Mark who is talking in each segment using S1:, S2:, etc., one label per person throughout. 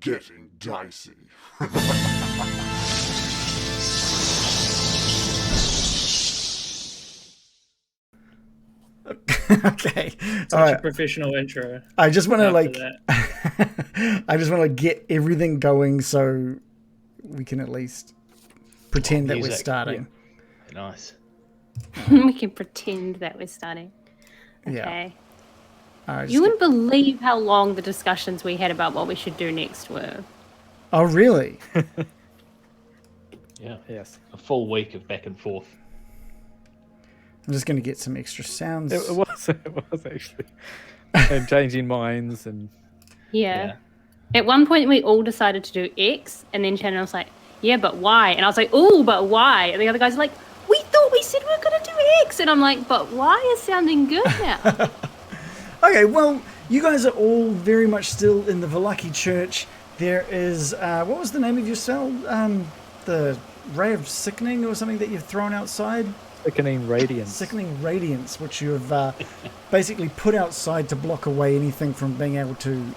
S1: getting dicey.
S2: Okay.
S3: Such a professional intro.
S2: I just want to
S3: that.
S2: I just want to get everything going so we can at least pretend that we're starting.
S4: Yeah. Nice.
S5: We can pretend that we're starting. Okay.
S2: Yeah.
S5: You wouldn't believe how long the discussions we had about what we should do next were.
S2: Oh, really?
S4: Yeah.
S3: Yes.
S4: A full week of back and forth.
S2: I'm just going to get some extra sounds.
S3: It was actually. And changing minds and...
S5: Yeah. At one point, we all decided to do X, and then Shannon was like, yeah, but why? And I was like, oh, but why? And the other guys were like, we thought we said we were going to do X. And I'm like, but why is sounding good now?
S2: Okay, well, you guys are all very much still in the Vestani Church. There is, what was the name of your cell? The Ray of Sickening or something that you've thrown outside?
S3: Sickening Radiance.
S2: Sickening Radiance, which you have basically put outside to block away anything from being able to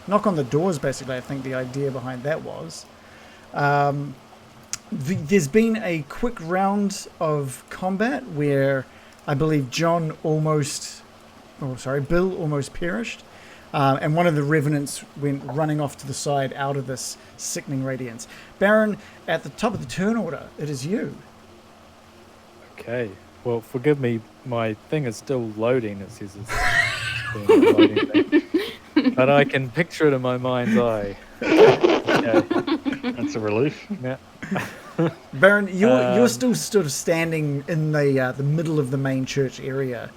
S2: knock on the doors, basically. I think the idea behind that was. There's been a quick round of combat where I believe Bill almost perished. And one of the Revenants went running off to the side out of this Sickening Radiance. Baron, at the top of the turn order, it is you.
S3: Okay. Well, forgive me, my thing is still loading. It says it's doing a loading thing. But I can picture it in my mind's eye. Okay.
S4: That's a relief.
S3: Yeah.
S2: Baron, you're still sort of standing in the middle of the main church area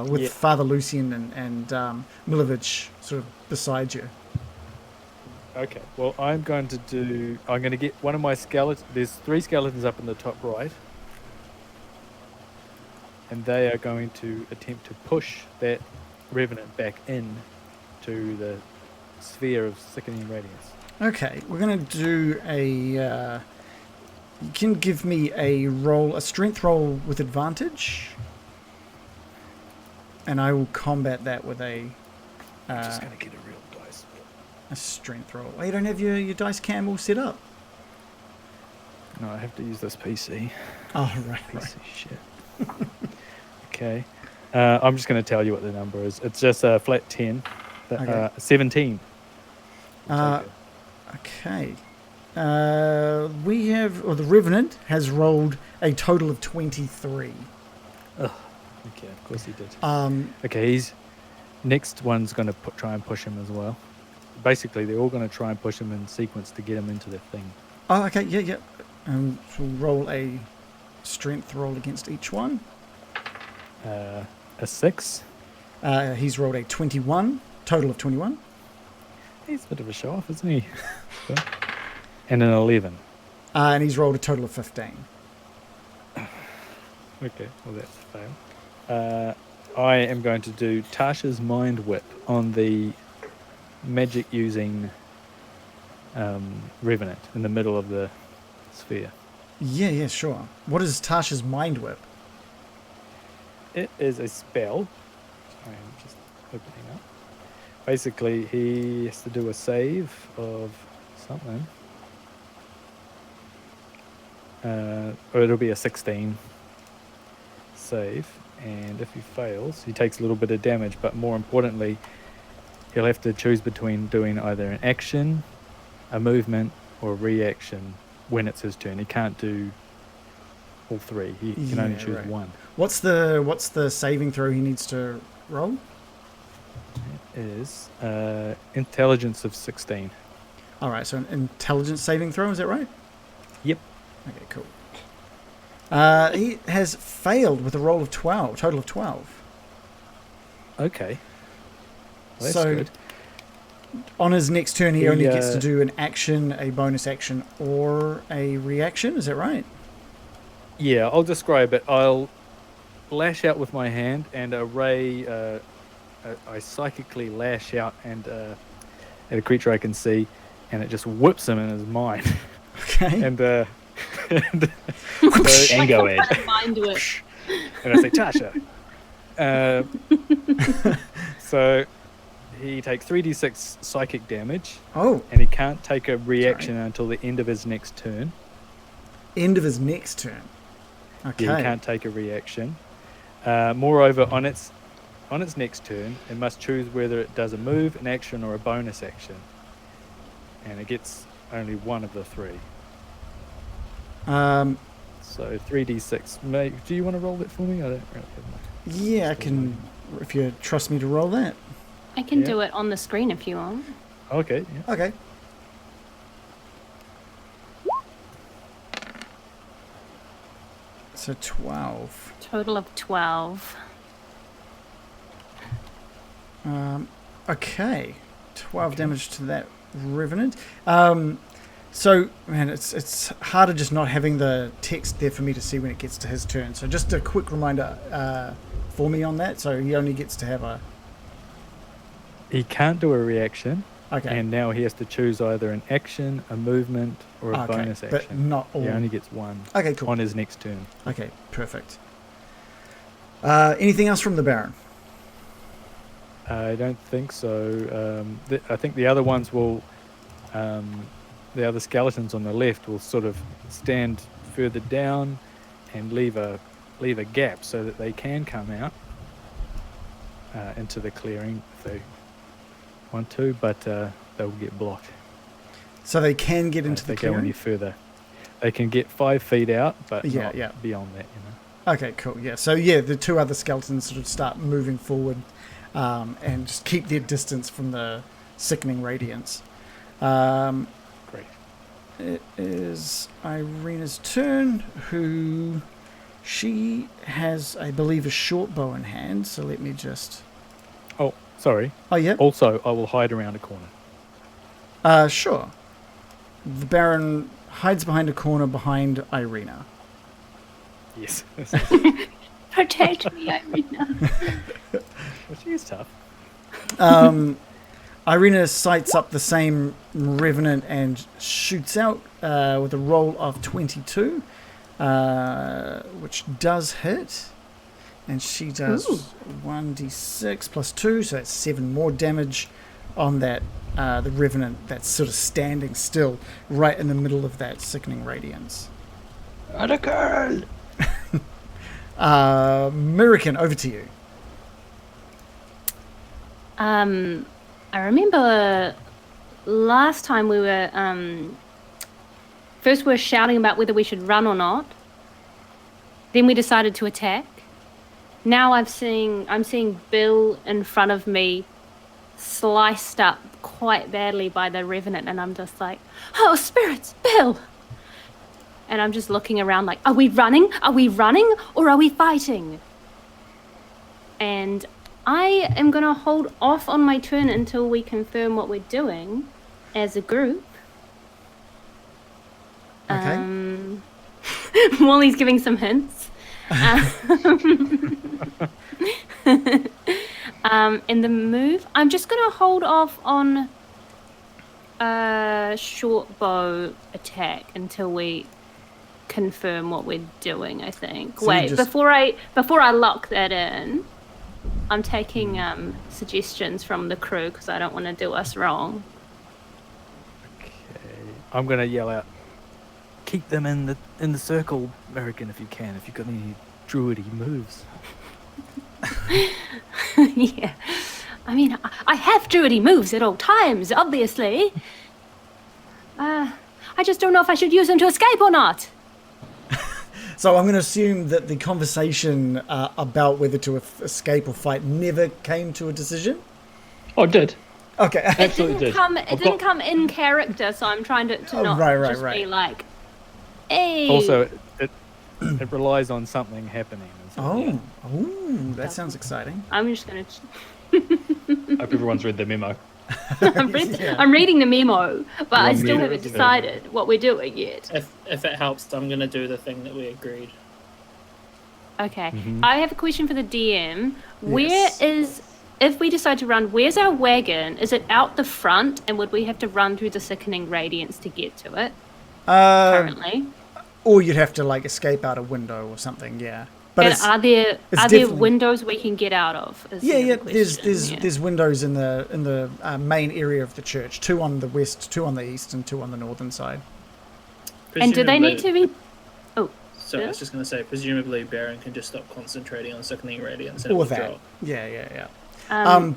S2: with Father Lucian and Milovich sort of beside you.
S3: Okay. Well, I'm going to get one of my skeletons. There's 3 skeletons up in the top right. And they are going to attempt to push that Revenant back in to the sphere of Sickening Radiance.
S2: Okay, we're going to do a... you can give me a strength roll with advantage. And I will combat that with
S3: I'm just going to get a real dice.
S2: a strength roll. Oh, you don't have your dice cam all set up?
S3: No, I have to use this PC.
S2: Oh, right.
S3: PC shit. Okay. I'm just going to tell you what the number is. It's just a flat 10.
S2: Okay.
S3: 17.
S2: Okay. The Revenant has rolled a total of 23.
S3: Ugh. Okay, of course he did.
S2: Okay,
S3: next one's going to try and push him as well. Basically, they're all going to try and push him in sequence to get him into the thing.
S2: Oh, okay, yeah. So we'll roll a strength roll against each one.
S3: A 6.
S2: He's rolled a 21, total of 21.
S3: He's a bit of a show-off, isn't he? And an 11.
S2: And he's rolled a total of 15.
S3: Okay, well that's a fail. I am going to do Tasha's Mind Whip on the magic-using Revenant in the middle of the sphere.
S2: Yeah, sure. What is Tasha's Mind Whip?
S3: It is a spell. I am just opening up. Basically, he has to do a save of something. Or it'll be a 16 save. And if he fails, he takes a little bit of damage. But more importantly, he'll have to choose between doing either an action, a movement, or a reaction when it's his turn. He can't do all 3. He can only choose one.
S2: What's the saving throw he needs to roll?
S3: It is intelligence of 16.
S2: All right, so an intelligence saving throw, is that right?
S3: Yep.
S2: Okay, cool. He has failed with a roll of 12, total of 12.
S3: Okay. Well, that's good.
S2: On his next turn, he only gets to do an action, a bonus action, or a reaction. Is that right?
S3: Yeah, I'll describe it. I'll lash out with my hand, and a ray. I psychically lash out and at a creature I can see, and it just whips him in his mind.
S2: Okay.
S3: And
S4: Tango Ed.
S5: Mind whip.
S3: And I say, Tasha. So he takes 3d6 psychic damage,
S2: Oh,
S3: and he can't take a reaction until the end of his next turn.
S2: end of his next turn. Okay.
S3: Yeah, he can't take a reaction. Moreover, on its next turn, it must choose whether it does a move, an action, or a bonus action. And it gets only one of the three. So 3d6. Mate, do you want to roll that for me? I don't really have my...
S2: Yeah, I can, if you trust me to roll that.
S5: I can
S3: Yeah.
S5: do it on the screen if you want.
S3: Okay, yeah.
S2: Okay. So 12.
S5: Total of 12.
S2: Okay. 12 damage to that Revenant. So, man, it's harder just not having the text there for me to see when it gets to his turn. So just a quick reminder for me on that. So he only gets to have a...
S3: He can't do a reaction,
S2: Okay.
S3: and now he has to choose either an action, a movement, or a
S2: Okay,
S3: bonus
S2: but
S3: action.
S2: not all.
S3: He only gets one
S2: Okay, cool.
S3: on his next turn.
S2: Okay, perfect. Anything else from the Baron?
S3: I don't think so. I think the other ones will, the other skeletons on the left will sort of stand further down and leave a gap so that they can come out into the clearing if they want to, but they'll get blocked.
S2: So they can get into
S3: If
S2: the
S3: they go any
S2: clearing?
S3: further. They can get 5 feet out, but
S2: Yeah,
S3: not
S2: yeah.
S3: beyond that, you know.
S2: Okay, cool. Yeah. So yeah, the two other skeletons sort of start moving forward, and just keep their distance from the sickening radiance.
S3: Great.
S2: It is Irina's turn, who she has, I believe, a short bow in hand. So let me just.
S3: Oh, sorry.
S2: Oh yeah.
S3: Also, I will hide around a corner.
S2: Sure. The Baron hides behind a corner behind Irina.
S3: Yes.
S5: Protect me, Irina.
S3: Well, she is tough.
S2: Irina sights up the same Revenant and shoots out with a roll of 22, which does hit. And she does 1d6 plus 2, so that's 7 more damage on that the Revenant that's sort of standing still right in the middle of that sickening radiance.
S4: Other girl!
S2: Mirakin, over to you.
S5: I remember last time we were first we were shouting about whether we should run or not. Then we decided to attack. Now I'm seeing Bill in front of me, sliced up quite badly by the Revenant, and I'm just like, oh spirits, Bill! And I'm just looking around like, are we running? Are we running or are we fighting? And I am going to hold off on my turn until we confirm what we're doing as a group.
S2: Okay.
S5: Wally's giving some hints. In the move, I'm just going to hold off on a short bow attack until we confirm what we're doing, I think.
S2: So
S5: Wait,
S2: just-
S5: before I lock that in, I'm taking suggestions from the crew because I don't want to do us wrong.
S3: Okay. I'm going to yell out, keep them in the circle, American, if you can, if you've got any druidy moves.
S5: Yeah. I mean, I have druidy moves at all times, obviously. I just don't know if I should use them to escape or not.
S2: So I'm going to assume that the conversation about whether to escape or fight never came to a decision?
S4: Oh, it did.
S2: Okay.
S4: Absolutely did.
S5: It didn't come in character, so I'm trying to
S2: Oh,
S5: not
S2: right,
S5: just be
S2: right.
S5: like, hey.
S3: Also, it relies on something happening.
S2: Oh, that sounds exciting.
S5: I'm just going to...
S4: Hope everyone's read the memo.
S5: I'm reading the memo, but I
S4: Wrong
S5: still
S4: memo.
S5: haven't decided what we're doing yet.
S1: If it helps, I'm going to do the thing that we agreed.
S5: Okay.
S3: Mhm.
S5: I have a question for the DM.
S2: Yes.
S5: If we decide to run, where's our wagon? Is it out the front, and would we have to run through the sickening radiance to get to it currently?
S2: Or you'd have to, like, escape out a window or something, yeah. But
S5: And
S2: it's,
S5: are there
S2: it's
S5: are there
S2: definitely-
S5: windows we can get out of? Is
S2: yeah,
S5: the
S2: yeah.
S5: other
S2: There's
S5: question.
S2: there's windows in the main area of the church. 2 on the west, 2 on the east, and 2 on the northern side.
S5: And do they need to be? Oh,
S1: So I
S5: yeah?
S1: was just going to say, presumably Baron can just stop concentrating on sickening radiance and it
S2: Or
S1: will
S2: that.
S1: drop.
S2: Yeah.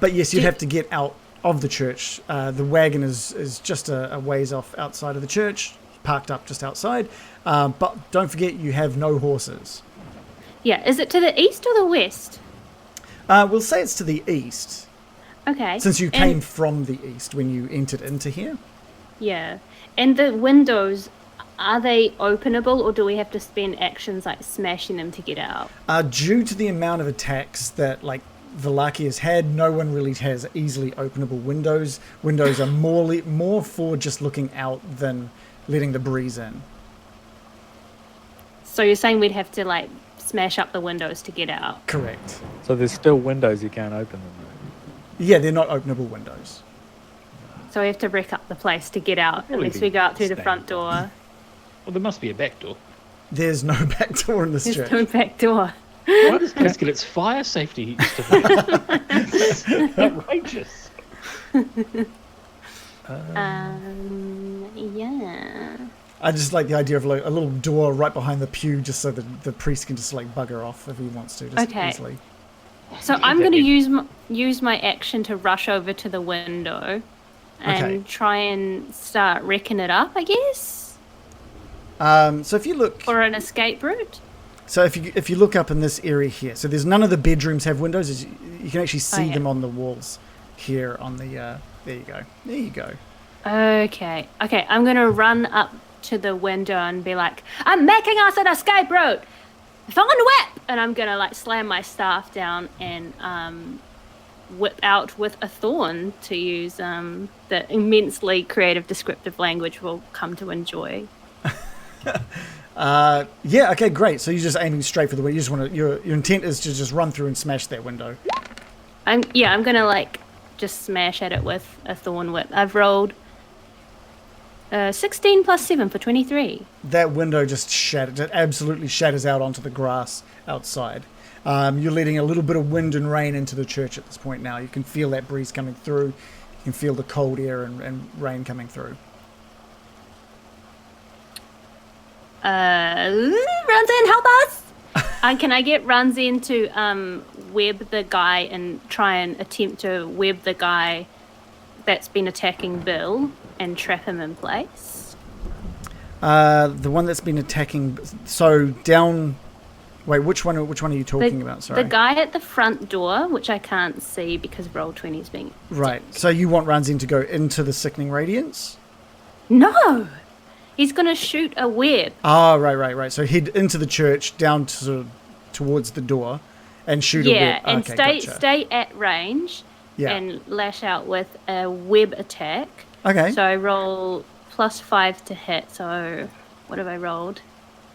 S2: But yes, you'd have to get out of the church. The wagon is just a ways off outside of the church, parked up just outside. But don't forget, you have no horses.
S5: Yeah. Is it to the east or the west?
S2: We'll say it's to the east,
S5: Okay.
S2: since you
S5: And-
S2: came from the east when you entered into here.
S5: Yeah. And the windows, are they openable, or do we have to spend actions like smashing them to get out?
S2: Due to the amount of attacks that Vallaki has had, no one really has easily openable windows. Windows are more for just looking out than letting the breeze in.
S5: So you're saying we'd have to like smash up the windows to get out?
S2: Correct.
S3: So there's still windows, you can't open them.
S2: Yeah, they're not openable windows.
S5: So we have to wreck up the place to get out,
S4: Probably
S5: unless
S4: be
S5: we go out through the
S4: standard.
S5: front door.
S4: Well, there must be a back door.
S2: There's no back door in this
S5: There's
S2: church.
S5: no back door.
S4: Why does this get its fire safety certificate? Outrageous.
S5: Yeah.
S2: I just like the idea of a little door right behind the pew, just so that the priest can just bugger off if he wants to, just
S5: Okay.
S2: easily.
S5: So I'm going to use my action to rush over to the window and
S2: Okay.
S5: try and start wrecking it up, I guess,
S2: So if you look,
S5: for an escape route.
S2: so if you look up in this area here, so there's none of the bedrooms have windows. You can actually see
S5: yeah.
S2: them on the walls here on the. There you go.
S5: Okay. I'm going to run up to the window and be like, I'm making us an escape route. Find a whip! And I'm going to slam my staff down and whip out with a thorn to use the immensely creative descriptive language we'll come to enjoy.
S2: Yeah. Okay. Great. So you're just aiming straight for the window. You just want to. Your intent is to just run through and smash that window.
S5: I'm going to just smash at it with a thorn whip. I've rolled 16 plus 7 for 23.
S2: That window just shattered. It absolutely shatters out onto the grass outside. You're letting a little bit of wind and rain into the church at this point now. You can feel that breeze coming through. You can feel the cold air and rain coming through.
S5: Runzin, help us! Can I get Runzin to web the guy and try and attempt to web the guy that's been attacking Bill and trap him in place?
S2: The one that's been attacking. So down. Wait, which one are you talking about? Sorry.
S5: The guy at the front door, which I can't see because Roll20 is being...
S2: Right. So you want Runzin to go into the sickening radiance?
S5: No! He's going to shoot a web.
S2: Ah, right. So head into the church, down towards the door, and shoot a web.
S5: Yeah, and
S2: Okay, gotcha.
S5: stay at range
S2: Yeah.
S5: and lash out with a web attack.
S2: Okay.
S5: So I roll +5 to hit. So what have I rolled?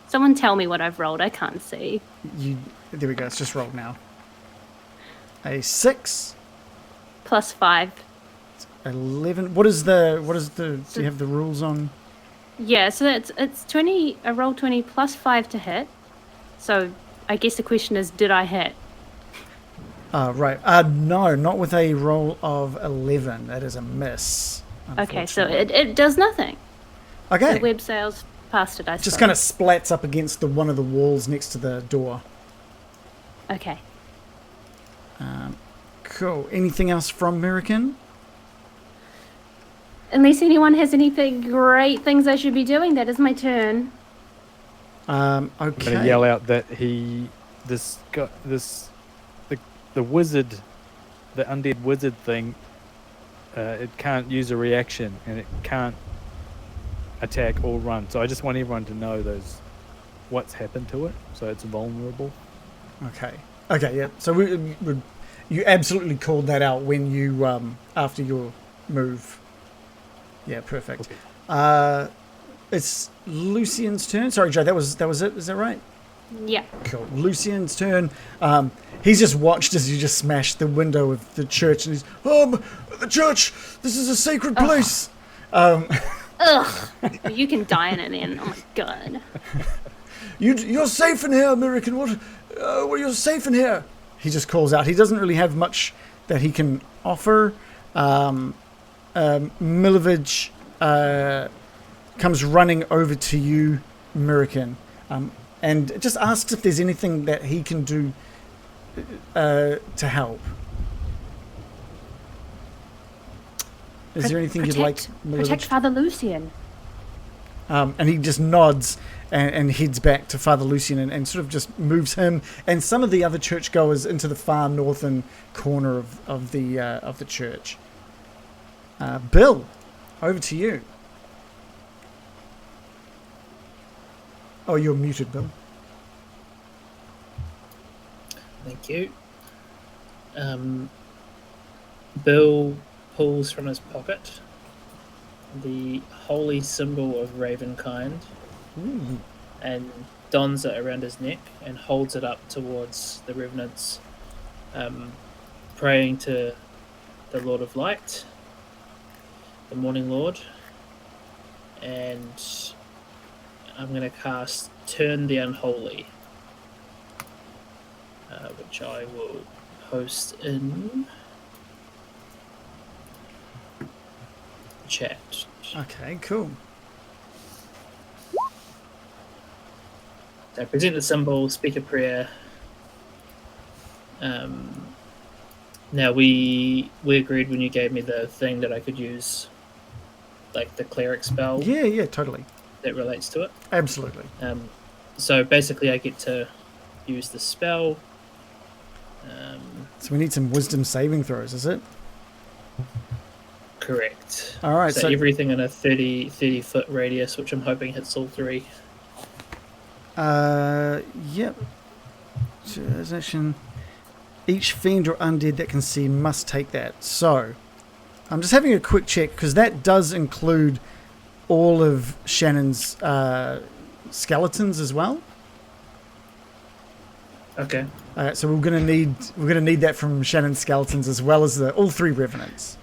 S5: Someone tell me what I've rolled. I can't see.
S2: There we go. It's just rolled now. A 6,
S5: +5.
S2: 11. What is the? Do you have the rules on?
S5: Yeah, so it's 20. I rolled 20 +5 to hit. So I guess the question is, did I hit?
S2: Right. No, not with a roll of 11. That is a miss.
S5: Okay, so
S2: unfortunately.
S5: it does nothing.
S2: Okay.
S5: The web sails past it, I
S2: Just
S5: suppose.
S2: kind of splats up against one of the walls next to the door.
S5: Okay.
S2: Cool. Anything else from American?
S5: Unless anyone has anything great things I should be doing, that is my turn.
S2: Okay.
S3: I'm gonna yell out that the wizard, the undead wizard thing, it can't use a reaction and it can't attack or run. So I just want everyone to know what's happened to it. So it's vulnerable.
S2: Okay. Yeah. So you absolutely called that out when you after your move. Yeah. Perfect.
S3: Okay.
S2: It's Lucian's turn. Sorry, Joe. That was it. Is that right?
S5: Yeah.
S2: Cool. Lucian's turn. He's just watched as you just smashed the window of the church, and he's the church. This is a sacred place.
S5: Ugh. You can die in it then. Oh my god.
S2: You're safe in here, American. What? Well, you're safe in here. He just calls out. He doesn't really have much that he can offer. Milovich comes running over to you, American, and just asks if there's anything that he can do to help. Is there anything you'd like, Milovich?
S5: Protect Father Lucian.
S2: And he just nods and heads back to Father Lucian and sort of just moves him and some of the other churchgoers into the far northern corner of the church. Bill, over to you. Oh, you're muted, Bill.
S1: Thank you. Bill pulls from his pocket the holy symbol of Ravenkind and dons it around his neck and holds it up towards the Revenants, praying to the Lord of Light, the Morning Lord, and I'm going to cast Turn the Unholy, which I will post in chat.
S2: Okay, cool.
S1: So present the symbol, speak a prayer. Now we agreed when you gave me the thing that I could use, like the cleric spell.
S2: Yeah, totally.
S1: That relates to it.
S2: Absolutely.
S1: So basically, I get to use the spell.
S2: So we need some wisdom saving throws, is it?
S1: Correct.
S2: All right.
S1: So everything in a 30 foot radius, which I'm hoping hits all three.
S2: Yep. Each fiend or undead that can see must take that. So, I'm just having a quick check because that does include all of Shannon's skeletons as well.
S1: Okay.
S2: So we're gonna need that from Shannon's skeletons as well as all three revenants.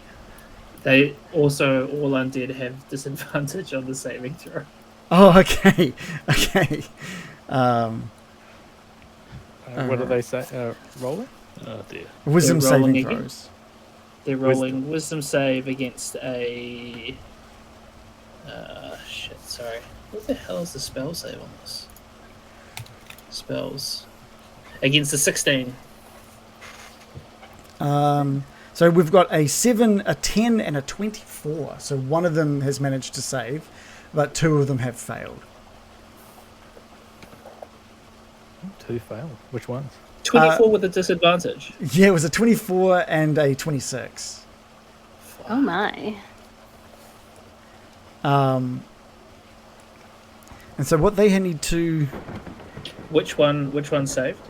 S1: They also all undead have disadvantage on the saving throw.
S2: Oh, okay. Okay.
S3: What do they say? Rolling?
S4: Oh dear.
S2: Wisdom
S1: They're rolling
S2: saving
S1: again.
S2: throws.
S1: They're rolling wisdom save against a... shit, sorry. What the hell is the spell save on this? Spells. Against a 16.
S2: So we've got a 7, a 10, and a 24. So one of them has managed to save, but two of them have failed.
S3: 2 failed. Which ones?
S1: 24 with a disadvantage.
S2: Yeah, it was a 24 and a 26.
S5: Oh my.
S2: And so what they need to...
S1: Which one saved?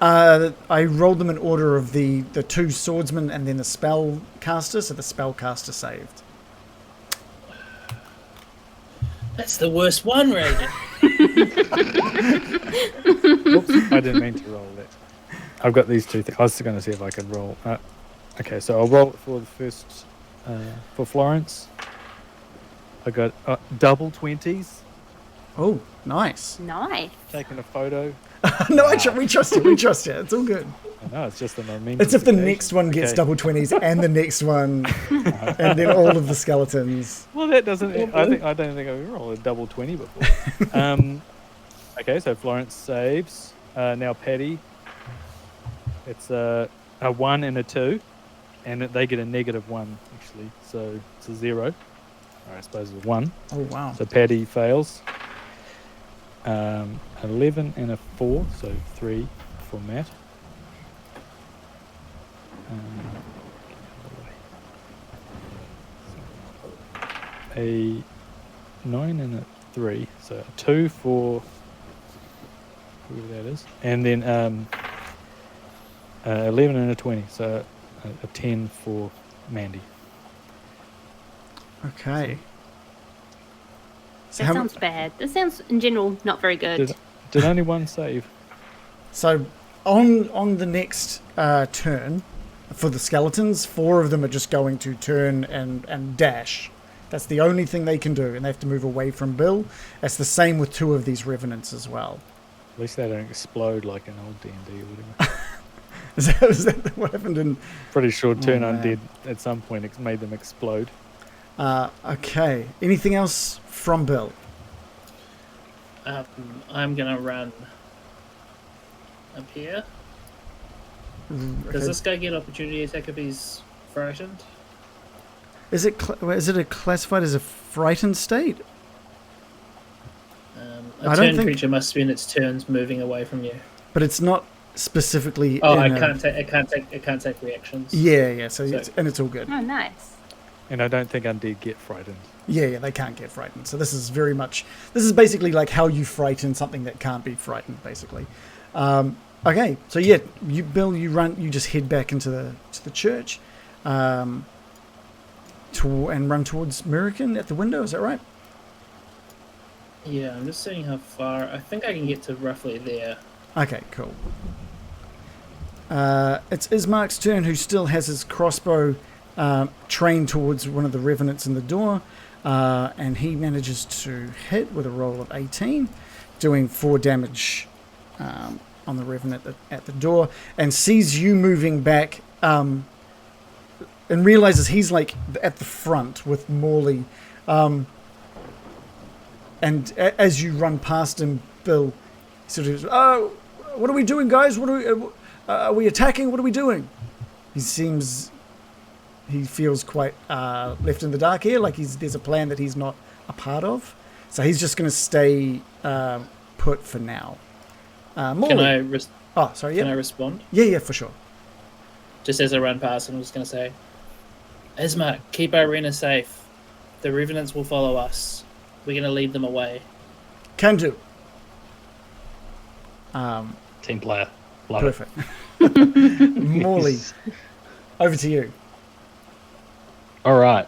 S2: I rolled them in order of the two swordsmen and then the spell caster, so the spell caster saved.
S1: That's the worst one, Reagan.
S3: Oops, I didn't mean to roll that. I've got these two things. I was going to see if I could roll. Okay, so I'll roll it for the first, for Florence. I got double 20s.
S2: Oh, nice.
S5: Nice.
S3: Taking a photo.
S2: No, we trust you. We trust you. It's all good.
S3: I know, it's just a memento.
S2: It's if the
S3: occasion.
S2: next one gets
S3: Okay.
S2: double 20s and the next one, and then all of the skeletons.
S3: Well, that doesn't. I don't think I've ever rolled a double 20 before. Okay, so Florence saves. Now Patty. It's a 1 and a 2, and they get a -1 actually. So it's a 0. Or I suppose it's a 1.
S2: Oh, wow.
S3: So Patty fails. 11 and a 4, so 3 for Matt. A 9 and a 3, so a 2 for whoever that is, and then 11 and a 20, so a 10 for Mandy.
S2: Okay. So
S5: That sounds bad. This sounds, in general, not very good.
S3: Did only one save?
S2: So on the next turn for the skeletons, 4 of them are just going to turn and dash. That's the only thing they can do, and they have to move away from Bill. That's the same with 2 of these revenants as well.
S3: At least they don't explode like an old D&D or whatever.
S2: Is that what happened in...
S3: Pretty sure Turn
S2: man.
S3: Undead at some point made them explode.
S2: Okay. Anything else from Bill?
S1: I'm gonna run up here. Does
S2: Okay.
S1: this guy get opportunity attack if he's frightened?
S2: Is it classified as a frightened state?
S1: A
S2: I don't
S1: turn
S2: think-
S1: creature must spend its turns moving away from you.
S2: But it's not specifically...
S1: Oh,
S2: in
S1: it
S2: a-
S1: can't take reactions.
S2: Yeah. So
S1: So-
S2: it's all good.
S5: Oh, nice.
S3: And I don't think Undead get frightened.
S2: Yeah, they can't get frightened. So this is basically like how you frighten something that can't be frightened, basically. Okay, so yeah, Bill, you just head back into the church, and run towards Murican at the window. Is that right?
S1: Yeah, I'm just seeing how far. I think I can get to roughly there.
S2: Okay, cool. It's Ismark's turn, who still has his crossbow trained towards one of the Revenants in the door, and he manages to hit with a roll of 18, doing 4 damage on the Revenant at the door, and sees you moving back, and realizes he's like at the front with Morley, and as you run past him, Bill sort of, "Oh, what are we doing, guys? Are we attacking? What are we doing?" He feels quite left in the dark here, like there's a plan that he's not a part of. So he's just going to stay put for now. Morley.
S1: Can I? Can I respond?
S2: Yeah, for sure.
S1: Just as I run past, I'm just going to say, Ismark, keep our arena safe. The Revenants will follow us. We're going to lead them away.
S2: Can do.
S4: Team player. Love it.
S2: Perfect. Morley, over to you.
S4: All right.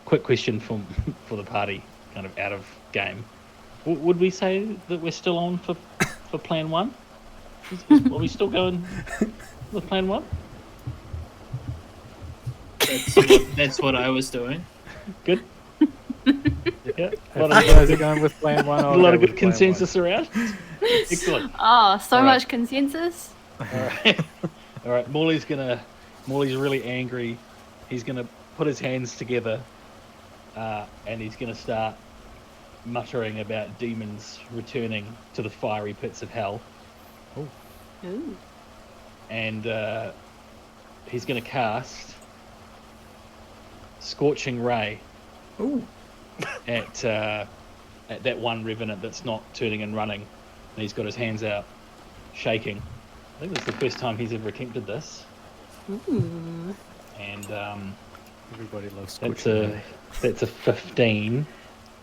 S4: Quick question for the party, kind of out of game. Would we say that we're still on for plan 1? Are we still going with plan 1?
S1: That's what I was doing.
S4: Good. Yeah. A lot
S3: If you guys are going with plan 1,
S4: a lot of good consensus around. Excellent.
S5: Oh, so
S4: All right.
S5: much consensus.
S4: All right. All right. Morley's really angry. He's gonna put his hands together, and he's gonna start muttering about demons returning to the fiery pits of hell.
S5: Ooh.
S4: And he's gonna cast Scorching Ray
S2: Ooh.
S4: at that one Revenant that's not turning and running. And he's got his hands out, shaking. I think this is the first time he's ever attempted this.
S5: Ooh.
S4: And
S3: Everybody loves
S4: that's
S3: Scorching
S4: a 15.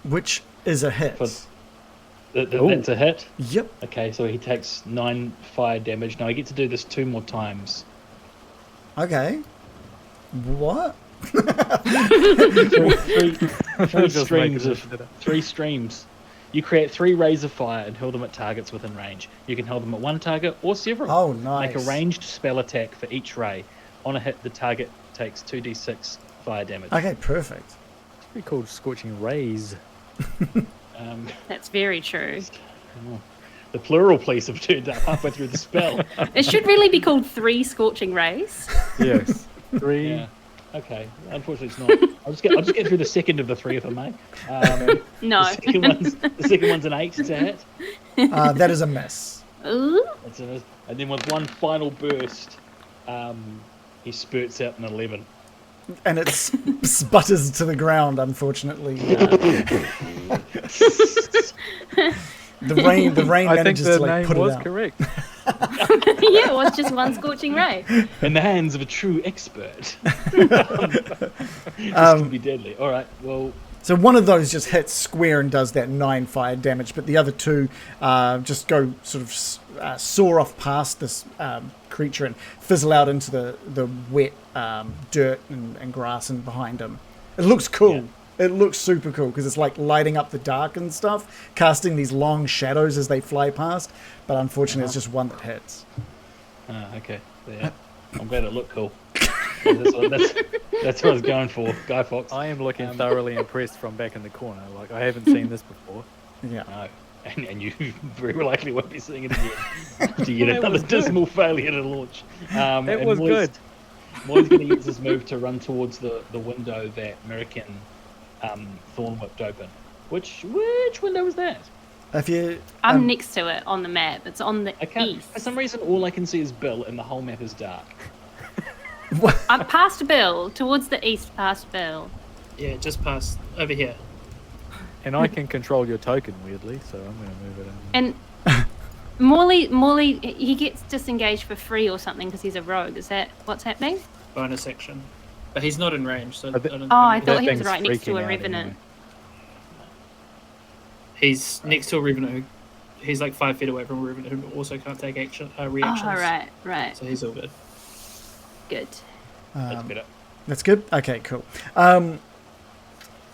S2: Which is a hit.
S4: That's a hit.
S2: Yep.
S4: Okay, so he takes 9 fire damage. Now I get to do this 2 more times.
S2: Okay. What?
S4: Three streams. You create 3 rays of fire and hurl them at targets within range. You can hurl them at one target or several.
S2: Oh, nice.
S4: Make a ranged spell attack for each ray. On a hit, the target takes 2d6 fire damage.
S2: Okay, perfect.
S3: It's pretty called Scorching Rays.
S5: That's very true.
S4: The plural police have turned up halfway through the spell.
S5: It should really be called 3 Scorching Rays.
S3: Yes. 3.
S4: Yeah. Okay. Unfortunately, it's not. I'll just get through the second of the 3 if I may.
S5: No.
S4: The second one's an 8 to hit.
S2: That is a miss.
S5: Ooh.
S4: And then with one final burst, he spurts out an 11.
S2: And it sputters to the ground, unfortunately. The rain
S3: I think
S2: manages
S3: the
S2: to
S3: name
S2: put it
S3: was
S2: out.
S3: correct.
S5: Yeah, it was just one Scorching Ray.
S4: In the hands of a true expert. This can be deadly. All right, well...
S2: So one of those just hits square and does that 9 fire damage, but the other 2 just go sort of soar off past this creature and fizzle out into the wet dirt and grass and behind him. It looks cool.
S4: Yeah.
S2: It looks super cool because it's like lighting up the dark and stuff, casting these long shadows as they fly past. But unfortunately, it's just one that hits.
S4: Okay. Yeah. I'm glad it looked cool. That's what I was going for, Guy Fawkes.
S3: I am looking thoroughly impressed from back in the corner. Like, I haven't seen this before.
S2: Yeah.
S4: No. and you very likely won't be seeing it again. To get another dismal failure to launch.
S3: It was good.
S4: Moy's going to use his move to run towards the window that American Thorn whipped open. Which window was that?
S2: If you,
S5: I'm next to it on the map. It's on the east.
S4: For some reason, all I can see is Bill, and the whole map is dark.
S5: I'm past Bill, towards the east, past Bill.
S1: Yeah, just past over here.
S3: And I can control your token weirdly, so I'm going to move it in.
S5: And Morley, he gets disengaged for free or something because he's a rogue. Is that what's happening?
S1: Bonus action. But he's not in range, so I don't
S5: I
S1: think
S5: thought he was
S3: thing's
S5: right next to
S3: freaking
S5: a
S3: out
S5: Revenant.
S3: anyway.
S1: he's next to a Revenant. He's like 5 feet away from a Revenant who also can't take reactions.
S5: Oh, right.
S1: So he's all good.
S5: Good.
S4: That's better.
S2: That's good. Okay, cool. All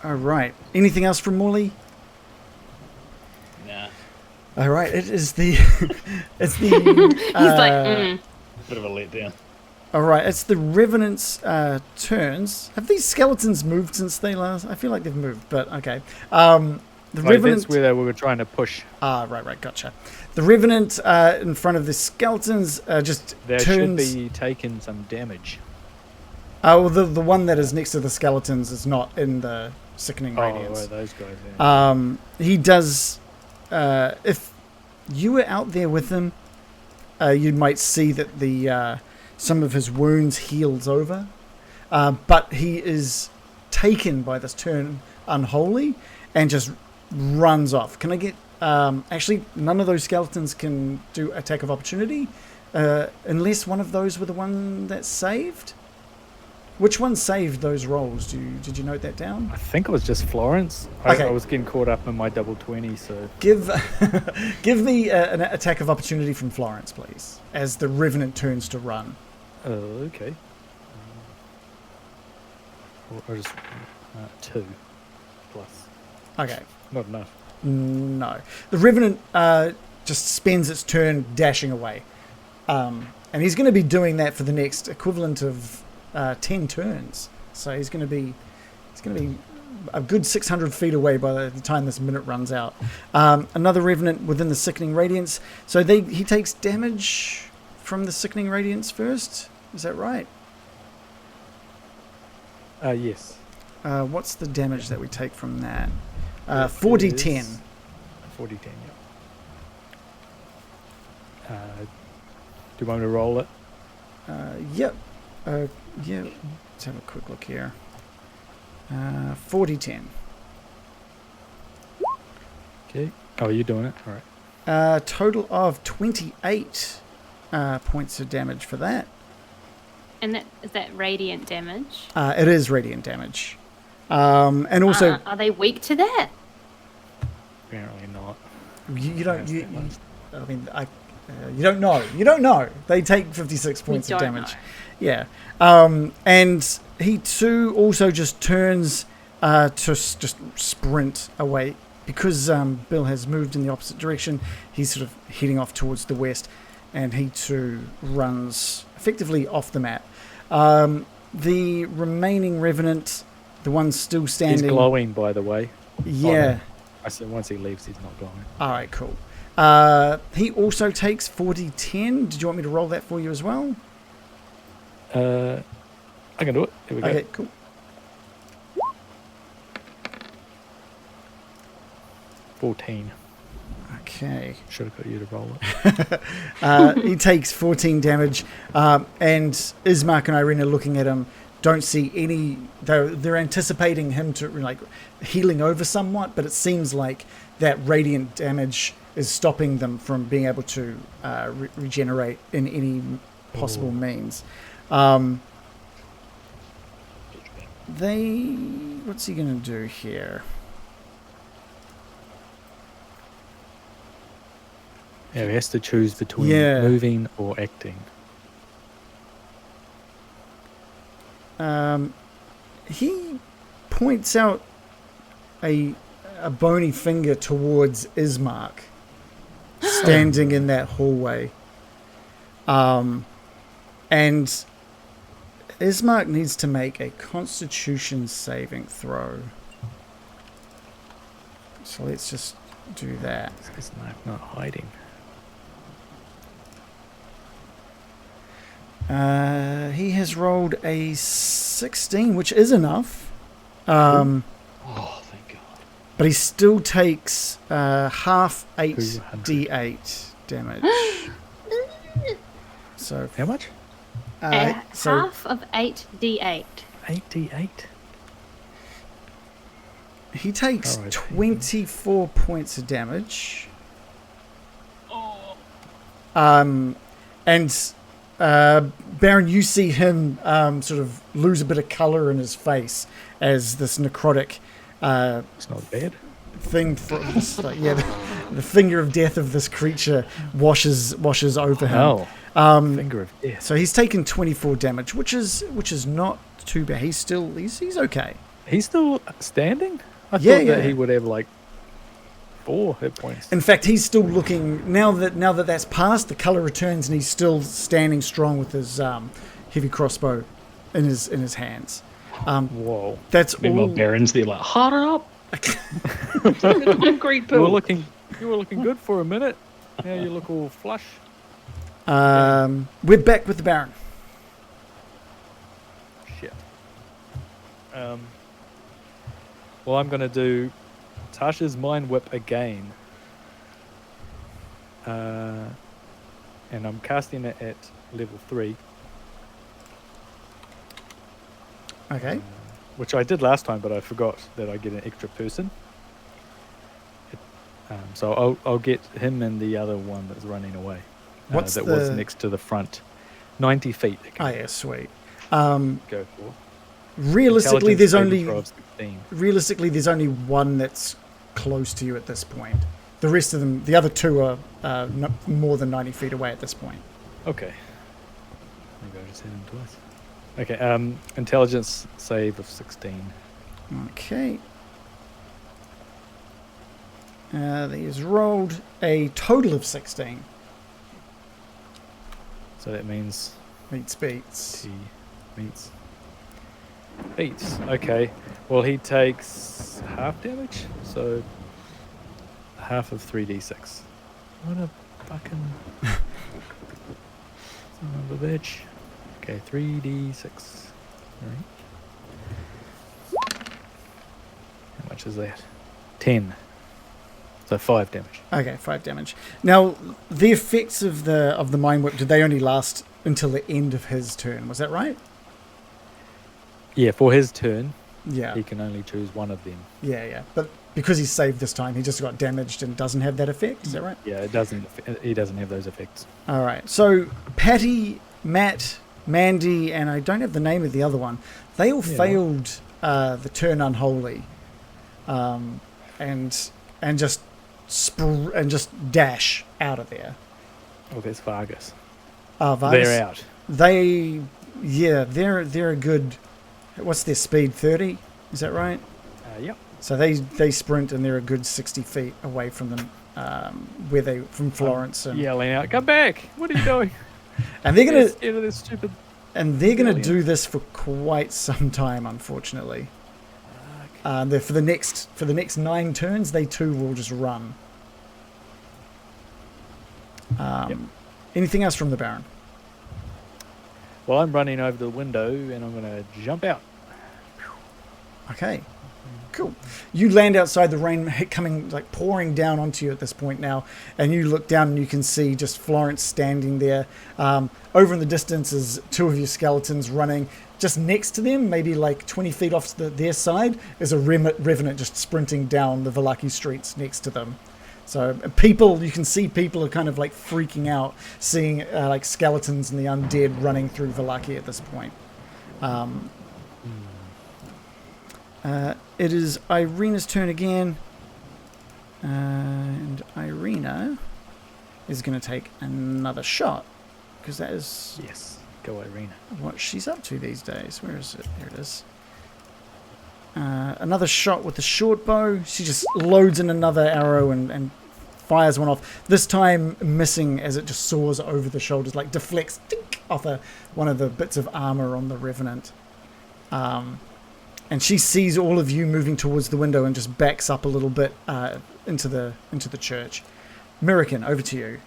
S2: right. Anything else from Morley?
S4: Nah.
S2: All right. It is the. It's the.
S5: He's like,
S4: Bit of a letdown.
S2: All right. It's the Revenants' turns. Have these skeletons moved since they last? I feel like they've moved, but okay. The Revenant.
S3: That's where they were trying to push.
S2: Right. Gotcha. The Revenant in front of the skeletons just
S3: They
S2: turns.
S3: should be taking some damage.
S2: Oh, well, the one that is next to the skeletons is not in the sickening radiance.
S3: Oh, those guys. Yeah.
S2: He does. If you were out there with him, you might see that the some of his wounds heals over, but he is taken by this turn unholy and just runs off. Can I get? Actually, none of those skeletons can do attack of opportunity, unless one of those were the one that saved. Which one saved those rolls? Did you note that down?
S3: I think it was just Florence.
S2: Okay.
S3: I was getting caught up in my double 20, so...
S2: Give me an attack of opportunity from Florence, please, as the Revenant turns to run.
S3: Okay. Or just 2 plus.
S2: Okay.
S3: Not enough.
S2: No. The Revenant just spends its turn dashing away. And he's going to be doing that for the next equivalent of 10 turns. So he's going to be a good 600 feet away by the time this minute runs out. Another Revenant within the Sickening Radiance. So he takes damage from the Sickening Radiance first. Is that right?
S3: Yes.
S2: What's the damage that we take from that? 4d10.
S3: 4d10, yeah. Do you want me to roll it?
S2: Yep. Yeah. Let's have a quick look here. 4d10.
S3: Okay. Oh, you're doing it? All right.
S2: Total of 28 points of damage for that.
S5: And is that radiant damage?
S2: It is radiant damage. And also...
S5: Are they weak to that?
S3: Apparently not.
S2: You don't... You don't know. You don't know. They take 56 points of damage.
S5: Know.
S2: Yeah. And he too also just turns to just sprint away. Because Bill has moved in the opposite direction, he's sort of heading off towards the west. And he too runs effectively off the map. The remaining Revenant, the one still standing...
S3: He's glowing, by the way.
S2: Yeah.
S3: Oh, no. I said once he leaves, he's not glowing.
S2: All right, cool. He also takes 4d10. Did you want me to roll that for you as well?
S3: I can do it. Here we go.
S2: Okay, cool.
S3: 14.
S2: Okay.
S3: Should have got you to roll it.
S2: He takes 14 damage, and Ismark and Irene are looking at him. Don't see any. They're anticipating him to like healing over somewhat, but it seems like that radiant damage is stopping them from being able to regenerate in any possible means. What's he going to do here?
S3: Yeah, he has to choose between
S2: Yeah.
S3: moving or acting.
S2: He points out a bony finger towards Ismark, standing in that hallway. And Ismark needs to make a Constitution saving throw. So let's just do that.
S3: This knife not hiding.
S2: He has rolled a 16, which is enough.
S4: Oh, thank God.
S2: But he still takes half
S3: 200.
S2: 8d8 damage. So
S3: How much?
S2: so
S5: Half of 8d8.
S3: 8d8.
S2: he takes
S3: Alright.
S2: 24 points of damage.
S4: Oh.
S2: And Baron, you see him sort of lose a bit of color in his face as this necrotic
S3: It's not bad.
S2: thing, the finger of death of this creature washes over him.
S3: Oh, finger of death.
S2: So he's taken 24 damage, which is not too bad. He's okay.
S3: He's still standing? I
S2: Yeah,
S3: thought
S2: yeah.
S3: that he would have like 4 hit points.
S2: In fact, he's still looking now that that's passed. The color returns, and he's still standing strong with his heavy crossbow in his hands.
S3: Whoa.
S2: That's
S4: Meanwhile,
S2: all.
S4: Baron's there like, harden up. Great
S3: You were
S4: pill.
S3: looking good for a minute. Now you look all flush.
S2: We're back with the Baron.
S3: Shit. Well, I'm going to do Tasha's Mind Whip again. And I'm casting it at level 3.
S2: Okay.
S3: Which I did last time, but I forgot that I get an extra person. So I'll get him and the other one that's running away.
S2: What's
S3: that was
S2: the-
S3: next to the front. 90 feet. they
S2: Oh
S3: can
S2: yeah, sweet.
S3: go for.
S2: Realistically,
S3: Intelligence saving throw of 16.
S2: there's only one that's close to you at this point. The rest of them, the other two are more than 90 feet away at this point.
S3: Okay. Maybe I just hit him twice. Okay, intelligence save of 16.
S2: Okay. He has rolled a total of 16.
S3: So that means
S2: Beats.
S3: he meets beats. Okay. Well, he takes half damage, so half of 3d6. What a fucking son of a bitch. Okay, 3d6. Alright. How much is that? 10. So 5 damage.
S2: Okay, 5 damage. Now, the effects of the Mind Whip, did they only last until the end of his turn? Was that right?
S3: Yeah, for his turn,
S2: Yeah.
S3: he can only choose one of them.
S2: Yeah. But because he's saved this time, he just got damaged and doesn't have that effect. Is that right?
S3: Yeah, he doesn't have those effects.
S2: All right. So Patty, Matt, Mandy, and I don't have the name of the other one. They all
S3: Yeah.
S2: failed the turn unholy, and just dash out of there.
S3: Oh, there's Vargas.
S2: Vargas,
S3: They're out.
S2: They're a good. What's their speed? 30? Is that right?
S3: Yep.
S2: So they sprint and they're a good 60 feet away from them, from Florence, and
S3: Yelling out, come back! What are you doing?
S2: and they're gonna
S3: Get this stupid... Brilliant.
S2: do this for quite some time, unfortunately. For the next 9 turns, they too will just run.
S3: Yep.
S2: Anything else from the Baron?
S3: Well, I'm running over the window and I'm going to jump out.
S2: Okay, cool. You land outside, the rain coming, like pouring down onto you at this point now, and you look down and you can see just Florence standing there. Over in the distance is 2 of your skeletons running. Just next to them, maybe like 20 feet off their side, is a Revenant just sprinting down the Vallaki streets next to them. So you can see people are kind of like freaking out, seeing like skeletons and the undead running through Vallaki at this point. It is Irina's turn again, and Irina is going to take another shot, because that is
S3: Yes. Go, Irina.
S2: what she's up to these days. Where is it? Here it is. Another shot with the short bow. She just loads in another arrow and fires one off. This time missing as it just soars over the shoulders, like deflects off one of the bits of armor on the Revenant. And and she sees all of you moving towards the window and just backs up a little bit into the church. Mirakin, over to you.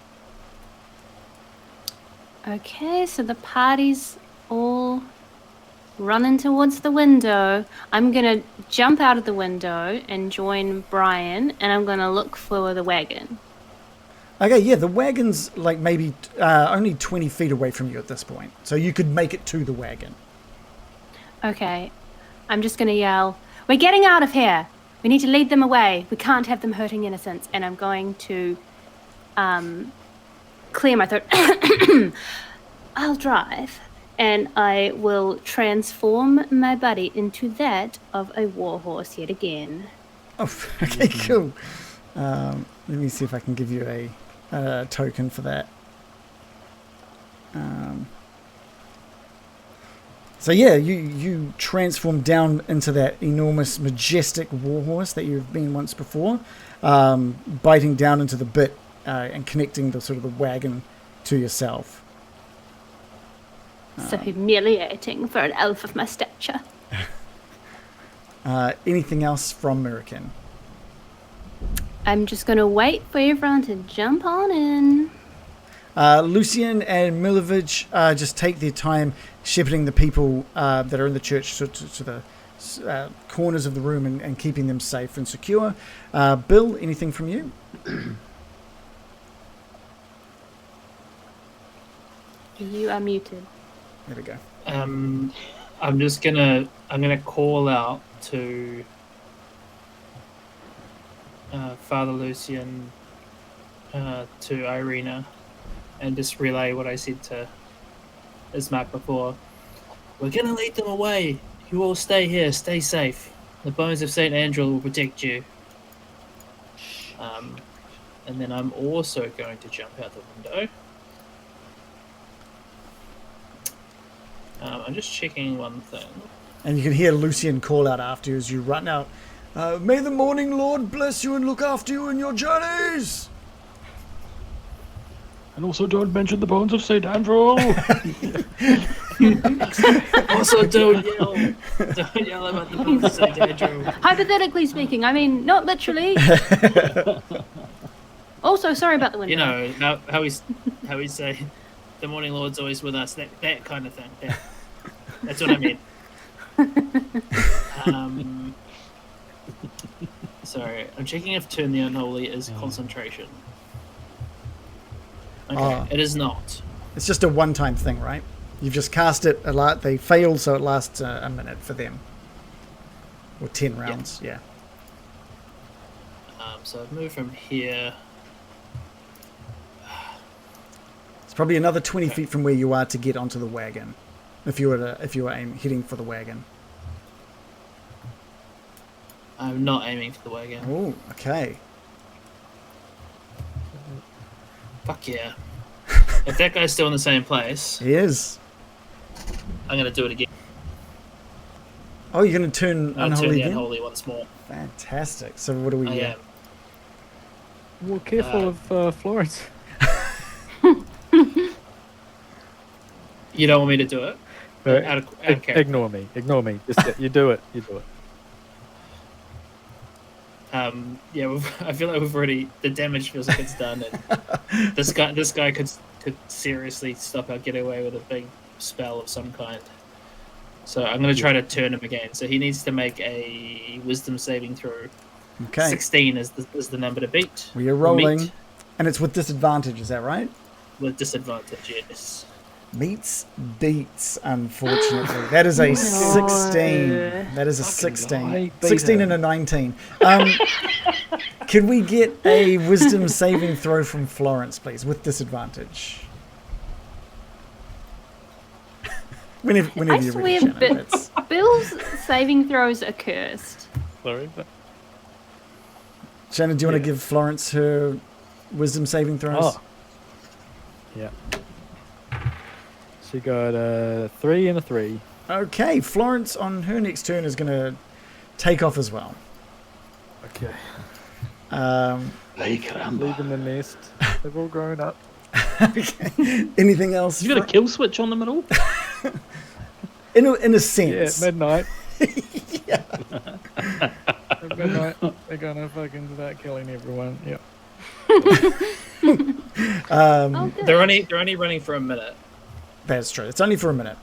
S5: Okay, so the party's all running towards the window. I'm gonna jump out of the window and join Brian, and I'm gonna look for the wagon.
S2: Okay, yeah, the wagon's like maybe only 20 feet away from you at this point, so you could make it to the wagon.
S5: Okay, I'm just gonna yell, "We're getting out of here! We need to lead them away. We can't have them hurting innocents." And I'm going to clear my throat. I'll drive, and I will transform my body into that of a warhorse yet again.
S2: Oh, okay, cool. Let me see if I can give you a token for that. So yeah, you transform down into that enormous, majestic warhorse that you've been once before, biting down into the bit and connecting the sort of the wagon to yourself.
S5: So humiliating for an elf of my stature.
S2: Anything else from Mirakin?
S5: I'm just going to wait for everyone to jump on in.
S2: Lucian and Milovic just take their time shepherding the people that are in the church to the corners of the room and keeping them safe and secure. Bill, anything from you?
S5: You are muted.
S2: There we go.
S1: I'm gonna call out to Father Lucian, to Irina, and just relay what I said to Ismark before. We're gonna lead them away. You all stay here, stay safe. The bones of Saint Andrew will protect you. And then I'm also going to jump out the window. I'm just checking one thing.
S2: And you can hear Lucian call out after you as you run out. May the morning Lord bless you and look after you in your journeys.
S4: And also don't mention the bones of St. Andrew.
S1: Also, don't yell about the bones of St. Andrew.
S5: Hypothetically speaking, I mean, not literally. Also, sorry about the window.
S1: You know how we say, the morning Lord's always with us. That kind of thing. That's what I mean. Sorry, I'm checking if Turn the Unholy is concentration. Okay, it is not.
S2: It's just a one-time thing, right? You've just cast it a lot. They fail, so it lasts a minute for them. Or 10 rounds, yeah.
S1: So I've moved from here.
S2: It's probably another 20 feet from where you are to get onto the wagon. If you were heading for the wagon.
S1: I'm not aiming for the wagon.
S2: Oh, okay.
S1: Fuck yeah. If that guy's still in the same place,
S2: He is.
S1: I'm going to do it again.
S2: Oh, you're going to turn
S1: I'll turn
S2: unholy
S1: the
S2: again?
S1: unholy once more.
S2: Fantastic. So what do we
S1: I
S2: get?
S1: am.
S3: Well, careful of Florence.
S1: You don't want me to do it? Out of character.
S3: Ignore me. Just you do it. You do it.
S1: Yeah, I feel like the damage feels like it's done, and this guy could seriously stop our getaway with a big spell of some kind. So I'm going to try to turn him again. So he needs to make a wisdom saving throw.
S2: Okay.
S1: 16 is the number to beat.
S2: We are rolling. And it's with disadvantage, is that right?
S1: With disadvantage, yes.
S2: Meets beats, unfortunately. That is a 16. That is a
S3: Fucking
S2: 16.
S3: lie,
S2: 16
S3: Peter.
S2: and a 19. Could we get a wisdom saving throw from Florence, please, with disadvantage? Whenever
S5: I
S2: you're
S5: swear,
S2: ready, Shannon. It's-
S5: Bill's saving throws are cursed.
S3: Sorry.
S2: Shannon, do you want to give Florence her wisdom saving throws?
S3: Oh. Yeah. She got a 3 and a 3.
S2: Okay, Florence on her next turn is going to take off as well.
S3: Okay.
S4: Leaving
S3: Leaving the nest. They've all grown up.
S2: Okay. Anything else?
S4: You got a kill switch on the middle?
S2: In a
S3: Yeah,
S2: sense.
S3: at midnight. They're gonna fucking start killing everyone. Yep.
S5: Oh, good.
S1: They're only running for a minute.
S2: That's true. It's only for a minute.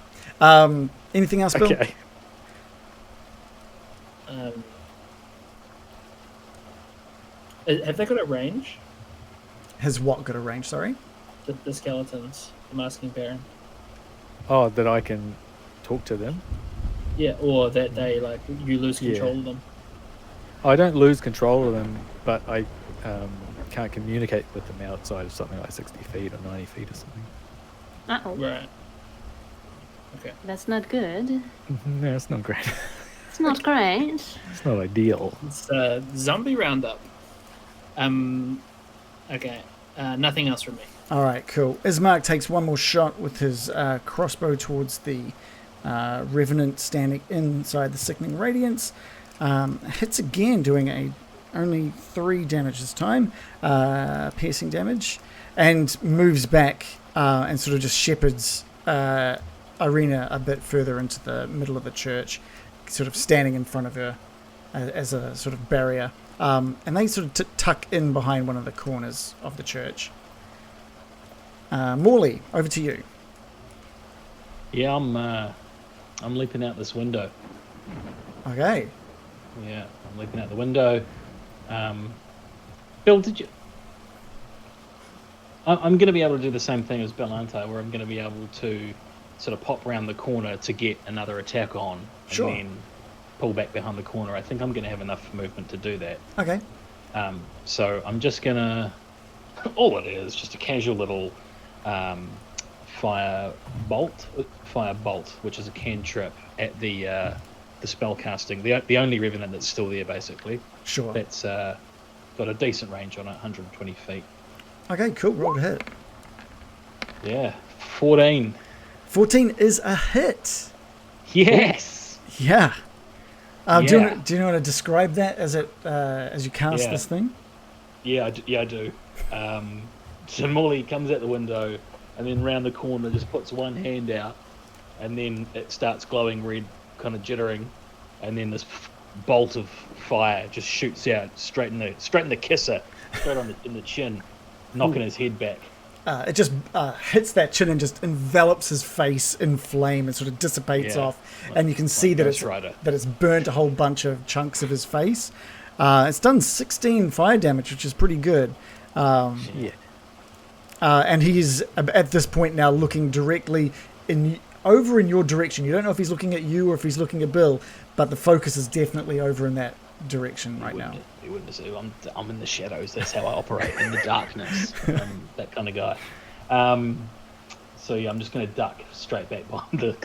S2: Anything else, Bill?
S3: Okay.
S1: Have they got a range?
S2: Has what got a range? Sorry.
S1: The skeletons. I'm asking Baron.
S3: Oh, that I can talk to them.
S1: Yeah, or that they you lose control
S3: Yeah.
S1: of them.
S3: I don't lose control of them, but I can't communicate with them outside of something like 60 feet or 90 feet or something.
S5: Uh-oh.
S1: Right. Okay.
S5: That's not good.
S3: No, it's not great.
S5: It's not great.
S3: It's not ideal.
S1: It's zombie roundup. Okay. Nothing else from me.
S2: All right, cool. Ismark takes one more shot with his crossbow towards the Revenant standing inside the Sickening Radiance. Hits again, doing only 3 damage this time, piercing damage, and moves back and sort of just shepherds Irina a bit further into the middle of the church, sort of standing in front of her as a sort of barrier. And they sort of tuck in behind one of the corners of the church. Morley, over to you.
S4: Yeah, I'm leaping out this window.
S2: Okay.
S4: Yeah, I'm leaping out the window. Bill, did you? I'm going to be able to do the same thing as Bill, aren't I? Where I'm going to be able to sort of pop around the corner to get another attack on,
S2: Sure.
S4: and then pull back behind the corner. I think I'm going to have enough movement to do that.
S2: Okay.
S4: So I'm just going to... All it is, just a casual little fire bolt, which is a cantrip at the spell casting. The only Revenant that's still there, basically.
S2: Sure.
S4: That's got a decent range on it, 120 feet.
S2: Okay, cool. Roll to hit.
S4: Yeah, 14.
S2: 14 is a hit.
S4: Yes.
S2: Yeah.
S4: Yeah.
S2: Do you know how to describe that as you cast
S4: Yeah.
S2: this thing?
S4: Yeah, I do. So Morley comes out the window and then round the corner just puts one hand out, and then it starts glowing red, kind of jittering, and then this bolt of fire just shoots out straight in the kisser, straight in the chin, knocking his head back.
S2: It just hits that chin and just envelops his face in flame and sort of dissipates
S4: Yeah.
S2: off, and you can see that
S4: Ghost
S2: it's
S4: Rider.
S2: burnt a whole bunch of chunks of his face. It's done 16 fire damage, which is pretty good.
S3: Yeah.
S2: And he's at this point now looking directly over in your direction. You don't know if he's looking at you or if he's looking at Bill, but the focus is definitely over in that direction right now.
S4: You wouldn't say I'm in the shadows. That's how I operate, in the darkness. That kind of guy. So yeah, I'm just going to duck straight back behind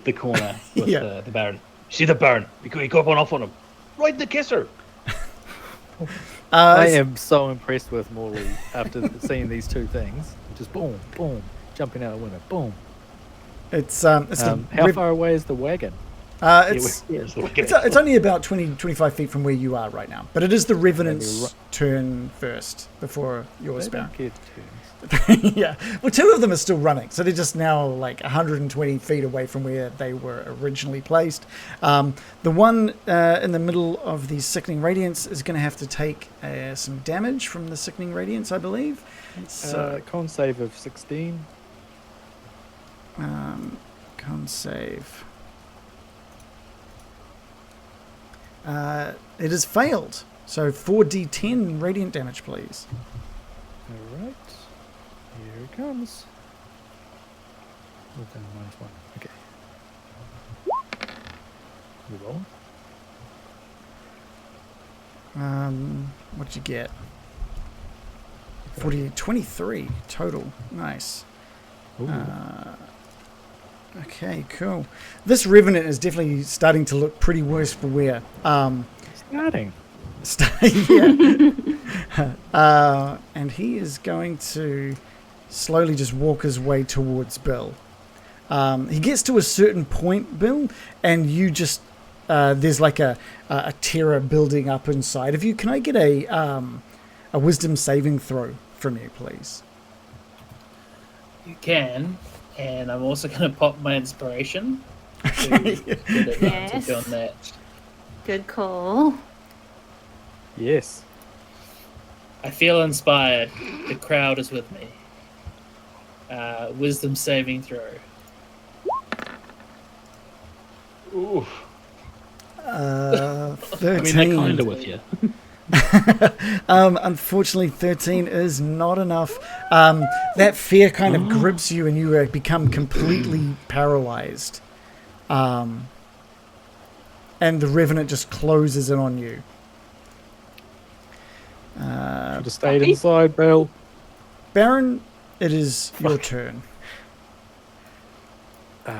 S4: the corner with
S2: Yeah.
S4: the Baron. See the Baron? You go up and off on him. Right in the kisser.
S3: I am so impressed with Morley after seeing these two things. Just boom, boom, jumping out the window, boom.
S2: It's
S3: How far away is the wagon?
S2: It's only about 20-25 feet from where you are right now, but it is the Revenant's turn first before yours,
S3: They
S2: Baron.
S3: don't get turns.
S2: Yeah, well, 2 of them are still running, so they're just now like 120 feet away from where they were originally placed. The one in the middle of the Sickening Radiance is going to have to take some damage from the Sickening Radiance, I believe. So,
S3: Con save of 16.
S2: con save. It has failed, so 4d10 radiant damage, please.
S3: All right. Here it comes. Okay, -1. Okay. You roll.
S2: What'd you get? 23 total. Nice. Okay, cool. This Revenant is definitely starting to look pretty worse for wear.
S3: Starting.
S2: Yeah. And he is going to slowly just walk his way towards Bill. He gets to a certain point, Bill, and you just there's like a terror building up inside of you. Can I get a wisdom saving throw from you, please?
S1: You can, and I'm also going to pop my inspiration. who get advantage
S5: Yes.
S1: on that.
S5: Good call.
S3: Yes.
S1: I feel inspired. The crowd is with me. Wisdom saving throw.
S4: Oof.
S2: 13.
S4: I mean, they're kind of with you.
S2: Unfortunately, 13 is not enough. That fear kind of grips you and you become completely paralyzed. And the Revenant just closes in on you.
S3: Should have stayed inside, Bill.
S2: Baron, it is your turn.
S3: Okay.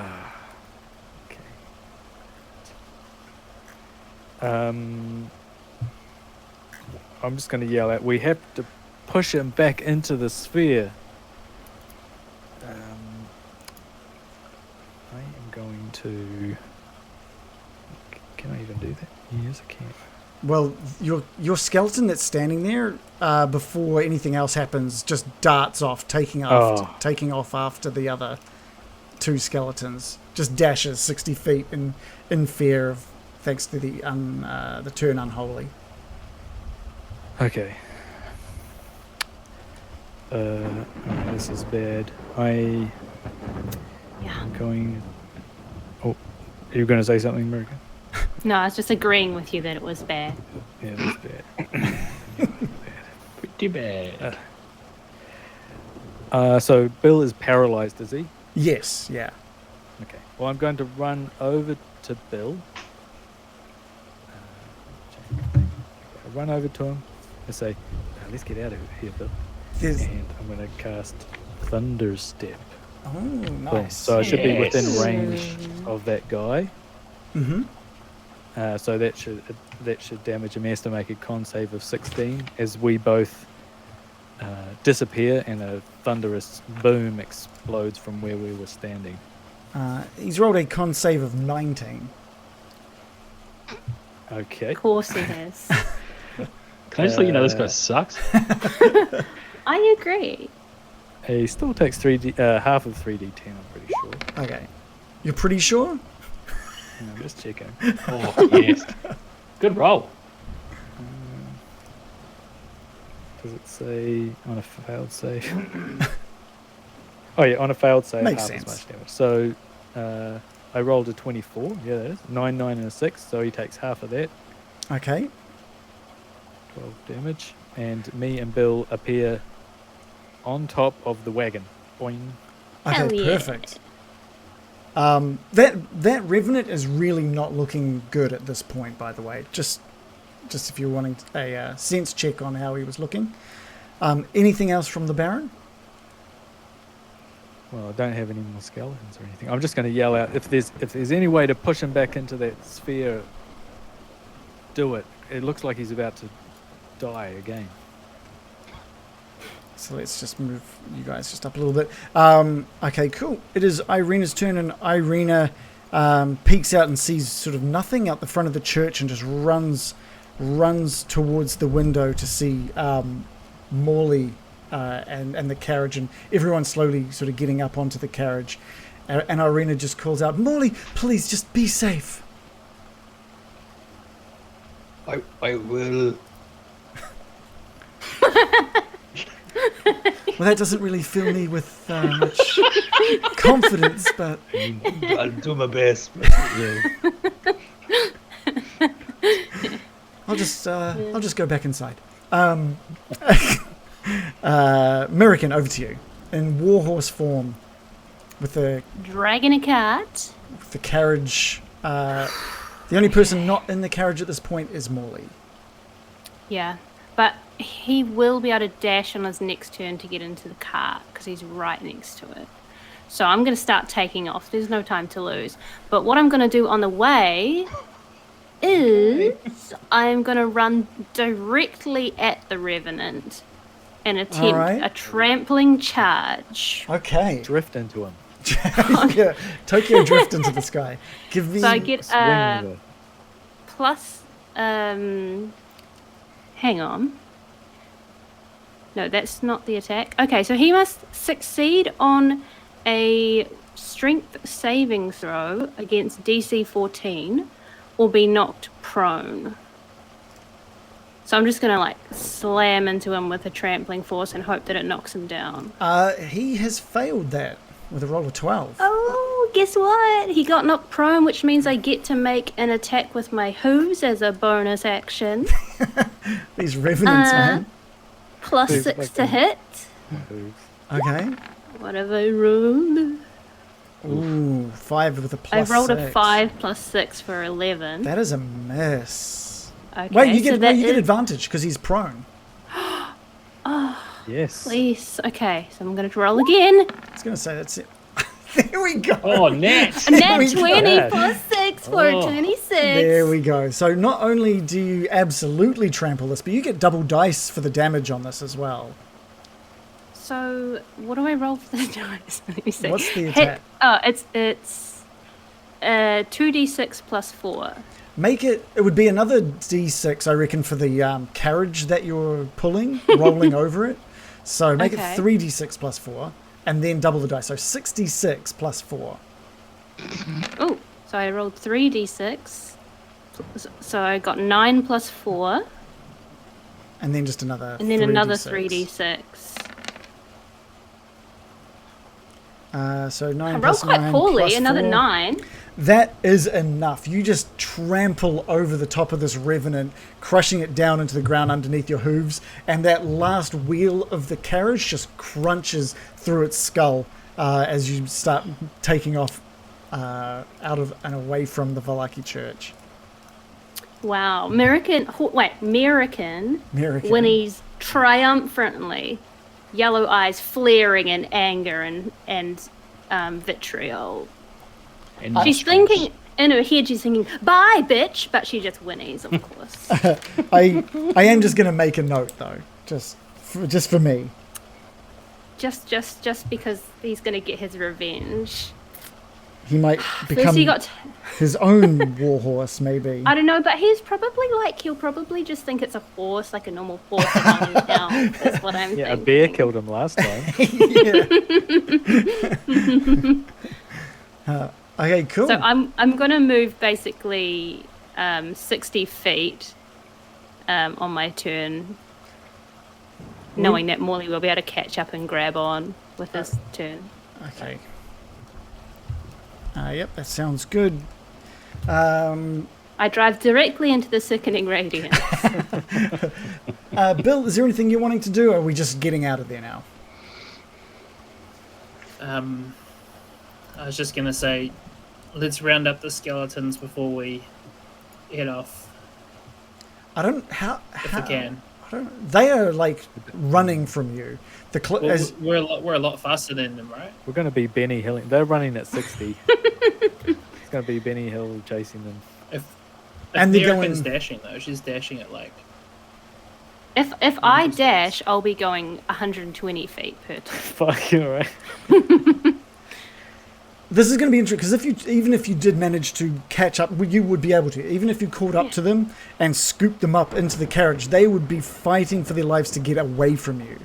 S3: I'm just going to yell out, we have to push him back into the sphere. I am going to... Can I even do that? Yes, I can.
S2: Well, your skeleton that's standing there, before anything else happens, just darts off, taking off after the other two skeletons. Just dashes 60 feet in fear of, thanks to the turn unholy.
S3: Okay. This is bad. I'm going... Oh, are you going to say something, America?
S5: No, I was just agreeing with you that it was bad.
S3: Yeah, that's bad.
S4: Pretty bad.
S3: So Bill is paralyzed, is he?
S2: Yes, yeah.
S3: Okay. Well, I'm going to run over to Bill. I run over to him and say, let's get out of here, Bill. And I'm going to cast Thunder Step.
S2: Oh,
S3: Boom.
S2: nice.
S3: So I should be within
S5: Yes.
S3: range of that guy.
S2: Mm-hmm.
S3: So that should damage him. He has to make a con save of 16 as we both disappear and a thunderous boom explodes from where we were standing.
S2: He's rolled a con save of 19.
S3: Okay.
S5: Of course he has.
S4: Can I just let you know this guy sucks?
S5: I agree.
S3: He still takes half of 3d10, I'm pretty sure.
S2: Okay. You're pretty sure?
S3: I'm just checking.
S4: Oh, yes. Good roll.
S3: Does it say on a failed save? Oh yeah, on a failed save,
S2: Makes
S3: half
S2: sense.
S3: as much damage. So I rolled a 24. Yeah, that is 9, 9, and a 6. So he takes half of that,
S2: Okay.
S3: 12 damage, and me and Bill appear on top of the wagon. Boing.
S2: Okay,
S5: Hell yeah.
S2: perfect. That Revenant is really not looking good at this point, by the way. Just if you're wanting a sense check on how he was looking. Anything else from the Baron?
S3: Well, I don't have any more skeletons or anything. I'm just going to yell out, if there's any way to push him back into that sphere, do it. It looks like he's about to die again.
S2: So let's just move you guys just up a little bit. Okay, cool. It is Irina's turn, and Irina peeks out and sees sort of nothing out the front of the church and just runs towards the window to see Morley and the carriage, and everyone slowly sort of getting up onto the carriage. And Irina just calls out, "Morley, please just be safe."
S4: I will.
S2: Well, that doesn't really fill me with much confidence, but
S4: I'll do my best.
S2: I'll just go back inside. American, over to you in warhorse form with the
S5: Dragging a cart.
S2: carriage. The only person not in the carriage at this point is Morley.
S5: Yeah, but he will be able to dash on his next turn to get into the cart because he's right next to it. So I'm going to start taking off. There's no time to lose. But what I'm going to do on the way is I'm going to run directly at the Revenant and attempt
S2: Alright.
S5: a trampling charge.
S2: Okay.
S3: Drift into him.
S2: Yeah, Tokyo drift into the sky. Give me.
S5: So I get
S3: Swing with it.
S5: plus. Hang on. No, that's not the attack. Okay, so he must succeed on a strength saving throw against DC 14 or be knocked prone. So I'm just going to like slam into him with a trampling force and hope that it knocks him down.
S2: He has failed that with a roll of 12.
S5: Oh, guess what? He got knocked prone, which means I get to make an attack with my hooves as a bonus action.
S2: These revenants, man.
S5: Plus
S3: Hooves
S5: 6
S3: like
S5: to
S3: them.
S5: hit.
S3: Hooves.
S2: Okay.
S5: What have I rolled?
S2: Ooh, 5 with a
S5: I
S2: plus
S5: rolled a
S2: 6.
S5: 5 plus 6 for 11.
S2: That is a miss.
S5: Okay,
S2: Wait, you
S5: so
S2: get
S5: that
S2: you get
S5: is-
S2: advantage because he's prone.
S3: Yes.
S5: Please. Okay, so I'm going to roll again.
S2: I was going to say that's it. There we go.
S4: Oh, Nat!
S5: And that
S2: we go.
S5: 20
S3: Yeah.
S5: plus 6 for
S4: Oh.
S5: 26.
S2: There we go. So not only do you absolutely trample this, but you get double dice for the damage on this as well.
S5: So, what do I roll for the dice? Let me see.
S2: What's the
S5: Hit-
S2: attack?
S5: Oh, it's 2d6 plus 4.
S2: Make it. It would be another d6, I reckon, for the carriage that you're pulling, rolling over it. So make
S5: Okay.
S2: it 3d6 plus 4, and then double the dice. So 66 plus 4.
S5: Oh, so I rolled 3d6. So I got 9 plus 4,
S2: And then just another.
S5: and then another
S2: 3d6.
S5: 3d6.
S2: So 9
S5: I rolled
S2: plus
S5: quite
S2: 9
S5: poorly,
S2: plus
S5: another
S2: 4.
S5: 9.
S2: That is enough. You just trample over the top of this revenant, crushing it down into the ground underneath your hooves, and that last wheel of the carriage just crunches through its skull as you start taking off out of and away from the Vallaki church.
S5: Wow. American whinnies triumphantly, yellow eyes flaring in anger and vitriol.
S4: And
S5: She's
S4: nostrils.
S5: thinking, in her head, she's thinking, bye, bitch, but she just whinnies, of course.
S2: I am just going to make a note, though, just for me.
S5: just because he's going to get his revenge.
S2: He might
S5: First
S2: become
S5: he got...
S2: his own warhorse, maybe.
S5: I don't know, but he'll probably just think it's a horse, like a normal horse among town. That's what I'm
S3: Yeah, a
S5: thinking.
S3: bear killed him last time.
S2: Okay, cool.
S5: So I'm going to move basically 60 feet on my turn, knowing that Morley will be able to catch up and grab on with his turn.
S2: Okay. Yep, that sounds good.
S5: I drive directly into the sickening radiance.
S2: Bill, is there anything you're wanting to do, or are we just getting out of there now?
S1: I was just gonna say, let's round up the skeletons before we head off,
S2: I don't...
S1: if we can.
S2: They are, like, running from you.
S1: Well, we're a lot faster than them, right?
S3: We're going to be Benny Hilling. They're running at 60. It's going to be Benny Hill chasing them.
S1: If
S2: And they're
S1: American's
S2: going-
S1: dashing though, she's dashing at like.
S5: If I dash, I'll be going 120 feet per turn.
S3: Fucking right.
S2: This is going to be interesting, because even if you did manage to catch up, you would be able to. Even if you caught up to them and scooped them up into the carriage, they would be fighting for their lives to get away from you.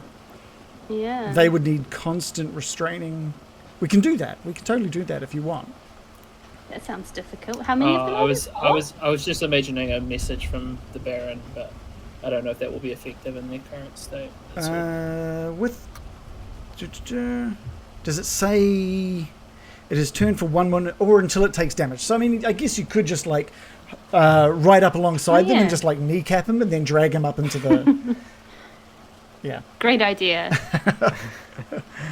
S5: Yeah.
S2: They would need constant restraining. We can do that. We can totally do that if you want.
S5: That sounds difficult. How many of them
S1: I
S5: are
S1: was
S5: there?
S1: I was just imagining a message from the Baron, but I don't know if that will be effective in their current state. That's all.
S2: Does it say it is turned for 1 minute or until it takes damage? So I mean, I guess you could just like ride up alongside them
S5: Yeah.
S2: and just like kneecap him and then drag him up into the. Yeah.
S5: Great idea.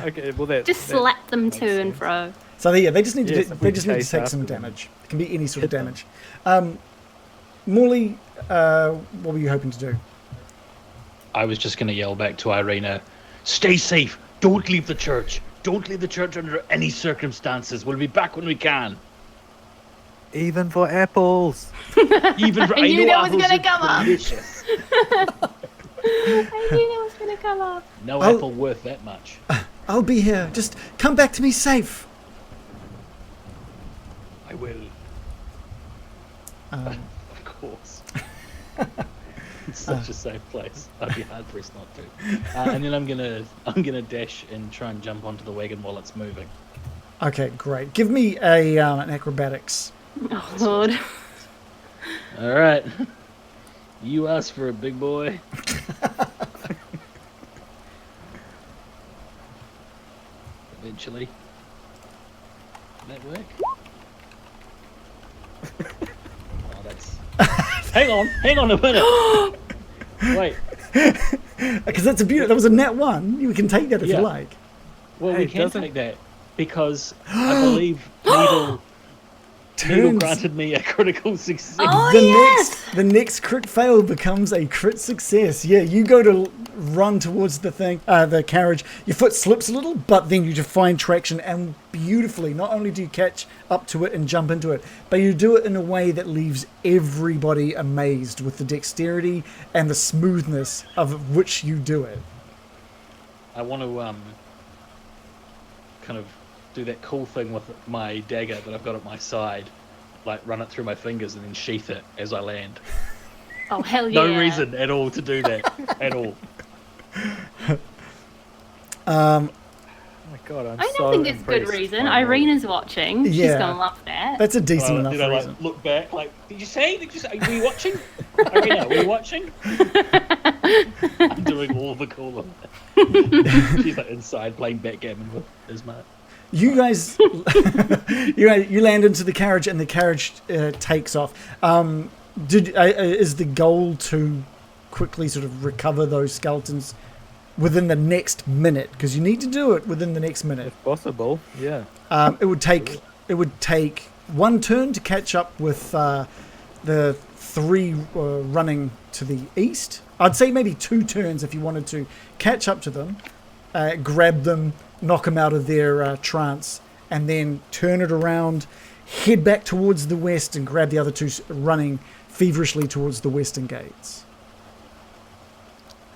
S3: Okay, well that
S5: Just
S3: that
S5: slap them
S3: makes
S5: to and
S3: sense.
S5: fro.
S2: So yeah, they just need
S3: Yes,
S2: to
S3: if
S2: they
S3: we
S2: just need to
S3: chase
S2: take
S3: after
S2: some
S3: them.
S2: damage. It can be any sort of
S3: Hit them.
S2: damage. Morley, what were you hoping to do?
S4: I was just going to yell back to Irina, stay safe. Don't leave the church. Don't leave the church under any circumstances. We'll be back when we can.
S3: Even for apples.
S4: Even for,
S5: I knew
S4: know
S5: that was
S4: apples
S5: gonna
S4: are
S5: come up.
S4: delicious.
S5: I knew that was going to come up.
S4: No
S2: I'll-
S4: apple worth that much.
S2: I'll be here. Just come back to me safe.
S4: I will,
S2: Um,
S4: of course. It's such a safe place. I'd be hard pressed not to. And then I'm gonna dash and try and jump onto the wagon while it's moving.
S2: Okay, great. Give me an acrobatics.
S5: Oh, Lord.
S4: All right. You asked for a big boy. Eventually. That work? Oh, that's... hang on a minute. Wait.
S2: Because that's a beautiful. That was a nat 1. You can take that if you like.
S4: Well,
S3: Hey,
S4: we can
S3: doesn't-
S4: take that because I believe Needle granted me a critical success.
S5: Oh,
S2: The next crit fail becomes a crit success. Yeah, you go to run towards the carriage. Your foot slips a little, but then you just find traction, and beautifully, not only do you catch up to it and jump into it, but you do it in a way that leaves everybody amazed with the dexterity and the smoothness of which you do it.
S4: I want to kind of do that cool thing with my dagger that I've got at my side, like run it through my fingers and then sheath it as I land.
S5: Oh, hell yeah.
S4: No reason at all to do that at all.
S3: Oh my god, I'm
S5: I
S3: so
S5: don't think it's good
S3: impressed
S5: reason.
S3: by
S5: Irena's watching. She's
S2: Yeah.
S5: gonna love that.
S2: That's a decent enough
S4: Did I
S2: reason.
S4: like look back like, did you say? Were you watching? Irena, were you watching? I'm doing all the cool. She's like inside playing backgammon with Ismark.
S2: You guys, you land into the carriage, and the carriage takes off. Is the goal to quickly sort of recover those skeletons within the next minute? Because you need to do it within the next minute.
S3: If possible, yeah.
S2: It would take one turn to catch up with the 3 running to the east. I'd say maybe 2 turns if you wanted to catch up to them, grab them, knock them out of their trance, and then turn it around, head back towards the west, and grab the other 2 running feverishly towards the western gates.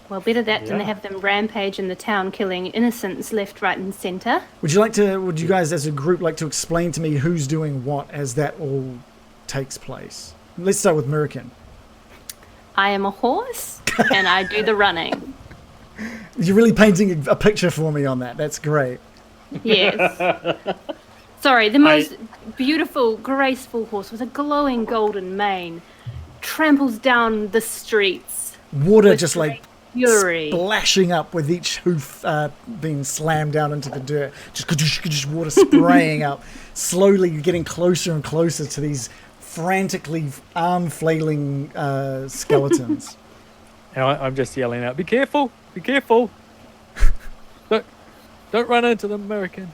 S5: Well, better that than
S3: Yeah.
S5: have them rampage in the town, killing innocents left, right, and centre.
S2: Would you guys as a group like to explain to me who's doing what as that all takes place? Let's start with Murican.
S5: I am a horse, and I do the running.
S2: You're really painting a picture for me on that. That's great.
S5: Yes. Sorry, the most beautiful, graceful horse with a glowing golden mane tramples down the streets.
S2: Water
S5: with
S2: just like
S5: fury.
S2: splashing up with each hoof being slammed down into the dirt. Just water spraying up, slowly getting closer and closer to these frantically arm flailing skeletons.
S3: And I'm just yelling out, "Be careful! Be careful! Don't run into the American."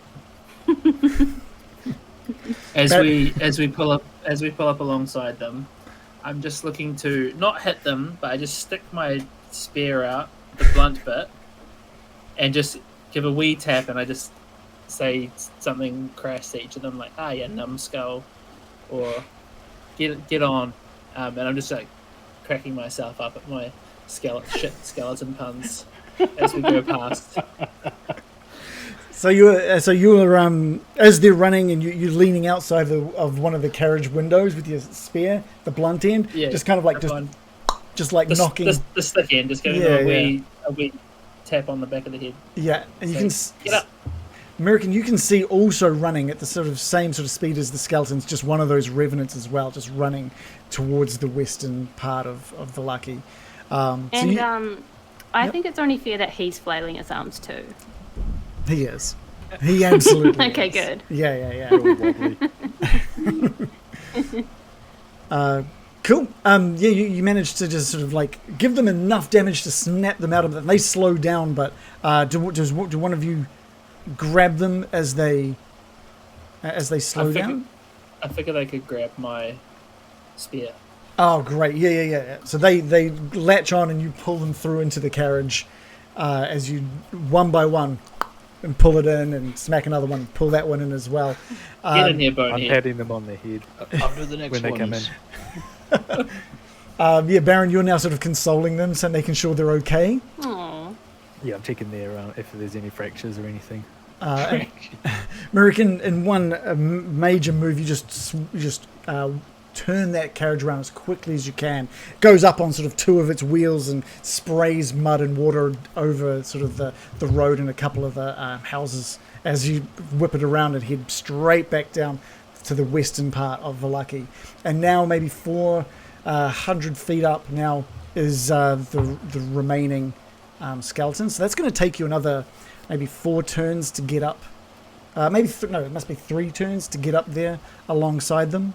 S1: As we pull up alongside them, I'm just looking to not hit them, but I just stick my spear out, the blunt bit, and just give a wee tap, and I just say something crass to each of them, like, "Ah, yeah, numbskull," or "Get on," and I'm just like cracking myself up at my skeleton puns as we go past.
S2: So you're as they're running, and you're leaning outside of one of the carriage windows with your spear, the blunt end,
S1: Yeah,
S2: just kind of like knocking.
S1: the stick end, just giving
S2: Yeah,
S1: them a wee tap on the back of the head.
S2: Yeah, and you
S1: So,
S2: can
S1: get up.
S2: American, you can see also running at the same sort of speed as the skeletons, just one of those revenants as well, just running towards the western part of Vallaki.
S5: I think it's only fair that he's flailing his arms too.
S2: He is. He absolutely
S5: Okay,
S2: is.
S5: good.
S2: Yeah.
S3: Real wobbly.
S2: Cool. You managed to just sort of like give them enough damage to snap them out of it. They slow down, but do one of you grab them as they slow down?
S1: I figured I could grab my spear.
S2: Oh, great. Yeah. So they latch on, and you pull them through into the carriage as you, one by one, and pull it in, and smack another one, pull that one in as well.
S1: Get in here,
S3: I'm
S1: Bonehead.
S3: patting them on the head
S4: I'll do the next
S3: when they come in.
S2: Baron, you're now sort of consoling them, so making sure they're okay.
S5: Aww.
S3: Yeah, I'm checking there if there's any fractures or anything.
S2: American, in one major move, you just turn that carriage around as quickly as you can. Goes up on sort of two of its wheels and sprays mud and water over sort of the road and a couple of the houses as you whip it around and head straight back down to the western part of Vallaki. And now maybe 400 feet up now is the remaining skeletons. So that's going to take you another maybe 4 turns to get up. It must be 3 turns to get up there alongside them.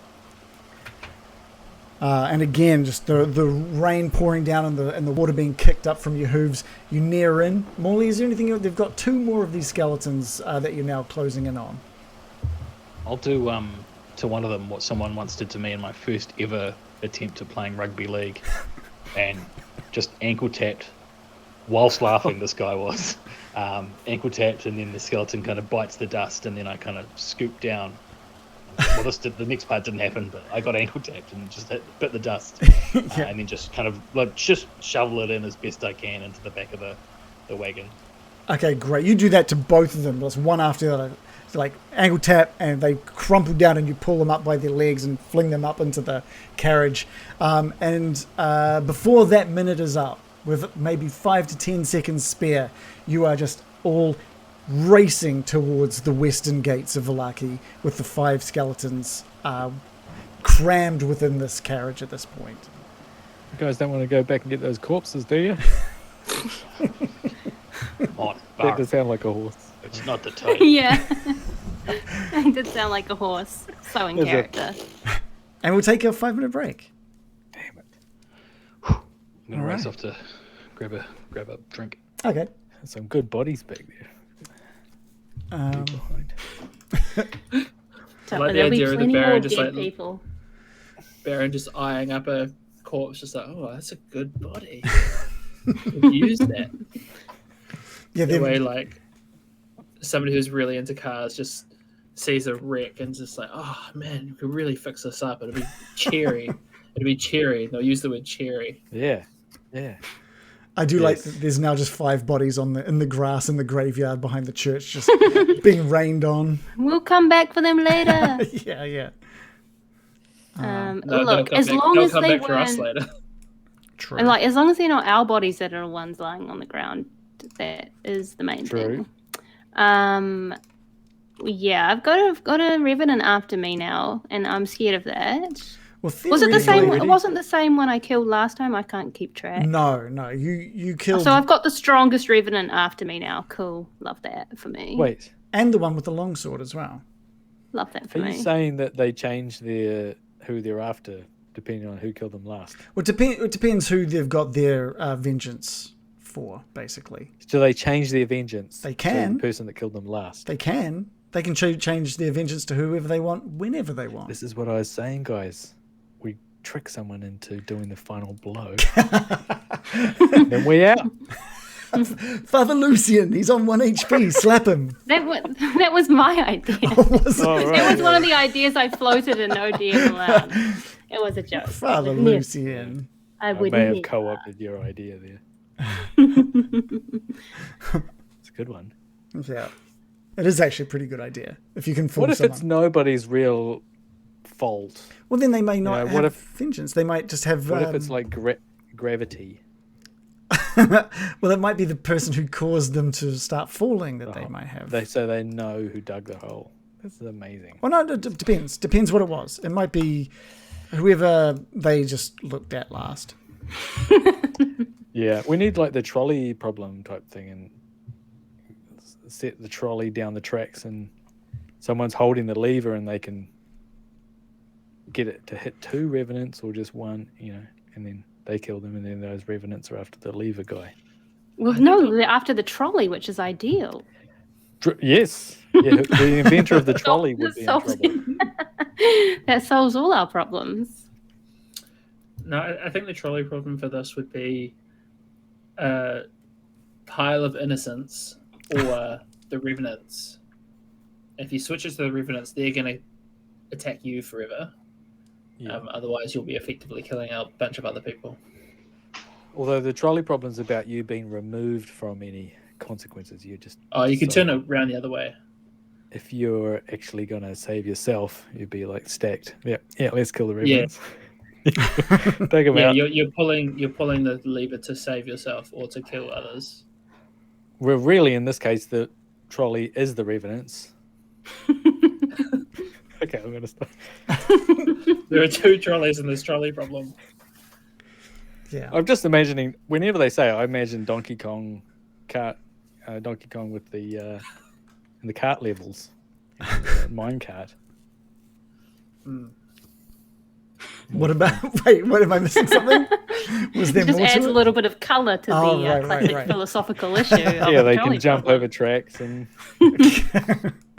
S2: And again, just the rain pouring down and the water being kicked up from your hooves. You near in. Morley, is there anything? They've got 2 more of these skeletons that you're now closing in on.
S4: I'll do to one of them what someone once did to me in my first ever attempt at playing rugby league, and just ankle tapped whilst laughing. This guy was ankle tapped, and then the skeleton kind of bites the dust, and then I kind of scoop down. Well, the next part didn't happen, but I got ankle tapped and just bit the dust, and then just kind of just shovel it in as best I can into the back of the wagon.
S2: Okay, great. You do that to both of them. That's one after the other. It's like ankle tap, and they crumple down, and you pull them up by their legs and fling them up into the carriage. And before that minute is up, with maybe 5 to 10 seconds spare, you are just all racing towards the western gates of Vallaki with the 5 skeletons crammed within this carriage at this point.
S3: You guys don't want to go back and get those corpses, do you? That does sound like a horse.
S4: It's not the type.
S5: Yeah. It did sound like a horse. So in character.
S2: And we'll take a 5-minute break.
S3: Damn it.
S4: I'm going to race off to grab a drink.
S2: Okay.
S3: Some good bodies back there.
S1: I like the idea of the Baron just like
S5: people.
S1: Baron just eyeing up a corpse, just like, oh, that's a good body. Use that.
S2: Yeah,
S1: the way like somebody who's really into cars just sees a wreck and just like, oh man, you could really fix this up. It'll be cherry. It'll be cherry. They'll use the word cherry.
S3: Yeah.
S2: I do like that there's now just 5 bodies in the grass in the graveyard behind the church, just being rained on.
S5: We'll come back for them later.
S2: Yeah.
S5: Look, as long as they
S1: back for us later.
S2: True.
S5: And like, as long as they're not our bodies that are the ones lying on the ground, that is the main thing. Yeah, I've got a Revenant after me now, and I'm scared of that.
S2: Well,
S5: was it the same? It wasn't the same one I killed last time. I can't keep track.
S2: No, you killed.
S5: So I've got the strongest Revenant after me now. Cool, love that for me.
S3: Wait,
S2: and the one with the longsword as well.
S5: Love that for
S3: me.
S5: Are
S3: you saying that they changed who they're after depending on who killed them last?
S2: Well, it depends who they've got their vengeance for, basically.
S3: Do they change their vengeance?
S2: They can.
S3: To the person that killed them last.
S2: They can. They can change their vengeance to whoever they want, whenever they want.
S3: This is what I was saying, guys. We trick someone into doing the final blow. Then we out.
S2: Father Lucian, he's on 1 HP. Slap him.
S5: That was my idea. It was one of the ideas I floated and no DM allowed. It was a joke.
S2: Father Lucian.
S5: I
S3: may have co-opted your idea there. It's a good one.
S2: Yeah. It is actually a pretty good idea. If you can fool
S3: What if
S2: someone.
S3: it's nobody's real fault?
S2: Well, then they may not have
S3: what if,
S2: vengeance. They might just have...
S3: What if it's like gravity?
S2: Well, it might be the person who caused them to start falling that they might have.
S3: So they know who dug the hole. This is amazing.
S2: Well, no, it depends. Depends what it was. It might be whoever they just looked at last.
S3: Yeah, we need like the trolley problem type thing and set the trolley down the tracks and someone's holding the lever and they can get it to hit 2 revenants or just 1, and then they kill them and then those revenants are after the lever guy.
S5: Well, no, they're after the trolley, which is ideal.
S3: Yes. Yeah, the inventor of the trolley would be in trouble.
S5: That solves all our problems.
S1: No, I think the trolley problem for this would be a pile of innocents or the Revenants. If you switch it to the Revenants, they're going to attack you forever. Yeah. Otherwise, you'll be effectively killing a bunch of other people.
S3: Although the trolley problem's about you being removed from any consequences. You just
S1: you can turn it around the other way.
S3: if you're actually gonna save yourself, you'd be like stacked. Yeah, let's kill the Revenants. Take them out.
S1: You're pulling the lever to save yourself or to kill others.
S3: Well, really, in this case, the trolley is the Revenants. Okay, I'm gonna stop.
S1: There are 2 trolleys in this trolley problem.
S2: Yeah.
S3: I'm just imagining. Whenever they say it, I imagine Donkey Kong cart, Donkey Kong with the in the cart levels, mine cart.
S2: What about? Wait, what am I missing? Something? Was there
S5: It just
S2: more
S5: adds
S2: to
S5: a
S2: it?
S5: little bit of colour to
S2: Oh,
S5: the
S2: right,
S5: classic philosophical issue. Of
S3: Yeah,
S5: the
S3: they
S5: trolley
S3: can jump
S5: problem.
S3: over tracks and.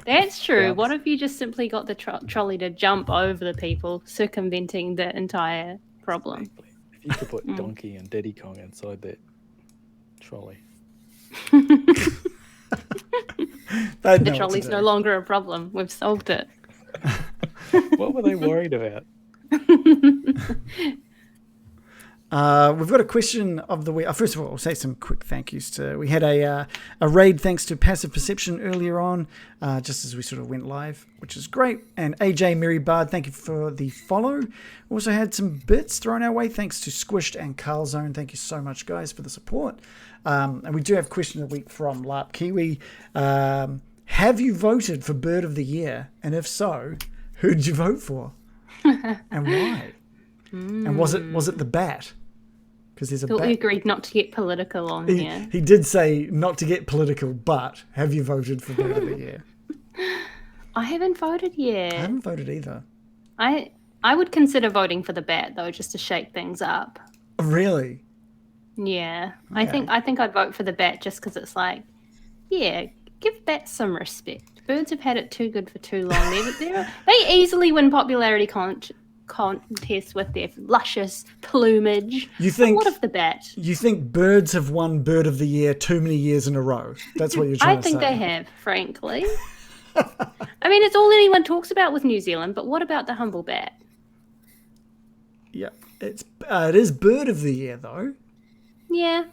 S5: That's true.
S3: Yeah.
S5: What if you just simply got the trolley to jump over the people, circumventing the entire problem?
S3: If you could put Donkey and Diddy Kong inside that trolley.
S5: The trolley's no longer a problem. We've solved it.
S3: What were they worried about?
S2: We've got a question of the week. First of all, I'll say some quick thank yous to. We had a raid thanks to Passive Perception earlier on, just as we sort of went live, which is great. And AJ Mary Bard, thank you for the follow. Also had some bits thrown our way thanks to Squished and Carlzone. Thank you so much, guys, for the support. And we do have question of the week from LARP Kiwi. Have you voted for Bird of the Year? And if so, who did you vote for? And why? And was it the bat? Because there's a
S5: Thought
S2: bat.
S5: we agreed not to get political on here.
S2: He did say not to get political, but have you voted for Bird of the Year?
S5: I haven't voted yet.
S2: I haven't voted either.
S5: I would consider voting for the bat though, just to shake things up.
S2: Really?
S5: Yeah, I think I'd vote for the bat just because it's like, yeah, give bats some respect. Birds have had it too good for too long. They easily win popularity contests with their luscious plumage.
S2: You think?
S5: But what of the bat?
S2: You think birds have won Bird of the Year too many years in a row? That's what you're trying to say.
S5: I think they have, frankly. I mean, it's all anyone talks about with New Zealand, but what about the humble bat?
S2: Yeah, it is Bird of the Year though.
S5: Yeah.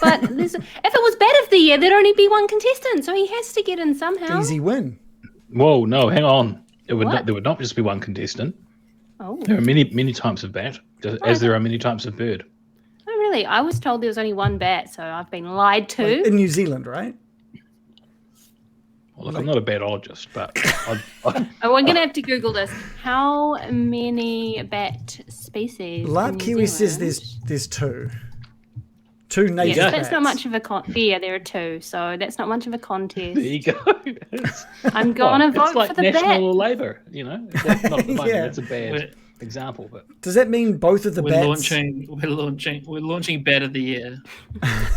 S5: But if it was Bat of the Year, there'd only be one contestant, so he has to get in somehow.
S2: Easy win.
S4: Whoa, no, hang on. There
S5: What?
S4: would not just be one contestant.
S5: Oh.
S4: There are many types of bat, as there are many types of bird.
S5: Oh, really? I was told there was only one bat, so I've been lied to.
S2: In New Zealand, right?
S4: Well, look, I'm not a batologist, but
S5: Oh, we're going to have to Google this. How many bat species?
S2: LARP
S5: in New
S2: Kiwi says
S5: Zealand?
S2: there's two. Two native
S5: Yes,
S2: bats.
S5: that's not much of a yeah, there are 2, so that's not much of a contest.
S4: there you go.
S5: I'm gonna vote
S4: it's like
S5: for the
S4: National
S5: bat.
S4: Labour, you know. It's like, not at the moment,
S2: Yeah.
S4: it's a bad example, but
S2: Does that mean both of the
S1: We're
S2: bats
S1: launching Bat of the Year.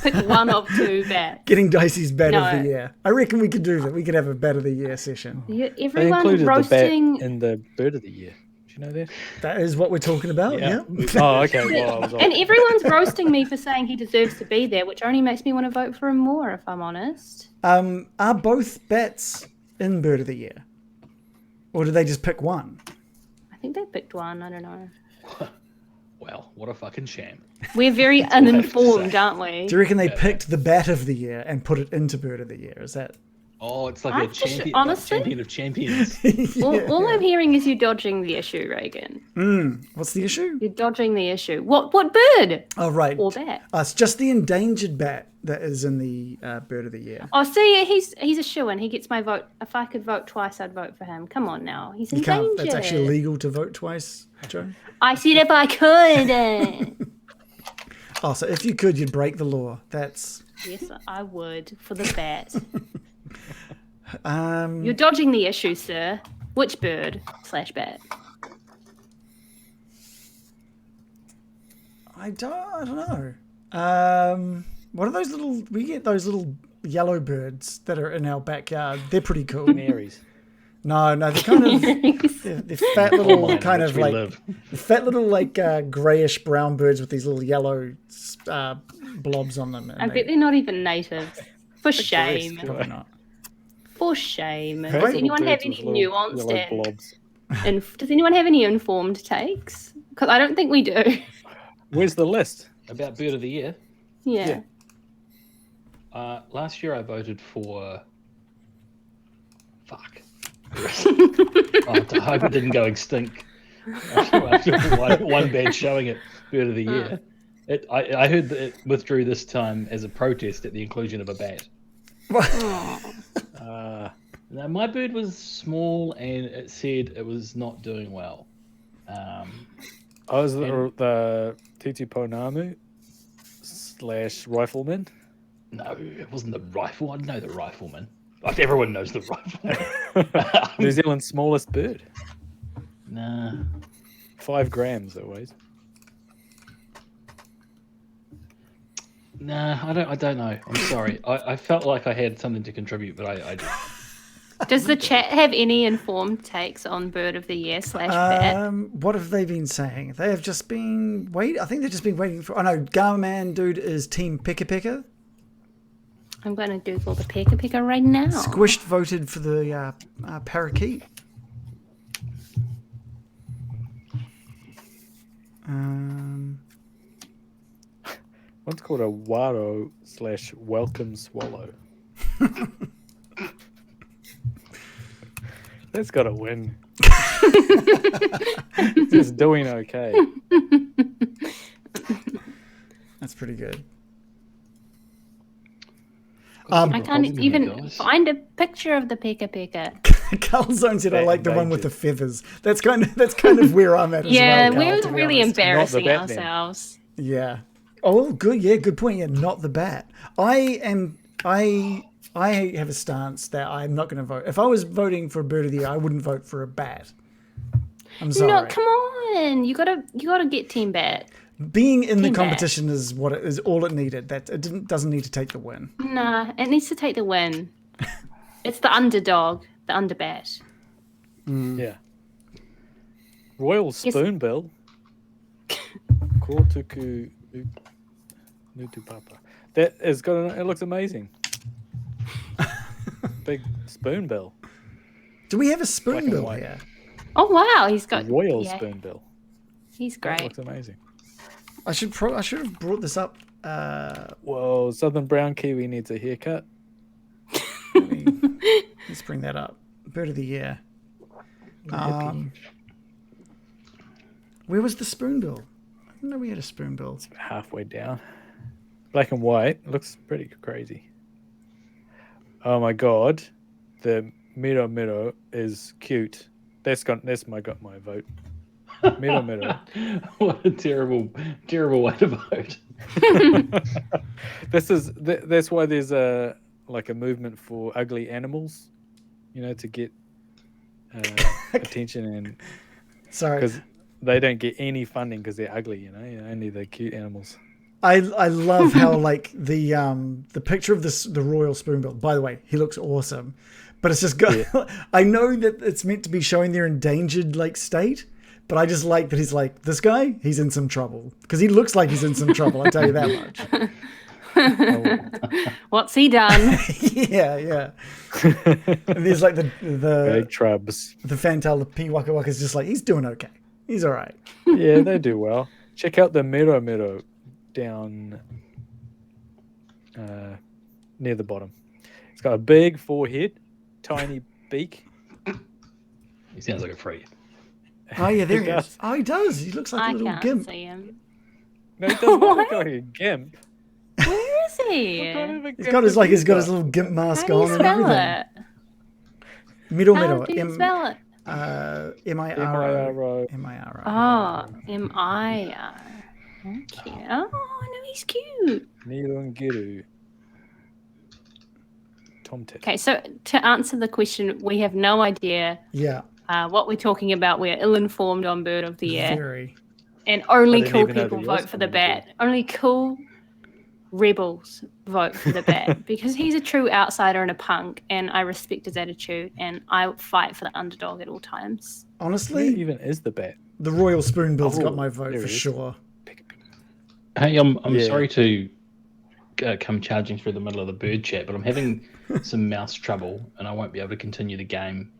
S5: Pick one of 2 bats.
S2: getting Dicey's Bat of
S5: No.
S2: the Year? I reckon we could do that. We could have a Bat of the Year session.
S5: You,
S3: They
S5: everyone
S3: included
S5: roasting.
S3: the bat in the Bird of the Year. Do you know that?
S2: That is what we're talking about. Yeah.
S3: Oh, okay. Well, I was
S5: And everyone's roasting me for saying he deserves to be there, which only makes me want to vote for him more, if I'm honest.
S2: Are both bats in Bird of the Year, or did they just pick one?
S5: I think they picked one. I don't know.
S4: well, what a fucking sham.
S5: We're very
S4: I have to
S5: uninformed,
S4: say.
S5: aren't we?
S2: Do you reckon they picked the Bat of the Year and put it into Bird of the Year? Is that?
S4: Oh, it's like
S5: I
S4: a
S5: just-
S4: champion,
S5: honestly-
S4: champion of champions.
S5: All I'm hearing is you dodging the issue, Reagan.
S2: What's the issue?
S5: You're dodging the issue. What bird?
S2: Oh, right.
S5: Or bat?
S2: It's just the endangered bat that is in the Bird of the Year.
S5: Oh, see, he's a shoo-in. He gets my vote. If I could vote twice, I'd vote for him. Come on now. He's
S2: You
S5: endangered.
S2: can't. That's actually illegal to vote twice, Joe.
S5: I said if I could.
S2: Oh, so if you could, you'd break the law. That's.
S5: Yes, I would for the bat.
S2: Um,
S5: You're dodging the issue, sir. Which bird / bat?
S2: I don't know. What are those little? We get those little yellow birds that are in our backyard. They're pretty cool.
S3: Canaries.
S2: No, they're kind of they're fat little
S4: mine,
S2: kind
S4: which
S2: of
S4: we
S2: like
S4: live.
S2: fat little like grayish brown birds with these little yellow blobs on them. and
S5: I
S2: they-
S5: bet they're not even native. For shame.
S2: Probably not.
S5: For shame.
S2: Hey.
S5: Does
S2: Little
S5: anyone have
S3: Birds with
S5: any
S3: little
S5: nuanced
S3: yellow
S5: and
S3: blobs.
S5: does anyone have any informed takes? Because I don't think we do.
S3: Where's the list?
S4: About bird of the year.
S5: Yeah.
S3: Yeah.
S4: Last year I voted for Fuck. I hope it didn't go extinct after one bad showing at Bird of the Year. I heard that it withdrew this time as a protest at the inclusion of a bat. Now, my bird was small and it said it was not doing well.
S3: Was the Titiponamu / rifleman?
S4: No, it wasn't the rifle. I know the rifleman. Like everyone knows the rifleman.
S3: New Zealand's smallest bird.
S4: Nah.
S3: 5 grams it weighs.
S4: Nah, I don't know. I'm sorry. I felt like I had something to contribute, but I didn't.
S5: Does the chat have any informed takes on Bird of the Year / bat?
S2: What have they been saying? They have just been wait. I think they've just been waiting for. Oh no, Garman dude is Team Pika Pika.
S5: I'm going to Google the Pika Pika right now.
S2: Squished voted for the parakeet.
S3: One's called a Waro / welcome swallow. That's got to win. Just doing okay.
S2: That's pretty good.
S5: I can't even find a picture of the Pika Pika.
S2: Calzone said, "I like the one with the feathers." That's kind of where I'm at.
S5: Yeah,
S2: as well,
S5: we're
S2: Carl,
S5: really
S2: honest.
S5: embarrassing ourselves.
S2: Yeah. Oh, good. Yeah, good point. Yeah, not the bat. I have a stance that I'm not going to vote. If I was voting for a Bird of the Year, I wouldn't vote for a bat. I'm sorry.
S5: No, come on. You gotta get Team Bat.
S2: Being in the
S5: Team
S2: competition is what it is. All it needed. That it doesn't need to take the win.
S5: Nah, it needs to take the win. It's the underdog, the underbat.
S3: Yeah. Royal Spoonbill. Kortuku Nutupapa. That is got. It looks amazing. Big spoonbill.
S2: Do we have a spoonbill here?
S5: Oh wow, he's got
S3: Royal spoonbill.
S5: He's
S3: That
S5: great.
S3: looks amazing.
S2: I should have brought this up.
S3: Whoa, Southern Brown Kiwi needs a haircut.
S2: Let's bring that up. Bird of the Year. Where was the spoonbill? I didn't know we had a spoonbill.
S3: It's halfway down. Black and white. Looks pretty crazy. Oh my god. The Miro is cute. That's got my vote. Miro.
S4: What a terrible way to vote.
S3: That's why there's a movement for ugly animals, to get attention, and
S2: sorry,
S3: because they don't get any funding because they're ugly, only the cute animals.
S2: I love how the picture of the royal spoonbill. By the way, he looks awesome, but it's just got. Yeah. I know that it's meant to be showing their endangered state. But I just like that he's like, this guy, he's in some trouble. Because he looks like he's in some trouble, I'll tell you that much.
S5: What's he done?
S2: Yeah. And there's the
S3: big trubs.
S2: The fantail, the P Waka Waka is just like, he's doing okay. He's all right.
S3: Yeah, they do well. Check out the Miro down near the bottom. It's got a big forehead, tiny beak.
S4: He sounds like a freak.
S2: Oh yeah, there he is. Oh, he does. He looks like a little gimp.
S5: See him.
S3: No, he doesn't look like a gimp.
S5: Where is he?
S2: He's got his little gimp mask on and everything.
S5: How do you spell it?
S2: Miro. Miro.
S5: Oh, M-I-R. Okay. Oh, I know he's cute.
S3: Nilungiru. Tomtit.
S5: Okay, so to answer the question, we have no idea.
S2: Yeah.
S5: What we're talking about, we're ill-informed on Bird of the Year.
S2: Very.
S5: And only cool people vote for the bat. Only cool rebels vote for the bat. Because he's a true outsider and a punk, and I respect his attitude, and I fight for the underdog at all times.
S2: Honestly,
S3: who even is the bat?
S2: The Royal Spoonbill's got my vote for sure.
S4: Hey, I'm sorry to come charging through the middle of the bird chat, but I'm having some mouse trouble, and I won't be able to continue the game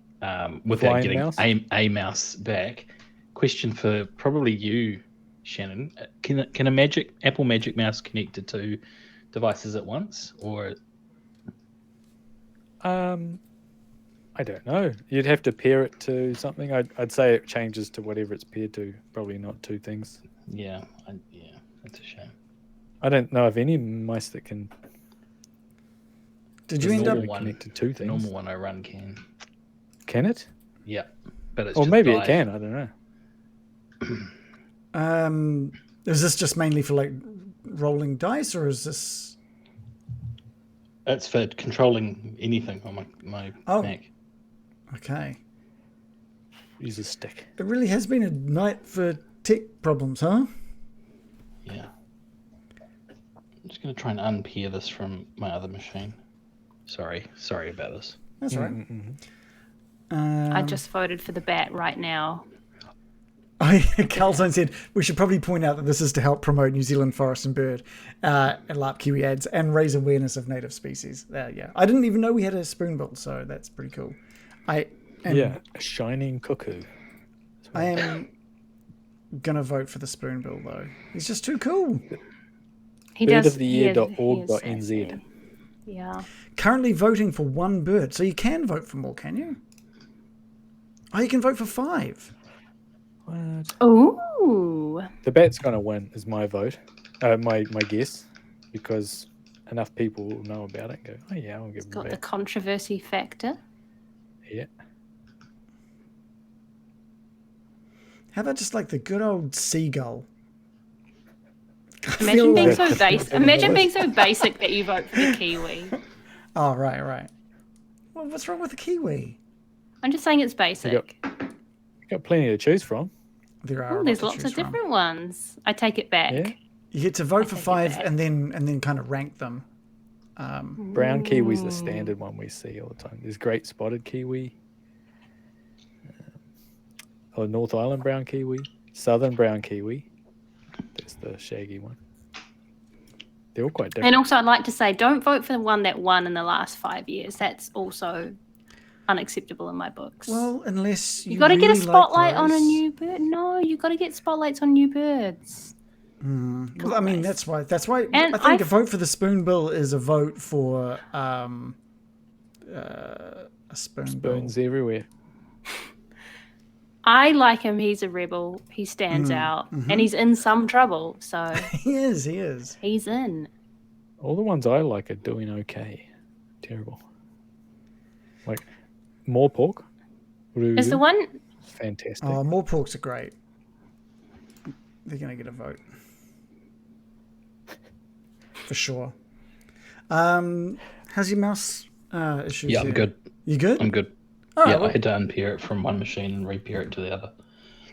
S4: without getting a mouse back. Question for probably you, Shannon. Can a Apple Magic Mouse connect to 2 devices at once, or?
S3: I I don't know. You'd have to pair it to something. I'd say it changes to whatever it's paired to. Probably not two things.
S4: Yeah, that's a shame.
S3: I don't know of any mice that can.
S2: Did you end up?
S3: Connect to two
S4: The
S3: things?
S4: normal one I run can.
S3: Can it?
S4: Yeah, but it's
S3: Or
S4: just
S3: maybe
S4: dive.
S3: it can. I don't know.
S2: Is this just mainly for like rolling dice, or is this?
S4: It's for controlling anything on my
S2: Oh.
S4: Mac.
S2: Okay.
S3: Use a stick.
S2: It really has been a night for tech problems, huh?
S4: Yeah. I'm just going to try and unpair this from my other machine. Sorry about this.
S2: That's all right.
S5: I just voted for the bat right now.
S2: Carlton said we should probably point out that this is to help promote New Zealand forest and bird and LARP Kiwi ads and raise awareness of native species. Yeah, I didn't even know we had a spoonbill, so that's pretty cool. A
S3: shining cuckoo.
S2: I am gonna vote for the spoonbill though. He's just too cool.
S5: He does.
S3: Birdoftheyear.org.nz.
S5: Yeah.
S2: Currently voting for one bird, so you can vote for more, can you? Oh, you can vote for 5.
S3: What?
S5: Ooh.
S3: The bat's gonna win is my vote. My guess, because enough people will know about it and go, oh yeah, I'll give him a
S5: Got the
S3: bat.
S5: controversy factor.
S3: Yeah.
S2: How about just like the good old seagull?
S5: Imagine being
S3: like-
S5: so basic. Imagine being so basic that you vote for the kiwi.
S2: Oh, right. Well, what's wrong with the kiwi?
S5: I'm just saying it's basic.
S3: You got plenty to choose from.
S2: There are.
S5: Oh, there's lots of different ones. I take it back.
S3: Yeah.
S2: You get to vote for
S5: take it
S2: 5
S5: back.
S2: and then kind of rank them.
S3: Brown kiwi's the standard one we see all the time. There's great spotted kiwi, North Island brown kiwi, southern brown kiwi. That's the shaggy one. They're all quite different.
S5: And also, I'd like to say, don't vote for the one that won in the last 5 years. That's also unacceptable in my books.
S2: Well, unless
S5: you got to get a
S2: really like
S5: spotlight on a
S2: those.
S5: new bird. No, you got to get spotlights on new birds.
S2: Well, I mean, that's why.
S5: And
S2: I think a vote for the spoonbill is a vote for a spoonbill.
S3: Spoons everywhere.
S5: I like him. He's a rebel. He stands out, and he's in some trouble. So
S2: He is.
S5: he's in.
S3: All the ones I like are doing okay. Terrible. Like more pork.
S5: Is the one?
S3: Fantastic.
S2: Oh, more porks are great. They're gonna get a vote for sure. How's your mouse issues?
S4: Yeah, I'm
S2: here?
S4: good.
S2: You good?
S4: I'm good.
S2: All right,
S4: Yeah,
S2: well-
S4: I had to unpair it from one machine and repair it to the other.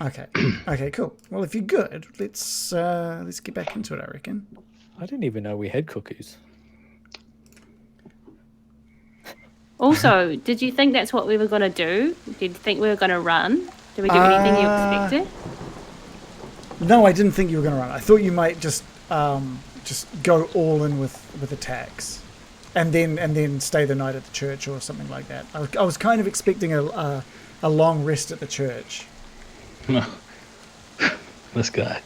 S2: Okay, cool. Well, if you're good, let's get back into it. I reckon.
S3: I didn't even know we had cuckoos.
S5: Also, did you think that's what we were going to do? Did you think we were going to run? Did we do anything you expected?
S2: No, I didn't think you were going to run. I thought you might just go all in with attacks, and then stay the night at the church or something like that. I was kind of expecting a long rest at the church.
S4: This guy.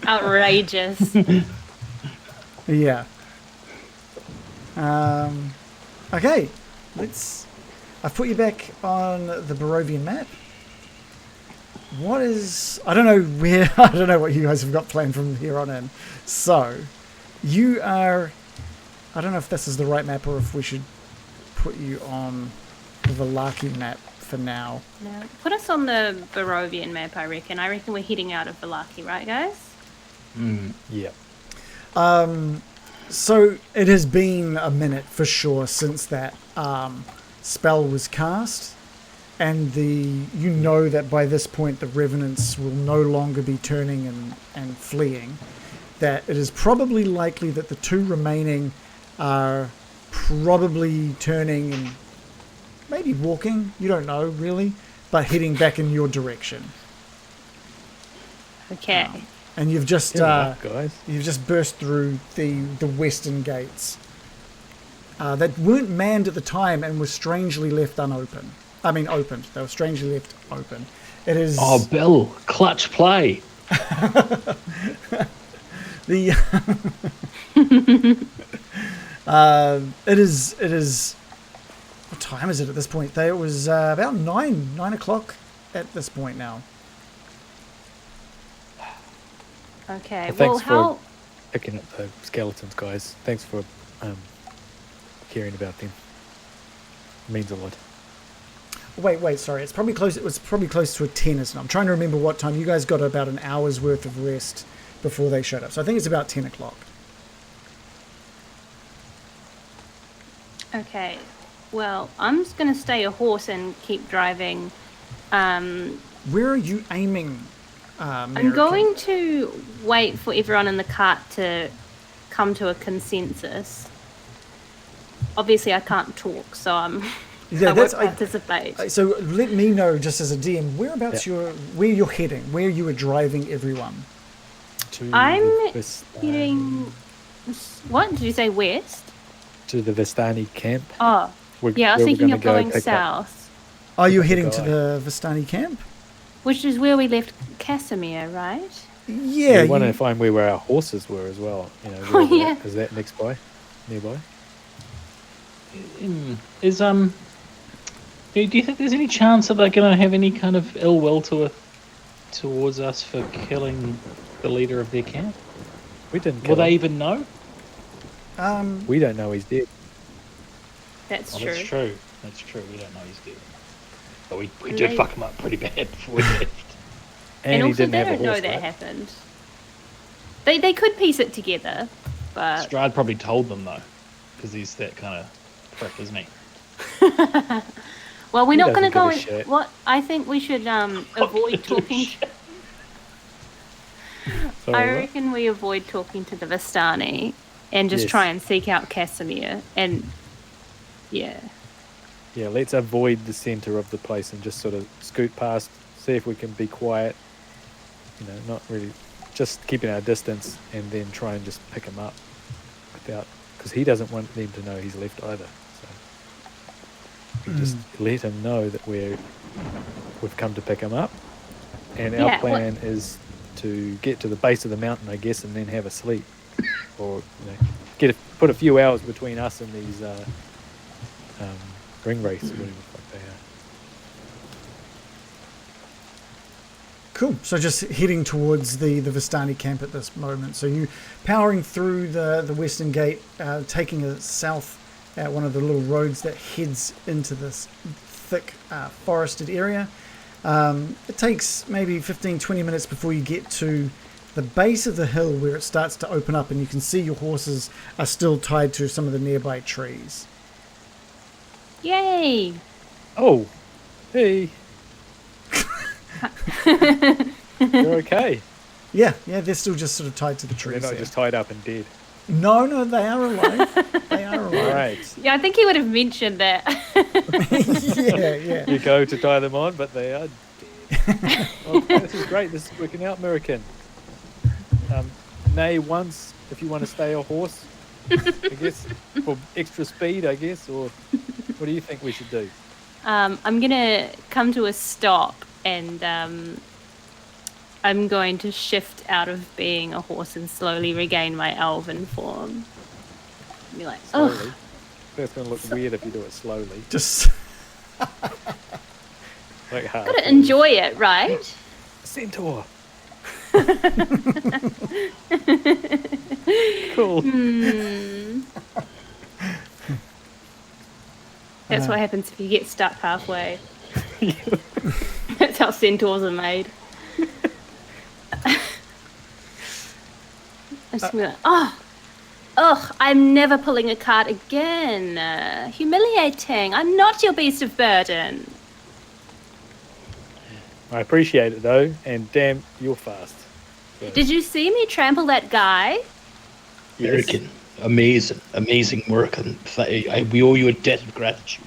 S5: Outrageous.
S2: Yeah. Okay. I've put you back on the Barovian map. I don't know what you guys have got planned from here on in. So, you are, I don't know if this is the right map or if we should put you on the Vallaki map for now.
S5: No, put us on the Barovian map, I reckon. I reckon we're heading out of Vallaki, right, guys?
S3: Yeah.
S2: So it has been a minute for sure since that spell was cast, and you know that by this point the Revenants will no longer be turning and fleeing. That it is probably likely that the 2 remaining are probably turning and maybe walking. You don't know really, but heading back in your direction.
S5: Okay.
S2: And you've just
S3: Good luck, guys.
S2: you've just burst through the western gates that weren't manned at the time and were strangely left unopened. I mean, opened. They were strangely left open. It is
S4: Oh, Bill, clutch play.
S2: the it is. What time is it at this point? It was about 9 o'clock at this point now.
S5: Okay.
S3: Well,
S5: Well,
S3: thanks
S5: how?
S3: for picking up the skeletons, guys. Thanks for caring about them. It means a lot.
S2: Wait, sorry. It was probably close to a 10, isn't it? I'm trying to remember what time. You guys got about an hour's worth of rest before they showed up. So I think it's about 10 o'clock.
S5: Okay. Well, I'm just gonna stay a horse and keep driving.
S2: Where are you aiming,
S5: I'm
S2: American?
S5: going to wait for everyone in the cart to come to a consensus. Obviously, I can't talk, so I won't participate.
S2: So let me know, just as a DM, whereabouts where you're heading, where you are driving everyone.
S5: I'm heading... What? Did you say west?
S3: To the Vestani Camp.
S5: Oh, yeah, I was thinking of going south.
S2: Are you heading to the Vestani Camp?
S5: Which is where we left Casimir, right?
S2: Yeah.
S3: We want to find where our horses were as well. You know,
S5: Oh, yeah.
S3: Is that nearby?
S4: Do you think there's any chance that they're going to have any kind of ill will towards us for killing the leader of their camp?
S3: We didn't kill
S4: Will they
S3: him.
S4: even know?
S3: We don't know he's dead.
S5: That's
S4: Oh,
S5: true.
S4: That's true. That's true. We don't know he's dead. But we did fuck him up pretty bad before we left.
S5: And
S3: he
S5: also,
S3: didn't
S5: they
S3: have a
S5: don't know
S3: horse,
S5: that
S3: right?
S5: happened. They could piece it together, but...
S4: Strahd probably told them, though, because he's that kind of prick, isn't he?
S5: Well, we're
S3: He
S5: not going to
S3: doesn't
S5: go
S3: give a
S5: in...
S3: shit.
S5: What? I think we should avoid talking...
S3: Sorry,
S5: I
S3: what?
S5: reckon we avoid talking to the Vestani and just
S3: Yes.
S5: try and seek out Casimir. And, yeah.
S3: Yeah, let's avoid the centre of the place and just sort of scoot past, see if we can be quiet, you know, not really, just keeping our distance, and then try and just pick him up without, because he doesn't want them to know he's left either. So we just let him know that we've come to pick him up, and our plan is to get to the base of the mountain, I guess, and then have a sleep, or put a few hours between us and these ring wraiths, whatever the fuck they are.
S2: Cool. So just heading towards the Vestani camp at this moment. So you powering through the western gate, taking a south at one of the little roads that heads into this thick forested area. It takes maybe 15-20 minutes before you get to the base of the hill where it starts to open up, and you can see your horses are still tied to some of the nearby trees.
S5: Yay!
S3: Oh, hey. You're okay.
S2: Yeah, they're still just sort of tied to the trees.
S3: They're not just tied up and dead.
S2: No, they are alive. They are alive.
S3: Right.
S5: Yeah, I think he would have mentioned that.
S2: Yeah.
S3: You go to tie them on, but they are dead. Well, this is great. This is working out, American. Nay once if you want to stay a horse, I guess, for extra speed, I guess, or what do you think we should do?
S5: I'm going to come to a stop and I'm going to shift out of being a horse and slowly regain my elven form. Be like,
S3: Slowly.
S5: oh,
S3: That's going to look weird if you do it slowly.
S2: Just
S3: Like hard.
S5: gotta enjoy it, right?
S3: Centaur. Cool.
S5: That's what happens if you get stuck halfway. That's how centaurs are made. I'm just gonna be like, I'm never pulling a cart again. Humiliating. I'm not your beast of burden.
S3: I appreciate it though, and damn, you're fast. So,
S5: Did you see me trample that guy?
S4: American, amazing work, and we owe you a debt of gratitude.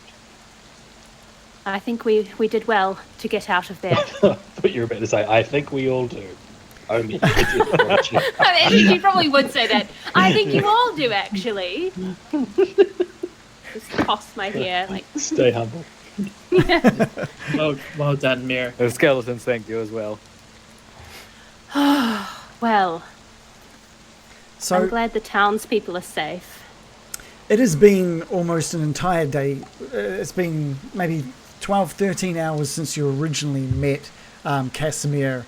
S5: I think we did well to get out of there.
S4: I thought you were about to say, I think we all do. I mean,
S5: I mean, you probably would say that. I think you all do, actually. Just toss my hair, like.
S4: Stay humble.
S1: Well done, Mir.
S3: the skeletons thank you as well.
S5: Well,
S2: so
S5: I'm glad the townspeople are safe.
S2: It has been almost an entire day. It's been maybe 12, 13 hours since you originally met Casimir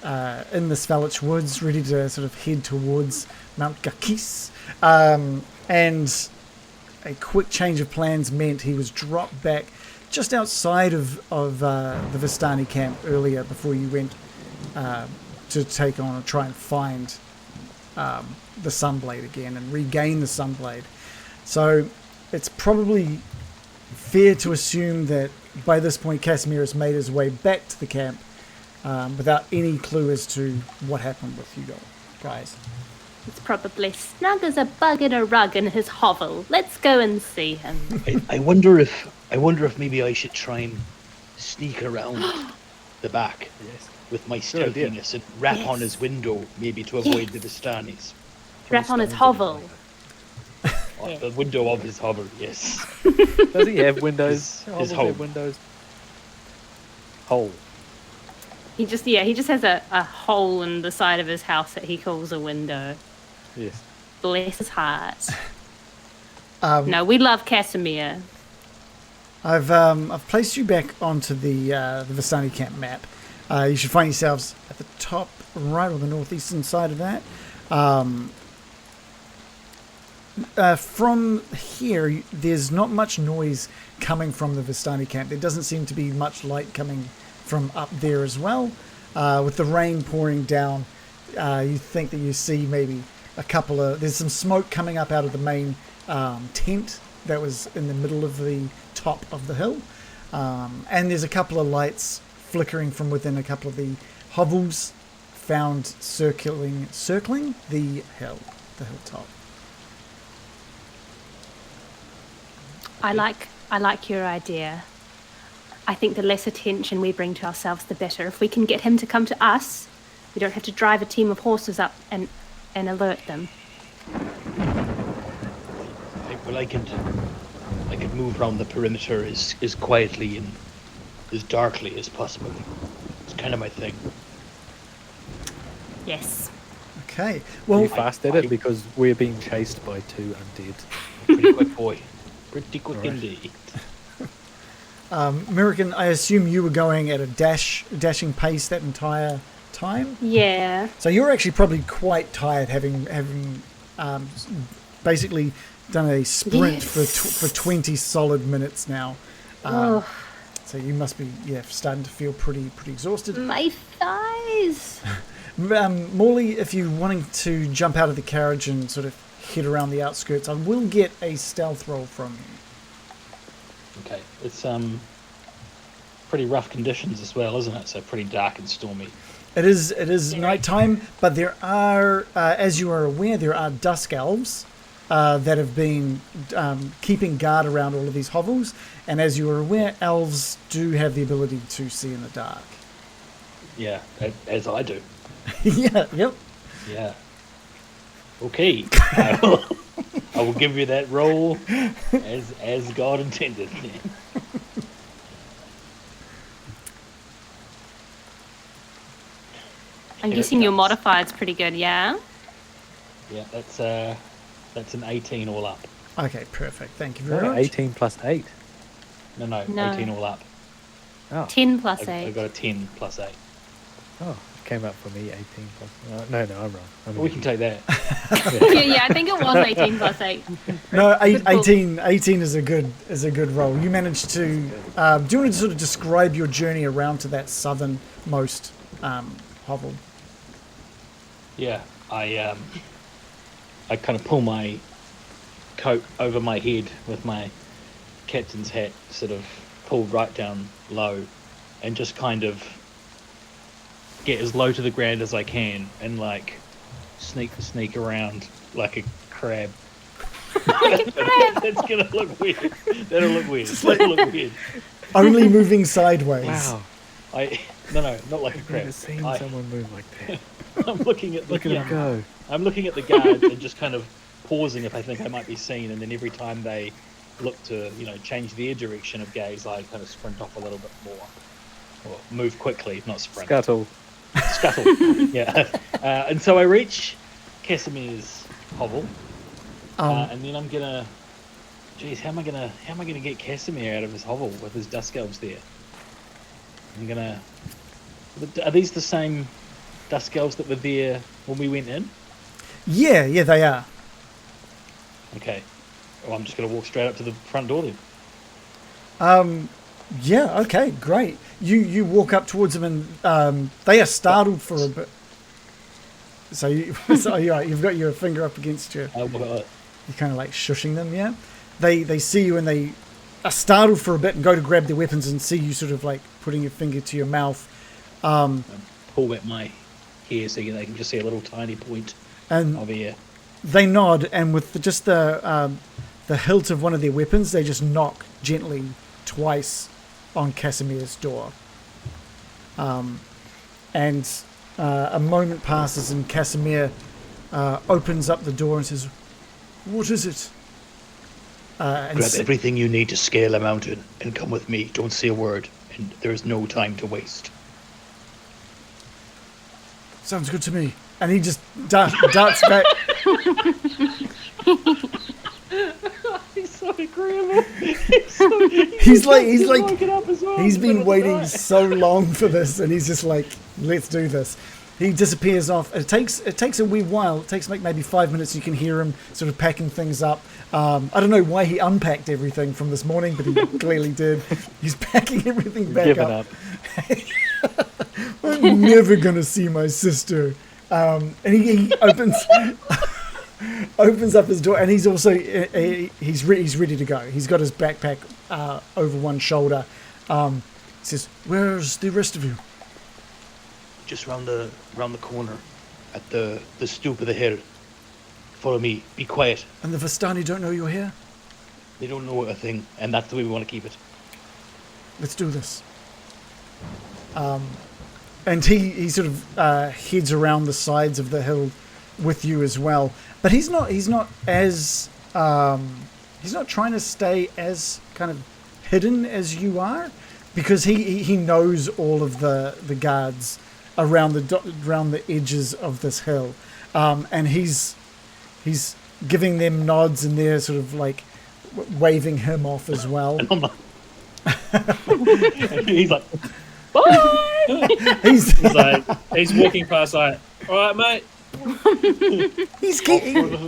S2: in the Svalich Woods, ready to sort of head towards Mount Gakis. And a quick change of plans meant he was dropped back just outside of the Vestani Camp earlier before you went to take on or try and find the Sunblade again and regain the Sunblade. So it's probably fair to assume that by this point Casimir has made his way back to the camp without any clue as to what happened with you guys.
S5: It's probably snug as a bug in a rug in his hovel. Let's go and see him.
S6: I wonder if maybe I should try and sneak around the back with my stealthiness and rap on his window, maybe to avoid the Vestanis.
S5: Rap on his hovel.
S6: The window of his hovel, yes.
S3: Does he have windows?
S6: His hole.
S3: Have windows. Hole.
S5: He just has a hole in the side of his house that he calls a window.
S3: Yes.
S5: Bless his heart. No, we love Casimir.
S2: I've placed you back onto the Vestani Camp map. You should find yourselves at the top right or the northeastern side of that. From here, there's not much noise coming from the Vestani Camp. There doesn't seem to be much light coming from up there as well. With the rain pouring down, you think that you see maybe there's some smoke coming up out of the main tent that was in the middle of the top of the hill. And there's a couple of lights flickering from within a couple of the hovels found circling the hilltop.
S5: I like your idea. I think the less attention we bring to ourselves, the better. If we can get him to come to us, we don't have to drive a team of horses up and alert them.
S6: I could move around the perimeter as quietly and as darkly as possible. It's kind of my thing.
S5: Yes.
S2: Okay.
S3: Are
S2: Well,
S3: you fast at it because we're being chased by two undead?
S6: Pretty quick, boy. Pretty quick
S3: Right.
S6: indeed.
S2: American, I assume you were going at a dashing pace that entire time.
S5: Yeah.
S2: So you're actually probably quite tired, having basically done a sprint for 20 solid minutes now. So you must be starting to feel pretty exhausted.
S5: My thighs.
S2: Morley, if you're wanting to jump out of the carriage and sort of head around the outskirts, I will get a stealth roll from you.
S6: Okay, it's pretty rough conditions as well, isn't it? So pretty dark and stormy.
S2: It is nighttime, but there are, as you are aware, there are dusk elves that have been keeping guard around all of these hovels, and as you are aware, elves do have the ability to see in the dark.
S6: Yeah, as I do.
S2: Yeah, yep.
S6: Yeah. Okay. I will give you that roll as God intended.
S5: I'm guessing your modifier's pretty good, yeah?
S6: Yeah, that's an 18 all up.
S2: Okay, perfect. Thank you very much.
S3: 18 plus 8.
S6: No,
S5: No.
S6: 18 all up.
S3: Oh,
S5: 10 plus
S6: I
S5: 8.
S6: got a 10 plus 8.
S3: oh, it came up for me 18 plus. No, I'm wrong.
S6: We can take that.
S5: yeah, I think it was 18 plus 8.
S2: No,
S5: Good call.
S2: 18 is a good roll. You managed to. Do you want to sort of describe your journey around to that southernmost hovel?
S6: Yeah, I kind of pull my coat over my head with my captain's hat sort of pulled right down low, and just kind of get as low to the ground as I can and like sneak around like a crab.
S5: Like a crab.
S6: That's gonna look weird. That'll look weird. That'll look weird.
S2: Only moving sideways.
S3: Wow.
S6: No, not like a
S3: I've never
S6: crab.
S3: seen someone move like that.
S6: I'm looking at
S3: Look at him go.
S6: I'm looking at the guard and just kind of pausing if I think I might be seen, and then every time they look to, change their direction of gaze, I kind of sprint off a little bit more. Or move quickly, not sprint.
S3: Scuttle.
S6: Scuttle. Yeah. And so I reach Casimir's hovel, and then I'm gonna Jeez, how am I gonna get Casimir out of his hovel with his dusk elves there? Are these the same dusk elves that were there when we went in?
S2: Yeah, they are.
S6: Okay. Well, I'm just gonna walk straight up to the front door then.
S2: Yeah, okay, great. You walk up towards them and they are startled for a bit. So you've got your finger up against you. You're kind of like shushing them, yeah? They see you and they are startled for a bit and go to grab their weapons and see you sort of like putting your finger to your mouth.
S6: Pull back my hair so they can just see a little tiny point of air.
S2: They nod, and with just the hilt of one of their weapons, they just knock gently twice on Casimir's door. And a moment passes, and Casimir opens up the door and says, "What is it?"
S6: Grab everything you need to scale a mountain and come with me. Don't say a word, and there is no time to waste.
S2: Sounds good to me. And he just darts back.
S6: He's so agreeable.
S2: He's been waiting so long for this, and he's just like, let's do this. He disappears off. It takes a wee while. It takes like maybe 5 minutes. You can hear him sort of packing things up. I don't know why he unpacked everything from this morning, but he clearly did. He's packing everything back up. I'm never gonna see my sister. And he opens up his door, and he's also he's ready to go. He's got his backpack over one shoulder. Says, "Where's the rest of you?"
S6: Just round the corner, at the stoop of the hill. Follow me. Be quiet.
S2: And the Vestani don't know you're here?
S6: They don't know a thing, and that's the way we want to keep it.
S2: Let's do this. And he sort of heads around the sides of the hill with you as well. But he's not trying to stay as kind of hidden as you are, because he knows all of the guards around the edges of this hill, and he's giving them nods, and they're sort of like waving him off as well.
S6: And I'm like, and he's like, bye.
S1: He's walking past like, all right, mate.
S2: He's keeping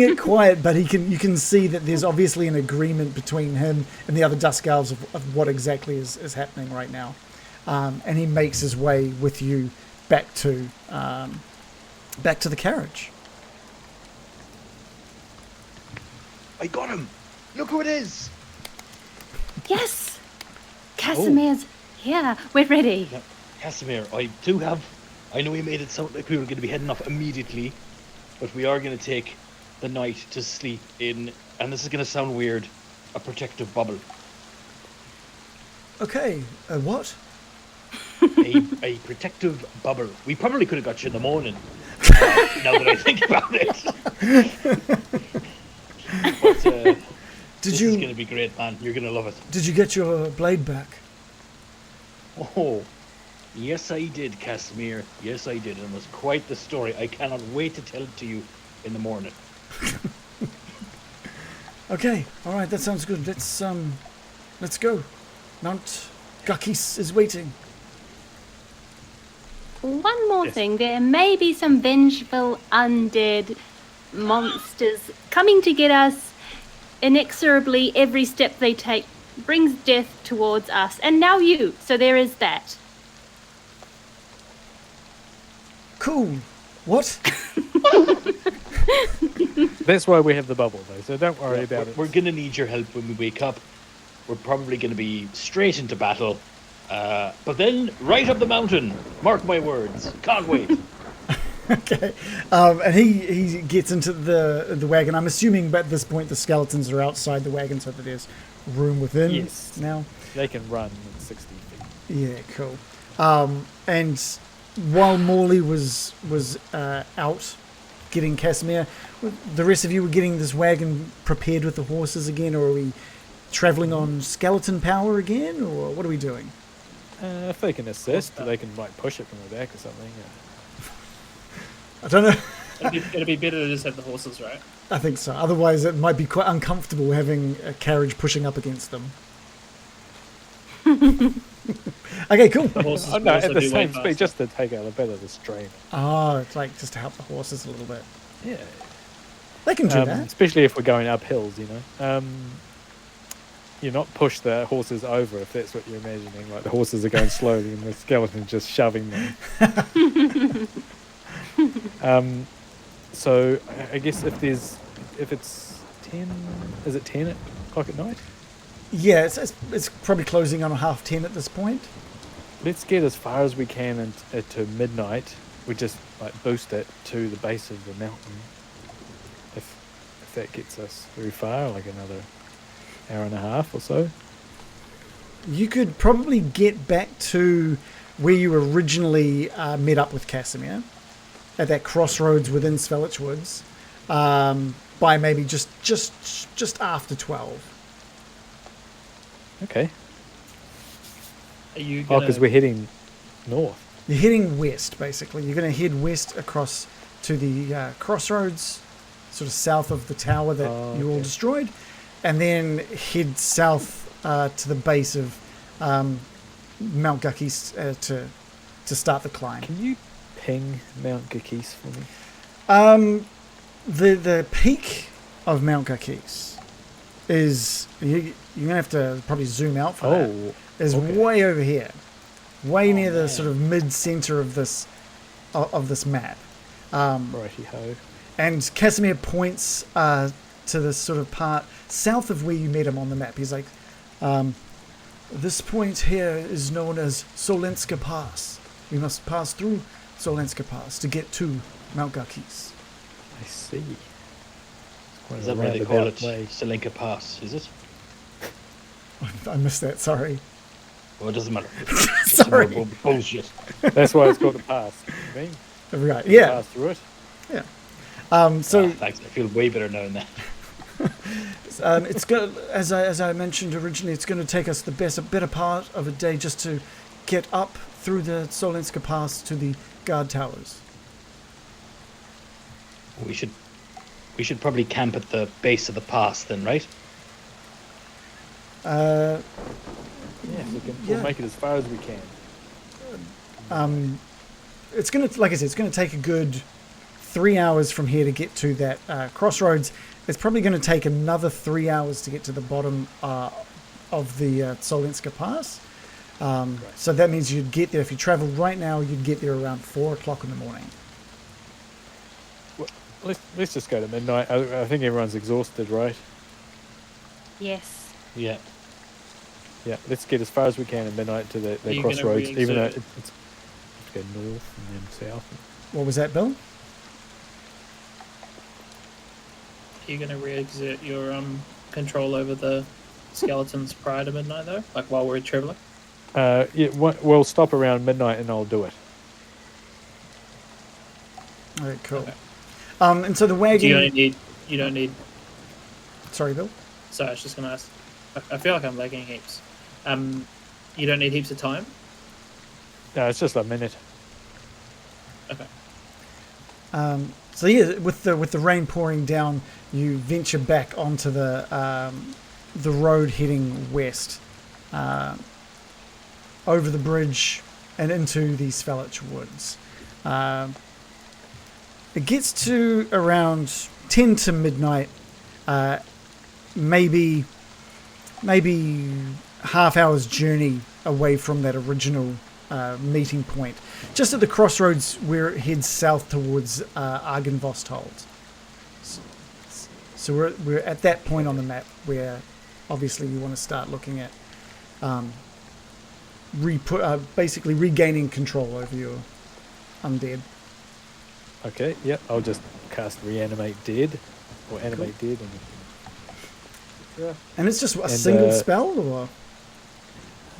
S2: it quiet, but you can see that there's obviously an agreement between him and the other Dusk Elves of what exactly is happening right now. And he makes his way with you back to the carriage.
S6: I got him. Look who it is.
S5: Yes, Casimir's here. We're ready.
S6: Yeah, Casimir, I know we made it sound like we were going to be heading off immediately, but we are going to take the night to sleep in, and this is going to sound weird, a protective bubble.
S2: Okay, what?
S6: A protective bubble. We probably could have got you in the morning, now that I think about it. But, this is going to be great, man. You're going to love it.
S2: Did you get your blade back?
S6: Oh, yes I did, Casimir. Yes I did. It was quite the story. I cannot wait to tell it to you in the morning.
S2: Okay, all right, that sounds good. Let's go. Mount Gakis is waiting.
S5: One more thing. There may be some vengeful undead monsters coming to get us. Inexorably, every step they take brings death towards us. And now you. So there is that.
S2: Cool. What?
S3: That's why we have the bubble, though, so don't worry about it.
S6: We're going to need your help when we wake up. We're probably going to be straight into battle. But then, right up the mountain. Mark my words. Can't wait.
S2: Okay. And he gets into the wagon. I'm assuming at this point the skeletons are outside the wagon so that there's room within.
S3: Yes.
S2: Now.
S3: They can run at 60 feet.
S2: Yeah, cool. And while Morley was out getting Casimir, the rest of you were getting this wagon prepared with the horses again, or are we travelling on skeleton power again, or what are we doing?
S3: If they can assist, they can like push it from the back or something.
S2: I don't know.
S1: It'd be better to just have the horses, right?
S2: I think so. Otherwise, it might be quite uncomfortable having a carriage pushing up against them. Okay, cool.
S1: The horses
S3: Oh,
S1: will
S3: no,
S1: also
S3: at the
S1: be way
S3: same
S1: faster.
S3: speed, just to take out a bit of the strain.
S2: Oh, it's like just to help the horses a little bit.
S3: Yeah.
S2: They can do that.
S3: Especially if we're going up hills, you know. You're not push the horses over if that's what you're imagining. Like the horses are going slowly and the skeleton's just shoving them. So I guess if it's 10, is it 10 o'clock at night?
S2: Yeah, it's probably closing on 10:30 at this point.
S3: Let's get as far as we can to midnight. We just like boost it to the base of the mountain. If that gets us very far, like another hour and a half or so.
S2: You could probably get back to where you originally met up with Casimir, at that crossroads within Svelich Woods, by maybe just after 12.
S3: Okay.
S1: Are you
S3: Oh,
S1: gonna,
S3: because we're heading north.
S2: You're heading west, basically. You're going to head west across to the crossroads, sort of south of the tower that you all
S3: okay.
S2: destroyed, and then head south to the base of Mount Gukis to start the climb.
S3: Can you ping Mount Gukis for me?
S2: The peak of Mount Gukis is you're gonna have to probably zoom out for that. Is
S3: okay.
S2: way over here, way near the
S4: man.
S2: sort of mid-center of this map.
S3: Righty ho.
S2: And Casimir points to this sort of part south of where you met him on the map. He's like, this point here is known as Solenska Pass. We must pass through Solenska Pass to get to Mount Gukis.
S3: I see.
S4: Is that why they call it Selenka Pass, is it?
S2: I missed that, sorry.
S4: Well, it doesn't matter.
S2: Sorry.
S4: It's more bullshit.
S3: That's why it's called a pass. You mean?
S2: Right, yeah.
S3: Pass through it.
S2: Yeah.
S4: So thanks. I feel way better knowing that.
S2: It's going as I mentioned originally, it's going to take us a better part of a day just to get up through the Solenska Pass to the guard towers.
S4: We should probably camp at the base of the pass then, right?
S3: Yeah,
S2: Yeah.
S3: we'll make it as far as we can.
S2: It's going to, like I said, it's going to take a good 3 hours from here to get to that crossroads. It's probably going to take another 3 hours to get to the bottom of the Solenska Pass. So that means you'd get there, if you traveled right now, you'd get there around 4 o'clock in the morning.
S3: Well, let's just go to midnight. I think everyone's exhausted, right?
S5: Yes.
S4: Yeah.
S3: Yeah, let's get as far as we can at midnight to the
S1: Are you gonna
S3: crossroads, even though
S1: re-exert?
S3: it's go north and then south.
S2: What was that, Bill?
S1: Are you going to re-exert your control over the skeletons prior to midnight, though? Like while we're traveling?
S3: Yeah, we'll stop around midnight and I'll do it.
S2: All right, cool.
S1: Okay.
S2: And so the wagon...
S1: You don't need...
S2: Sorry, Bill?
S1: Sorry, I was just going to ask. I feel like I'm lagging heaps. You don't need heaps of time?
S3: No, it's just a minute.
S1: Okay.
S2: So yeah, with the rain pouring down, you venture back onto the road heading west, over the bridge and into the Svelich Woods. It gets to around 10 to midnight, maybe half hour's journey away from that original meeting point, just at the crossroads where it heads south towards Argenvosthold. So we're at that point on the map where obviously you want to start looking at basically regaining control over your undead.
S3: Okay, yep, I'll just cast Reanimate Dead, or Animate Dead.
S2: And it's just a
S3: And,
S2: single spell, or?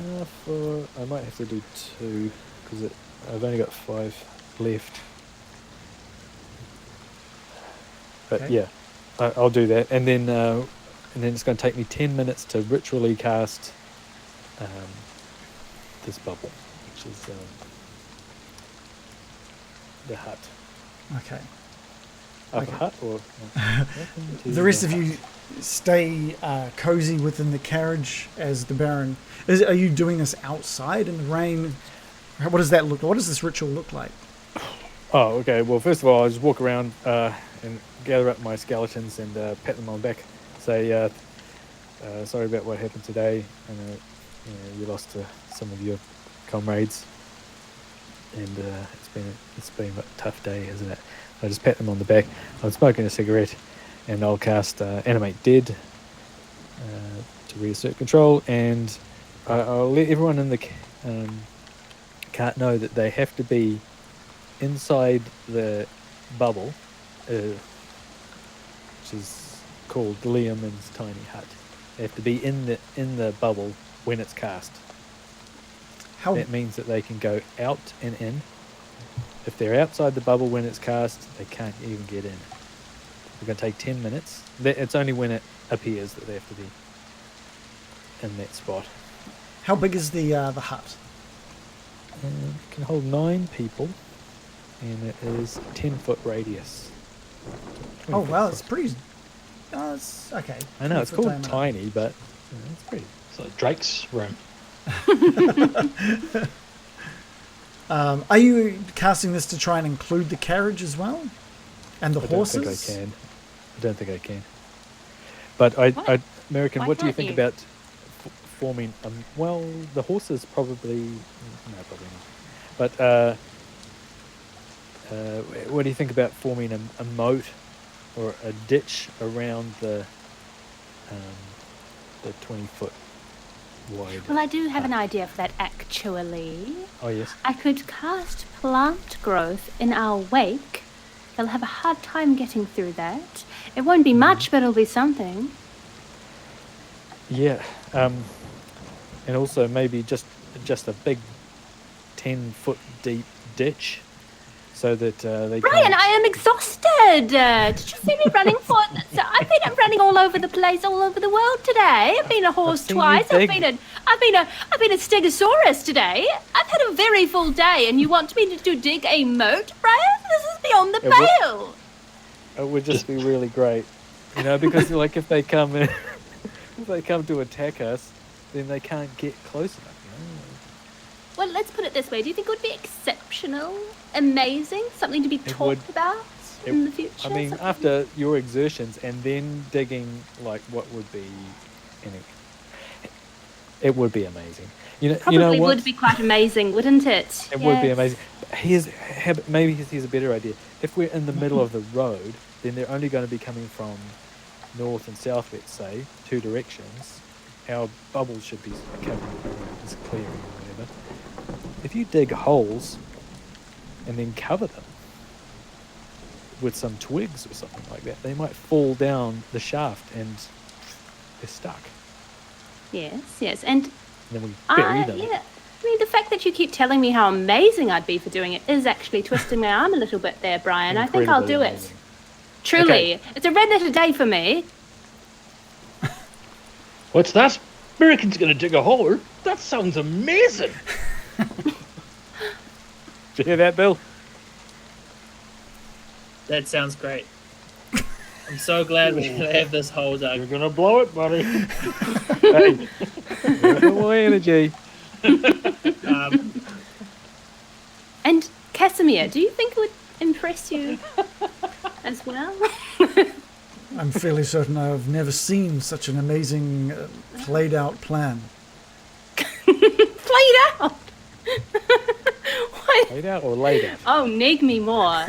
S3: I might have to do 2, because I've only got 5 left. But
S2: Okay.
S3: yeah, I'll do that. And then it's going to take me 10 minutes to ritually cast this bubble, which is the hut.
S2: Okay.
S3: Up a hut or
S2: The rest of you stay cozy within the carriage as the Baron. Are you doing this outside in the rain? What does that look? What does this ritual look like?
S3: Oh, okay. Well, first of all, I just walk around and gather up my skeletons and pat them on the back. Say, sorry about what happened today. I know, you lost some of your comrades, and it's been a tough day, hasn't it? I just pat them on the back. I'm smoking a cigarette, and I'll cast Animate Dead to reassert control, and I'll let everyone in the cart know that they have to be inside the bubble, which is called Liam's tiny hut. They have to be in the bubble when it's cast. That means that they can go out and in. If they're outside the bubble when it's cast, they can't even get in. We're going to take 10 minutes. It's only when it appears that they have to be in that spot.
S2: How big is the hut?
S3: It can hold 9 people, and it is 10-foot radius.
S2: Oh wow, it's pretty. It's okay.
S3: I know it's called
S2: diameter.
S3: tiny, but it's pretty.
S6: It's like Drake's room.
S2: Are you casting this to try and include the carriage as well, and the horses?
S3: I don't think I can. But American,
S5: Why
S3: what do you
S5: can't
S3: think
S5: you?
S3: about forming? Well, the horses probably no, probably not. But what do you think about forming a moat or a ditch around the 20-foot wide?
S5: Well, I do have an idea for that, actually.
S3: Oh yes.
S5: I could cast plant growth in our wake. They'll have a hard time getting through that. It won't be much, but it'll be something.
S3: Yeah, and also maybe just a big 10-foot deep ditch, so that they.
S5: Brian,
S3: can't...
S5: I am exhausted. Did you see me running for? So I've been running all over the place, all over the world today. I've been a horse
S3: seen you
S5: twice.
S3: dig.
S5: I've been a stegosaurus today. I've had a very full day, and you want me to dig a moat, Brian? This is beyond the pale.
S3: It would just be really great, because like if they come in, if they come to attack us, then they can't get close enough.
S5: Well, let's put it this way. Do you think it would be exceptional, amazing, something to be talked about in the future?
S3: I mean,
S5: something?
S3: after your exertions and then digging, like what would be, it would be amazing.
S5: Probably would be quite amazing, wouldn't it?
S3: It would be amazing. Maybe here's a better idea. If we're in the middle of the road, then they're only going to be coming from north and south, let's say, 2 directions. Our bubbles should be covering this clearing or whatever. If you dig holes and then cover them with some twigs or something like that, they might fall down the shaft and they're stuck.
S5: Yes, and
S3: then we bury them.
S5: Yeah. I mean, the fact that you keep telling me how amazing I'd be for doing it is actually twisting my arm a little bit there, Brian. I think I'll do
S3: Incredibly
S5: it. Truly.
S3: Okay.
S5: It's a red letter day for me.
S6: What's that? American's gonna dig a hole? That sounds amazing.
S3: Did you hear that, Bill?
S1: That sounds great. I'm so glad we have this hole dug.
S6: You're gonna blow it, buddy.
S3: Hey, more energy.
S5: And Casimir, do you think it would impress you as well?
S2: I'm fairly certain I've never seen such an amazing played out plan.
S5: Played out? What?
S3: Laid out or laid out?
S5: Oh, nig me more.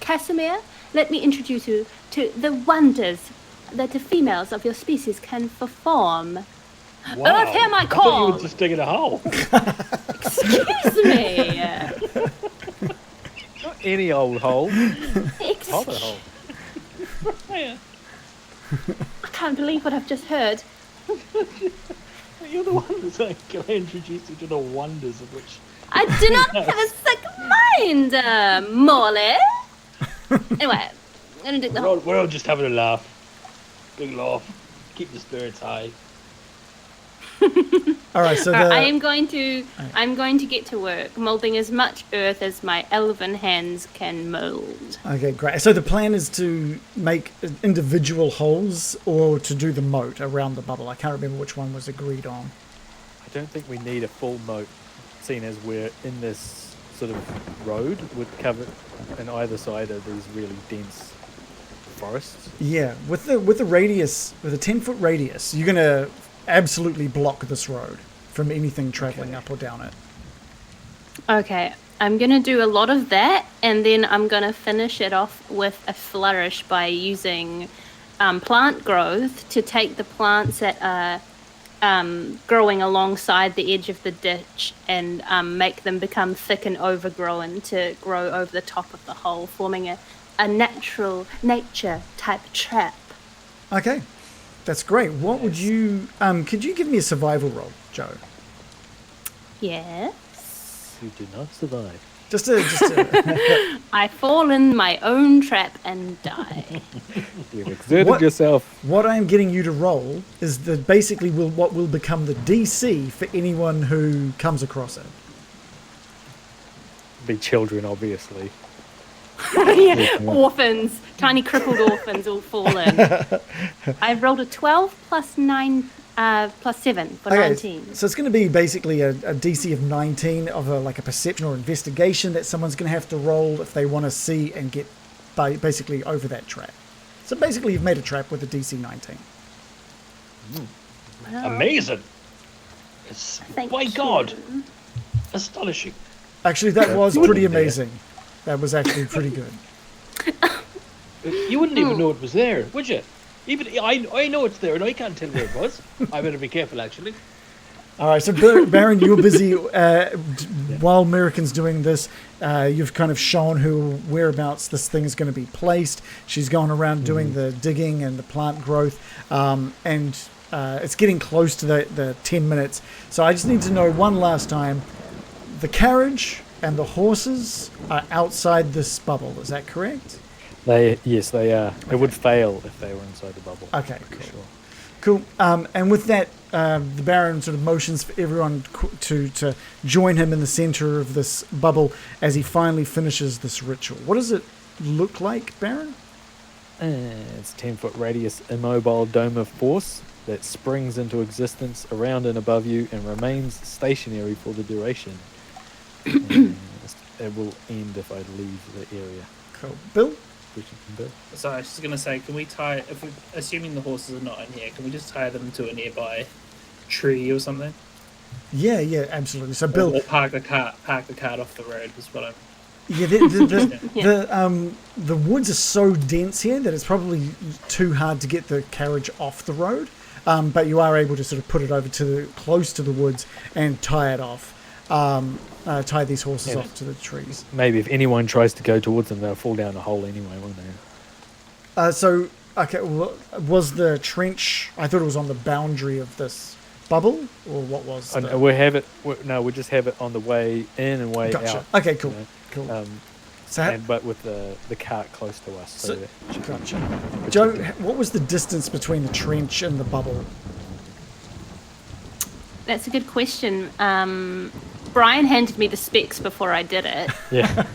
S5: Casimir, let me introduce you to the wonders that the females of your species can perform.
S6: Wow.
S5: Earth, hear my
S6: I thought you
S5: call!
S6: were just digging a hole.
S5: Excuse me.
S3: Not any old hole.
S5: Ex-
S3: Other hole.
S6: Yeah.
S5: I can't believe what I've just heard.
S6: You're the one that's like, can I introduce you to the wonders of which...
S5: I do not have a second mind, Morley. Anyway, I'm gonna dig the hole.
S6: We're all just having a laugh. Big laugh. Keep the spirits high.
S2: All right, so
S5: I am going to. I'm going to get to work molding as much earth as my elven hands can mold.
S2: Okay, great. So the plan is to make individual holes or to do the moat around the bubble. I can't remember which one was agreed on.
S3: I don't think we need a full moat, seeing as we're in this sort of road would cover on either side of these really dense forests.
S2: Yeah, with the radius, with a 10-foot radius, you're gonna absolutely block this road from anything traveling up or down it.
S5: Okay, I'm going to do a lot of that, and then I'm going to finish it off with a flourish by using plant growth to take the plants that are growing alongside the edge of the ditch and make them become thick and overgrown to grow over the top of the hole, forming a nature type trap.
S2: Okay, that's great. What would you... could you give me a survival roll, Joe?
S5: Yes.
S3: You do not survive.
S2: Just a
S5: I fall in my own trap and die.
S3: You've exerted yourself.
S2: What I'm getting you to roll is basically what will become the DC for anyone who comes across it.
S3: Be children, obviously.
S5: Yeah, orphans, tiny crippled orphans all fall in. I rolled a 12 plus 9 plus 7 for 19.
S2: So it's going to be basically a DC of 19 of a perception or investigation that someone's going to have to roll if they want to see and get basically over that trap. So basically you've made a trap with a DC 19.
S5: Wow.
S6: Amazing. It's,
S5: Thank
S6: my
S5: you.
S6: God. Astonishing.
S2: Actually, that was
S6: You
S2: pretty
S6: wouldn't dare.
S2: amazing. That was actually pretty good.
S6: You wouldn't even know it was there, would you? Even I know it's there, and I can't tell where it was. I better be careful, actually.
S2: All right, so Baron, you're busy while American's doing this. You've kind of shown her whereabouts this thing is going to be placed. She's gone around doing the digging and the plant growth, and it's getting close to the 10 minutes. So I just need to know one last time: the carriage and the horses are outside this bubble. Is that correct?
S3: Yes, they are. It would fail if they were inside the bubble.
S2: Okay,
S3: for
S2: cool.
S3: sure.
S2: Cool. And with that, the Baron sort of motions for everyone to join him in the center of this bubble as he finally finishes this ritual. What does it look like, Baron?
S3: It's a 10-foot radius immobile dome of force that springs into existence around and above you and remains stationary for the duration. It will end if I leave the area.
S2: Cool. Bill?
S3: Bill?
S1: So I was just gonna say, can we tie? If we, assuming the horses are not in here, can we just tie them to a nearby tree or something?
S2: Yeah, absolutely. So Bill,
S1: Or park the cart off the road is what I'm.
S2: yeah, the woods are so dense here that it's probably too hard to get the carriage off the road. But you are able to sort of put it over close to the woods and tie it off. Tie these horses off to the trees.
S3: Maybe if anyone tries to go towards them, they'll fall down a hole anyway, won't they?
S2: Okay, was the trench... I thought it was on the boundary of this bubble, or what was
S3: We just have it on the way in and way
S2: Gotcha.
S3: out.
S2: Okay, cool.
S3: You know?
S2: Cool.
S3: But with the cart close to us.
S2: Gotcha. Joe, what was the distance between the trench and the bubble?
S5: That's a good question. Brian handed me the specs before I did it,
S3: Yeah.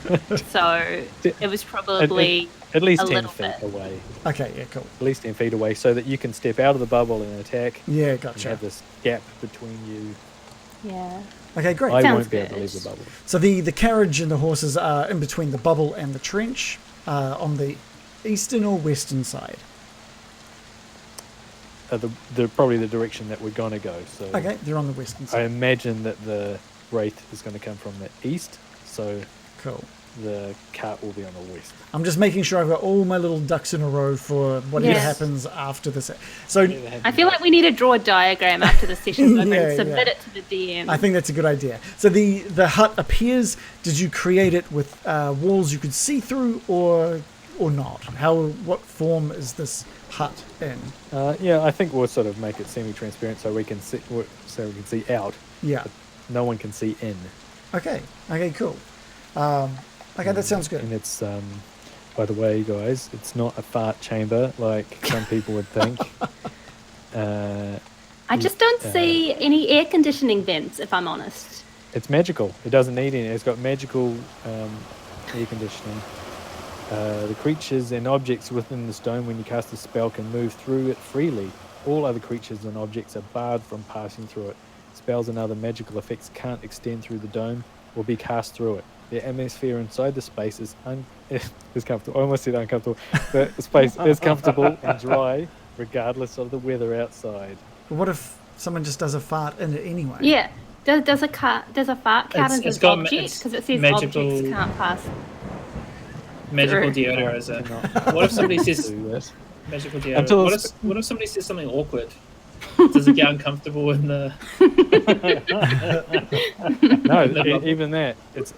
S5: so it was probably
S3: At least
S5: a
S3: 10
S5: little
S3: feet
S5: bit.
S3: away.
S2: Okay, yeah, cool.
S3: At least 10 feet away so that you can step out of the bubble and attack.
S2: Yeah,
S3: And
S2: gotcha.
S3: have this gap between you.
S5: Yeah.
S2: Okay, great.
S3: I
S5: Sounds
S3: won't be able to
S5: good.
S3: leave the bubble.
S2: So the carriage and the horses are in between the bubble and the trench, on the eastern or western side.
S3: Probably the direction that we're going to go. So
S2: Okay, they're on the western
S3: I
S2: side.
S3: imagine that the wraith is going to come from the east, so
S2: Cool.
S3: the cart will be on the west.
S2: I'm just making sure I've got all my little ducks in a row for whatever
S5: Yes.
S2: happens after this. So
S5: I feel like we need to draw a diagram after the session's over
S2: Yeah,
S5: and submit
S2: yeah.
S5: it to the DM.
S2: I think that's a good idea. So the hut appears. Did you create it with walls you could see through, or not? What form is this hut in?
S3: Yeah, I think we'll sort of make it semi-transparent so we can see out.
S2: Yeah.
S3: No one can see in.
S2: Okay. Okay. Cool. Okay, that sounds good.
S3: And it's, by the way, guys, it's not a fart chamber like some people would think.
S5: I just don't see any air conditioning vents, if I'm honest.
S3: It's magical. It doesn't need any. It's got magical air conditioning. The creatures and objects within this dome, when you cast a spell, can move through it freely. All other creatures and objects are barred from passing through it. Spells and other magical effects can't extend through the dome or be cast through it. The atmosphere inside the space is comfortable. I almost said uncomfortable. The space is comfortable and dry, regardless of the weather outside.
S2: But what if someone just does a fart in it anyway?
S5: Yeah. Does a fart count as an object? Because it says
S1: magical,
S5: objects can't pass.
S1: Magical
S5: through.
S1: deodorizer. What if somebody says
S3: Do that.
S1: magical deodorizer? What if somebody says something awkward? Does it get uncomfortable in the?
S3: No, even that. It's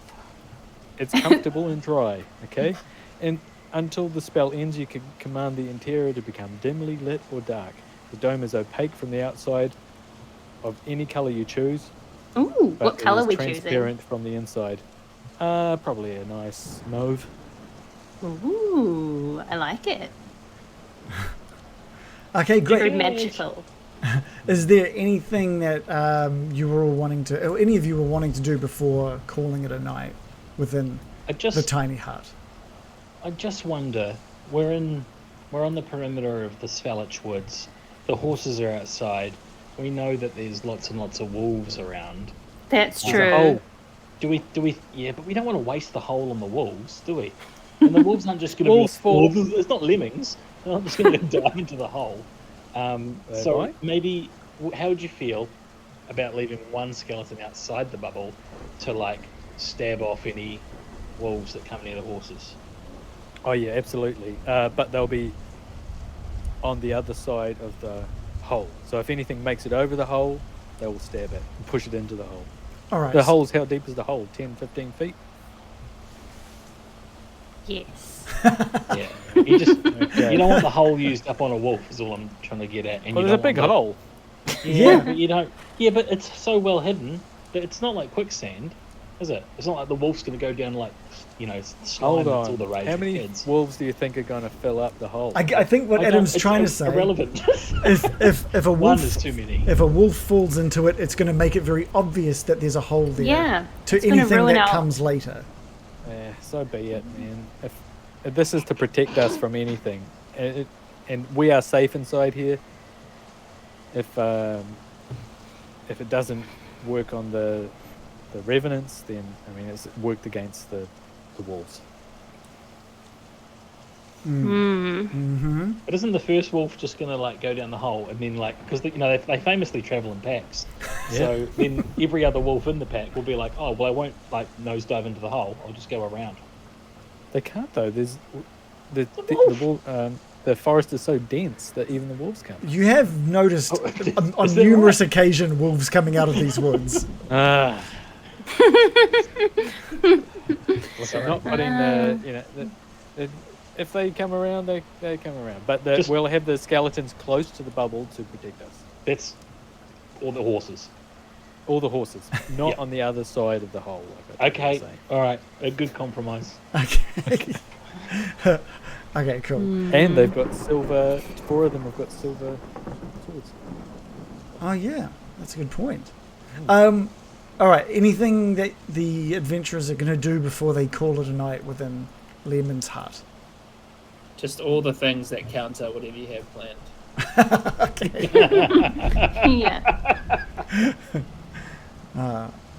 S3: comfortable and dry. Okay, and until the spell ends, you can command the interior to become dimly lit or dark. The dome is opaque from the outside, of any color you choose.
S5: Ooh,
S3: but
S5: what color
S3: it
S5: we
S3: is
S5: choosing?
S3: transparent from the inside. Probably a nice mauve.
S5: Ooh, I like it.
S2: Okay,
S5: Very
S2: great.
S5: magical.
S2: Is there anything that you were all wanting to, or any of you were wanting to do before calling it a night within the tiny hut?
S6: I just wonder. We're on the perimeter of the Svalich Woods. The horses are outside. We know that there's lots and lots of wolves around.
S5: That's
S6: There's
S5: true.
S6: a hole. Do we? Yeah, but we don't want to waste the hole on the wolves, do we? And the wolves aren't just going to
S3: Wolves fall.
S6: It's not lemmings. They're not just going to dive into the hole. So
S3: might.
S6: maybe, how would you feel about leaving one skeleton outside the bubble to like stab off any wolves that come near the horses?
S3: Oh yeah, absolutely. But they'll be on the other side of the hole. So if anything makes it over the hole, they will stab it and push it into the hole.
S2: All right.
S3: The hole's, how deep is the hole? 10, 15 feet?
S5: Yes.
S6: Yeah. You don't want the hole used up on a wolf is all I'm trying to get at. And
S3: Well,
S6: you
S3: there's a
S6: don't
S3: big
S6: want
S3: hole.
S6: Yeah, but you don't. Yeah, but it's so well hidden that it's not like quicksand, is it? It's not like the wolf's going to go down like, slime.
S3: Hold
S6: That's all
S3: on.
S6: the rage
S3: How
S6: for
S3: many
S6: kids.
S3: wolves do you think are going to fill up the hole?
S2: I think what Adam's
S6: It's
S2: trying to say,
S6: irrelevant.
S2: if a
S6: One
S2: wolf,
S6: is too many.
S2: if a wolf falls into it, it's going to make it very obvious that there's a hole there.
S5: Yeah,
S2: To
S5: it's gonna
S2: anything
S5: ruin
S2: that
S5: our-
S2: comes later.
S3: Yeah, so be it, man. If this is to protect us from anything, and we are safe inside here, if it doesn't work on the Revenants, then I mean it's worked against the wolves.
S2: Mm-hmm.
S6: But isn't the first wolf just going to like go down the hole and then like because they famously travel in packs, so then every other wolf in the pack will be like, oh well, I won't like nosedive into the hole. I'll just go around.
S3: They can't though. There's the
S6: wolf.
S3: the forest is so dense that even the wolves can't.
S2: You have noticed on
S6: Is that
S2: numerous occasions wolves coming out of these woods.
S3: Ah. Look, I'm not putting if they come around, they come around. But we'll have the skeletons close to the bubble to protect us.
S6: That's all the horses.
S3: All the horses, not
S6: Yeah.
S3: on the other side of the hole. Like I was
S6: Okay,
S3: saying.
S6: all right, a good compromise.
S2: Okay. Okay, cool.
S3: And they've got silver. 4 of them have got silver swords.
S2: Oh yeah, that's a good point. All right, anything that the adventurers are going to do before they call it a night within Lehman's hut?
S1: Just all the things that counter whatever you have planned.
S5: Yeah.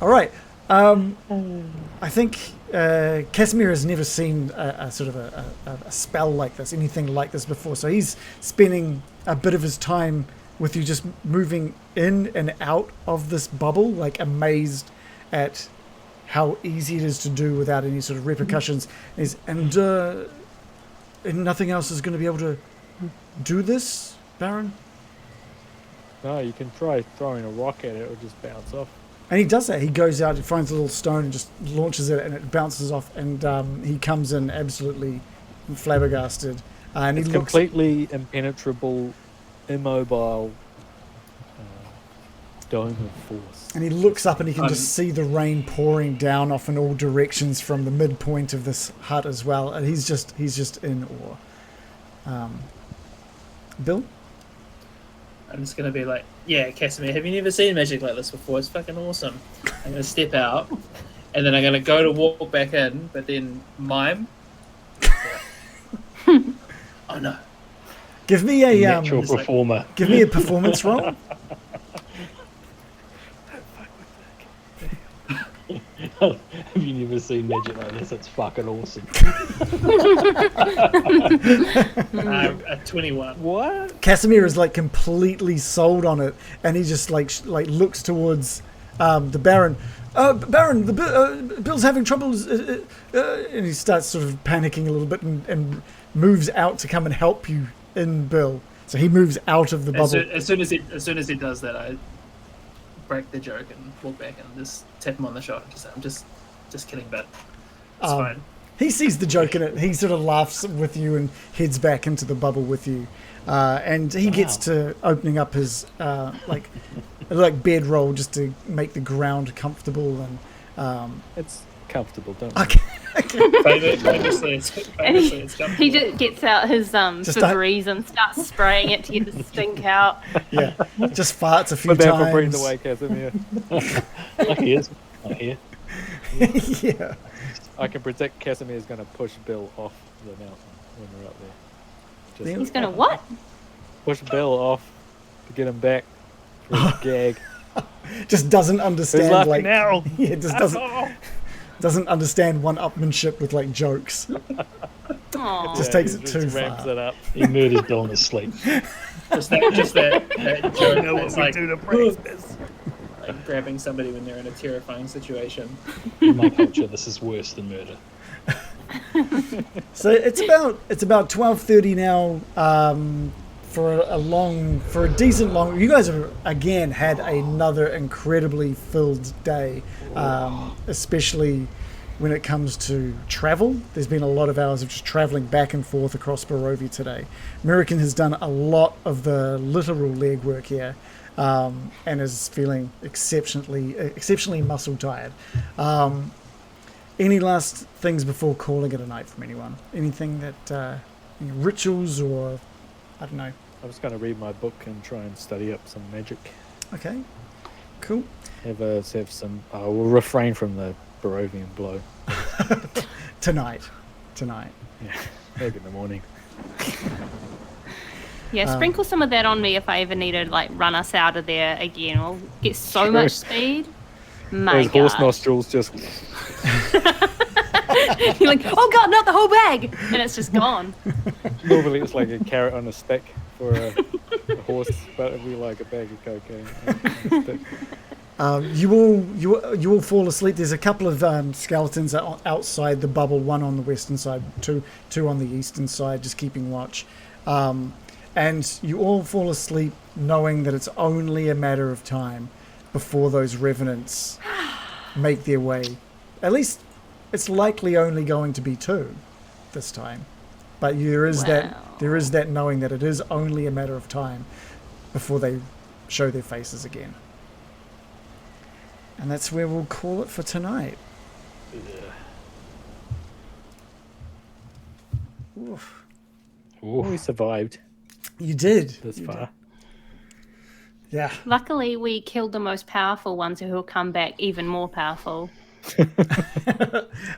S2: All right. I think Casimir has never seen a sort of a spell like this, anything like this before. So he's spending a bit of his time with you, just moving in and out of this bubble, like amazed at how easy it is to do without any sort of repercussions. And nothing else is going to be able to do this, Baron?
S3: No, you can try throwing a rock at it; it'll just bounce off.
S2: And he does that. He goes out, he finds a little stone and just launches it, and it bounces off. And he comes in absolutely flabbergasted. And
S3: It's
S2: he looks
S3: completely impenetrable, immobile dome of force.
S2: and he looks up, and he can just see the rain pouring down off in all directions from the midpoint of this hut as well. And he's just in awe. Bill?
S1: I'm just gonna be like, yeah, Casimir, have you never seen magic like this before? It's fucking awesome. I'm gonna step out, and then I'm gonna go to walk back in, but then mime. Oh no!
S2: Give me a
S6: Natural performer.
S2: give me a performance roll.
S6: Have you never seen magic like this? It's fucking awesome.
S1: A 21.
S3: What?
S2: Casimir is like completely sold on it, and he just like looks towards the Baron. Baron, Bill's having troubles, and he starts sort of panicking a little bit and moves out to come and help you in Bill. So he moves out of the bubble.
S1: As soon as he does that, I break the joke and walk back and just tap him on the shoulder. I'm just kidding, but it's fine.
S2: He sees the joke in it. He sort of laughs with you and heads back into the bubble with you. And he gets to opening up his like bedroll just to make the ground comfortable. And
S3: It's comfortable, don't
S2: okay.
S1: Famously, it's comfortable.
S5: He just gets out his Febreze and starts spraying it to get the stink out.
S2: Yeah, just farts a few
S3: Put that for
S2: times.
S3: breathing away, Casimir.
S6: Like he is. Not here.
S2: Yeah.
S3: I can predict Casimir's going to push Bill off the mountain when we're up there. Just
S5: He's gonna what?
S3: push Bill off to get him back for his gag.
S2: Just doesn't
S3: Who's
S2: understand
S3: laughing
S2: like
S3: now?
S2: yeah, just doesn't understand one-upmanship with like jokes.
S5: Aww.
S2: Just takes it
S3: he
S2: too
S3: ramps
S2: far.
S3: it up.
S6: He murdered Bill in his sleep.
S1: Just that joke that's like,
S3: to praise this.
S1: like grabbing somebody when they're in a terrifying situation.
S6: In my culture, this is worse than murder.
S2: So it's about 12:30 now. For a decent long. You guys have again had another incredibly filled day, especially when it comes to travel. There's been a lot of hours of just traveling back and forth across Barovia today. American has done a lot of the literal legwork here, and is feeling exceptionally muscle tired. Any last things before calling it a night from anyone? Anything that any rituals or I don't know.
S3: I was going to read my book and try and study up some magic.
S2: Okay, cool.
S3: Have some. We'll refrain from the Barovian blow.
S2: Tonight.
S3: Yeah, maybe in the morning.
S5: Yeah, sprinkle some of that on me if I ever need to like run us out of there again. We'll get so
S3: Sure.
S5: much speed. My
S3: Those horse
S5: God.
S3: nostrils just.
S5: You're like, oh God, not the whole bag, and it's just gone.
S3: Normally it's like a carrot on a stick for a horse, but it'd be like a bag of cocaine on a stick.
S2: You all fall asleep. There's a couple of skeletons outside the bubble. One on the western side, two on the eastern side, just keeping watch. And you all fall asleep knowing that it's only a matter of time before those revenants make their way. At least it's likely only going to be 2 this time. But there is that knowing that it is only a matter of time before they show their faces again. And that's where we'll call it for tonight. Oof.
S3: Well, we survived
S2: You did.
S3: this
S2: You
S3: far.
S2: did. Yeah.
S5: Luckily, we killed the most powerful ones who will come back even more powerful.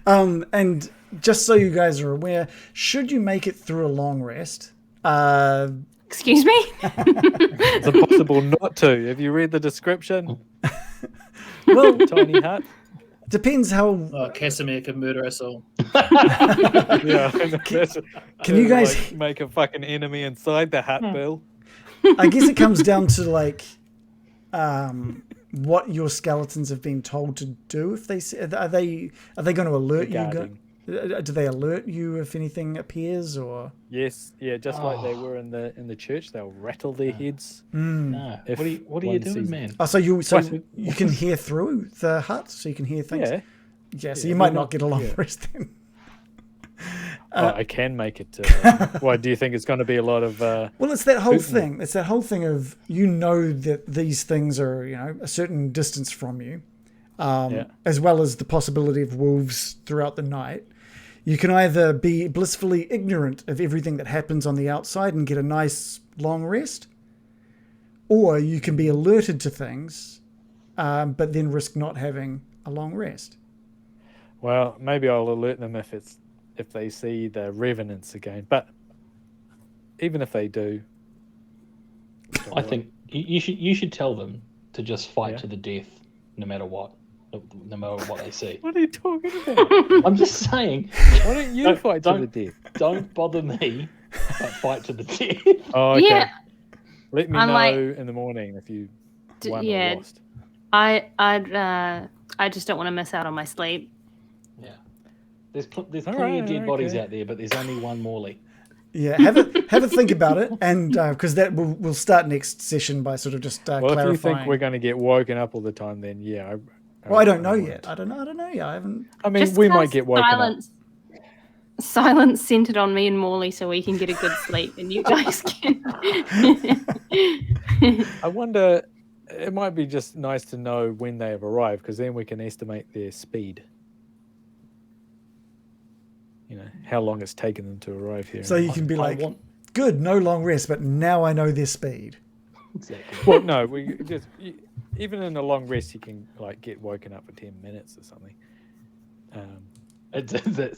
S2: And just so you guys are aware, should you make it through a long rest,
S5: Excuse me?
S3: It's impossible not to. Have you read the description?
S2: well,
S3: Tiny hut.
S2: depends how.
S1: Oh, Casimir could murder us all.
S3: Yeah.
S2: Can you guys-
S3: like, make a fucking enemy inside the hut, Bill?
S2: I guess it comes down to like, what your skeletons have been told to do. If are they going to alert you?
S3: Guarding.
S2: Do they alert you if anything appears or?
S3: Yes, yeah, just like they were in the church, they'll rattle their heads.
S6: No.
S3: If
S6: What are you
S3: one
S6: doing,
S3: sees-
S6: man?
S2: Oh, so you
S3: What?
S2: you can hear through the hut, so you can hear things.
S3: Yeah.
S2: Yeah, so
S3: Yeah,
S2: you might
S3: we're
S2: not
S3: not-
S2: get a long
S3: yeah.
S2: rest then.
S3: I can make it. Why do you think it's going to be a lot of?
S2: Well, it's that whole
S3: Putin.
S2: thing. It's that whole thing of that these things are a certain distance from you, as well as the possibility of wolves throughout the night. You can either be blissfully ignorant of everything that happens on the outside and get a nice long rest, or you can be alerted to things, but then risk not having a long rest.
S3: Well, maybe I'll alert them if they see the Revenants again. But even if they do,
S6: I think you should tell them to just fight
S3: Yeah.
S6: to the death, no matter what they see.
S3: what are you talking about?
S6: I'm just saying.
S3: Why don't you fight to the death?
S6: Don't bother me, but fight to the death.
S3: Oh, okay.
S5: Yeah.
S3: Let me
S5: I'm
S3: know
S5: like-
S3: in the morning if you won
S5: yeah.
S3: or lost.
S5: I just don't want to miss out on my sleep.
S6: Yeah. There's plenty
S3: Alright,
S6: of dead bodies
S3: okay.
S6: out there, but there's only one Morley.
S2: Yeah, have a think about it, and because that we'll start next session by sort of just
S3: Well,
S2: clarifying.
S3: if you think we're going to get woken up all the time, then yeah.
S2: Well, I don't know
S3: won't.
S2: yet. I don't know yet. I haven't.
S3: I mean,
S5: Just
S3: we might
S5: cast
S3: get woken
S5: silence, silence centered on me and Morley so we can get a good sleep and you guys can.
S3: up. I wonder, it might be just nice to know when they have arrived, because then we can estimate their speed. You know, how long it's taken them to arrive here.
S2: So you can be
S6: I
S2: like,
S6: want-
S2: good, no long rest, but now I know their speed.
S6: Exactly.
S3: Well, no, even in a long rest, you can like get woken up for 10 minutes or something.
S6: That's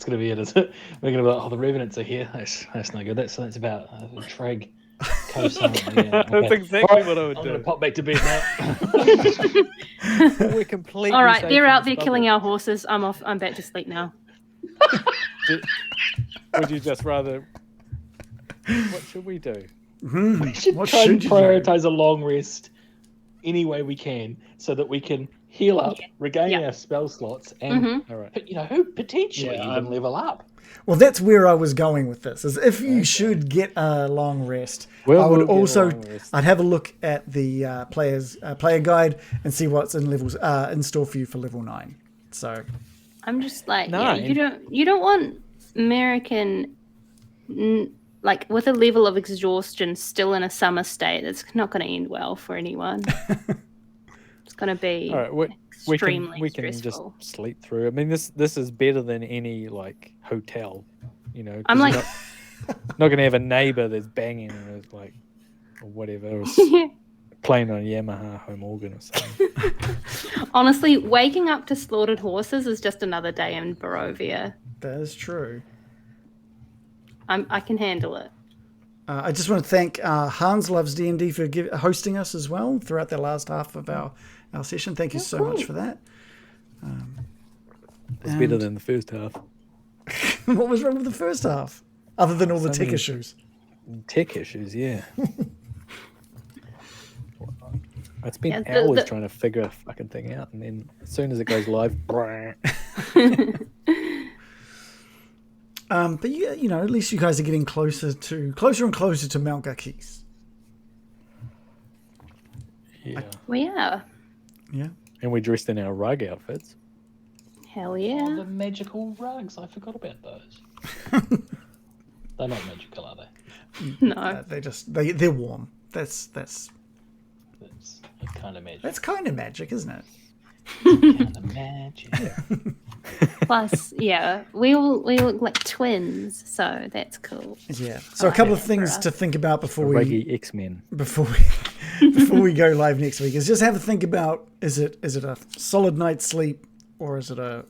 S6: going to be it, is it? We're going to be like, the Revenants are here. That's no good. That's about Treg coast. Yeah,
S3: That's exactly what I would
S6: I'm
S3: do.
S6: going to pop back to bed now.
S3: We're completely
S5: All right,
S3: safe
S5: they're
S3: from
S5: out
S3: this
S5: there killing
S3: bubble.
S5: our horses. I'm off. I'm back to sleep now.
S3: Would you just rather? What should we do?
S6: We should
S2: What
S6: try and
S2: should you do?
S6: prioritize a long rest any way we can, so that we can heal up, regain
S5: Yeah.
S6: our spell slots, and
S5: Mhm.
S3: All right.
S6: potentially
S1: Yeah,
S6: even level up.
S2: Well, that's where I was going with this. Is if you should get a long rest,
S3: Well,
S2: I would
S3: we'll get a
S2: also
S3: long rest.
S2: I'd have a look at the player guide and see what's in levels in store for you for level 9. So
S5: I'm just like, yeah,
S3: Nine.
S5: you don't want American like with a level of exhaustion still in a summer state. That's not going to end well for anyone. It's going to be
S3: All right, we
S5: extremely
S3: can just
S5: stressful.
S3: sleep through. I mean, this is better than any like hotel. You know, 'cause
S5: I'm
S3: you're
S5: like,
S3: not going to have a neighbor that's banging or like or whatever, or playing on a Yamaha home organ or something.
S5: honestly, waking up to slaughtered horses is just another day in Barovia.
S2: that is true.
S5: I can handle it.
S2: I just want to thank Hans Loves D&D for hosting us as well throughout the last half of our session. Thank you so much for that.
S3: It's better
S2: And-
S3: than the first half.
S2: What was wrong with the first half? Other than all the tech
S3: many-
S2: issues.
S3: Tech issues, yeah. I spent
S5: Yeah, the-
S3: hours
S5: the-
S3: trying to figure a fucking thing out, and then as soon as it goes live,
S2: But you know, at least you guys are getting closer and closer to Mount Garkis.
S3: yeah.
S5: Well, yeah.
S2: Yeah.
S3: And we're dressed in our rug outfits.
S5: Hell
S6: Oh,
S5: yeah.
S6: the magical rugs. I forgot about those. They're not magical, are they?
S5: No.
S2: They're warm. That's
S6: That's kind of magic.
S2: That's kind of magic, isn't it?
S6: kind of magic.
S5: Plus, yeah, we look like twins, so that's cool.
S2: Yeah. So a couple of
S5: for
S2: things
S5: us.
S2: to think about before we
S3: Ruggy X-Men.
S2: before we go live next week is just have a think about is it a solid night's sleep or is it a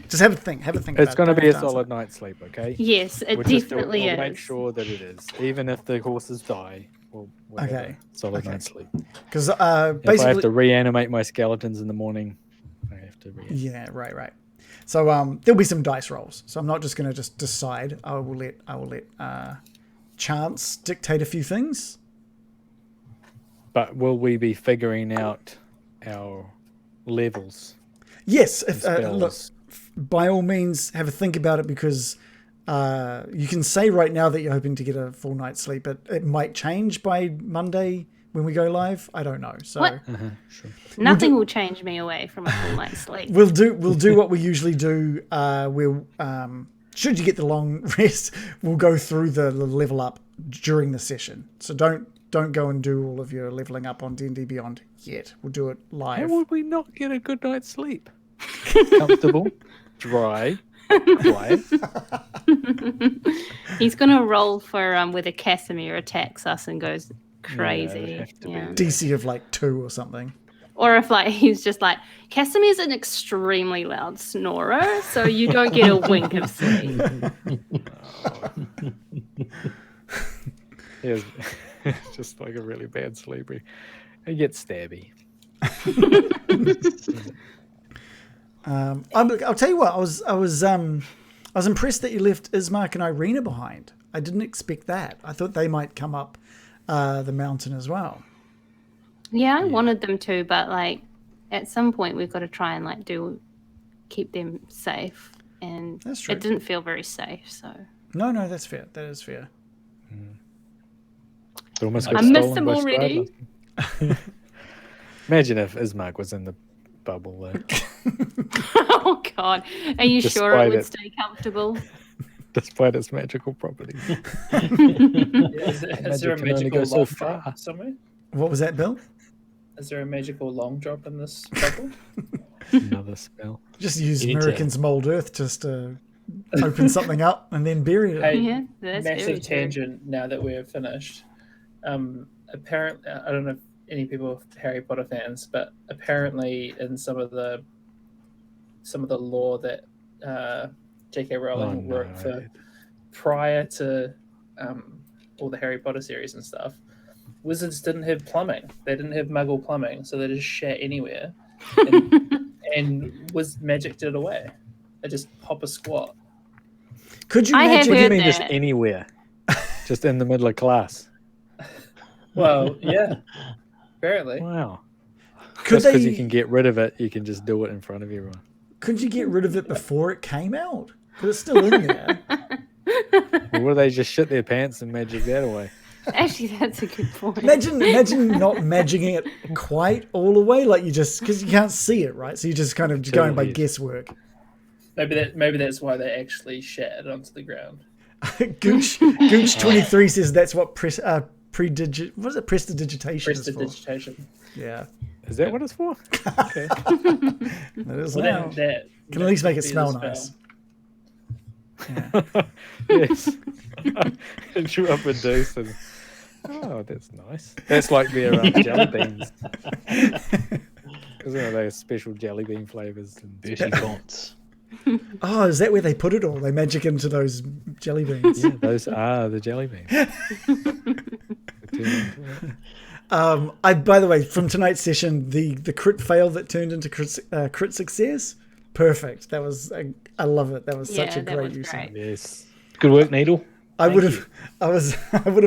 S2: just have a think
S3: It's
S2: about it.
S3: going to
S2: Don't
S3: be a
S2: have to
S3: solid
S2: answer.
S3: night's sleep, okay?
S5: Yes, it
S3: We'll just-
S5: definitely
S3: we'll
S5: is.
S3: make sure that it is, even if the horses die. We'll have
S2: Okay.
S3: a solid
S2: Okay.
S3: night's sleep.
S2: Because
S3: If I have to
S2: basically
S3: reanimate my skeletons in the morning, I have to reanimate.
S2: yeah, right. So there'll be some dice rolls. So I'm not just going to just decide. I will let chance dictate a few things.
S3: But will we be figuring out our levels?
S2: Yes,
S3: and
S2: if look,
S3: spells?
S2: by all means, have a think about it because you can say right now that you're hoping to get a full night's sleep, but it might change by Monday when we go live. I don't know. So
S5: What?
S3: Sure.
S5: Nothing will change me away from a full night's sleep.
S2: we'll do what we usually do. We'll should you get the long rest, we'll go through the level up during the session. So don't go and do all of your leveling up on D&D Beyond yet. We'll do it
S3: How
S2: live.
S3: would we not get a good night's sleep? Comfortable, dry, quiet.
S5: He's gonna roll for whether Casimir attacks us and goes crazy.
S3: have to be
S5: Yeah.
S3: there.
S2: DC of like 2 or something.
S5: Or if like he's just like, Casimir's an extremely loud snorer, so you don't get a wink of sleep.
S3: He is just like a really bad sleeper. He gets stabby.
S2: I'll tell you what. I was impressed that you left Ismark and Irina behind. I didn't expect that. I thought they might come up the mountain as well.
S5: Yeah, I wanted them to, but like at some point we've got to try and like keep them safe, and
S2: That's true.
S5: it didn't feel very safe. So
S2: No, that's fair. That is fair.
S3: It almost
S5: I
S3: got
S5: missed
S3: stolen
S5: them
S3: by
S5: already.
S3: Strahd. Imagine if Ismark was in the bubble though.
S5: Oh God, are you sure it
S3: Despite
S5: would
S3: it.
S5: stay comfortable?
S3: Despite its magical properties.
S1: Is there a
S3: Magic can only go
S1: magical
S3: so
S1: long
S3: far.
S1: drop somewhere?
S2: What was that, Bill?
S1: Is there a magical long drop in this bubble?
S3: Another spell.
S2: Just use
S6: You need to-
S2: American's mold earth just to open something up and then bury it.
S1: Hey,
S5: Yeah, that's very
S1: massive
S5: true.
S1: tangent now that we're finished. Apparently, I don't know if any people are Harry Potter fans, but apparently in some of the lore that J.K. Rowling wrote for prior to all the Harry Potter series and stuff, wizards didn't have plumbing. They didn't have Muggle plumbing, so they just shat anywhere, and magic did it away. They just hop a squat.
S2: Could you
S5: I have
S2: imagine?
S3: What do you
S5: heard
S3: mean just
S5: that.
S3: anywhere? Just in the middle of class?
S1: Well, yeah, apparently.
S3: Wow.
S2: Could
S3: Just because you
S2: they?
S3: can get rid of it, you can just do it in front of everyone.
S2: Could you get rid of it before it came out? Because it's still in there.
S3: Or would they just shit their pants and magic that away?
S5: Actually, that's a good point.
S2: Imagine not magicking it quite all the way, like you just because you can't see it, right? So you're just kind of going by
S3: Yes.
S2: guesswork.
S1: Maybe that's why they actually shat it onto the ground.
S2: Gooch 23 says that's what prestidigitation is for.
S1: Prestidigitation.
S2: Yeah,
S3: Is that what it's for? Okay.
S2: that is
S1: Well,
S2: now.
S1: that
S2: Can at least make it
S1: be the
S2: smell
S1: spell.
S2: nice.
S3: Yes. And chew up a deuce and oh, that's nice. That's like their jelly beans. Isn't it those special jelly bean flavors?
S6: Bertie fonts.
S2: Oh, is that where they put it all? They magic into those jelly beans.
S3: Yeah, those are the jelly beans.
S2: By the way, from tonight's session, the crit fail that turned into crit success, perfect. That was I love it. That was such a
S5: that
S2: great
S5: was
S2: use.
S5: great.
S3: Yes.
S6: Good work, Needle.
S2: I would have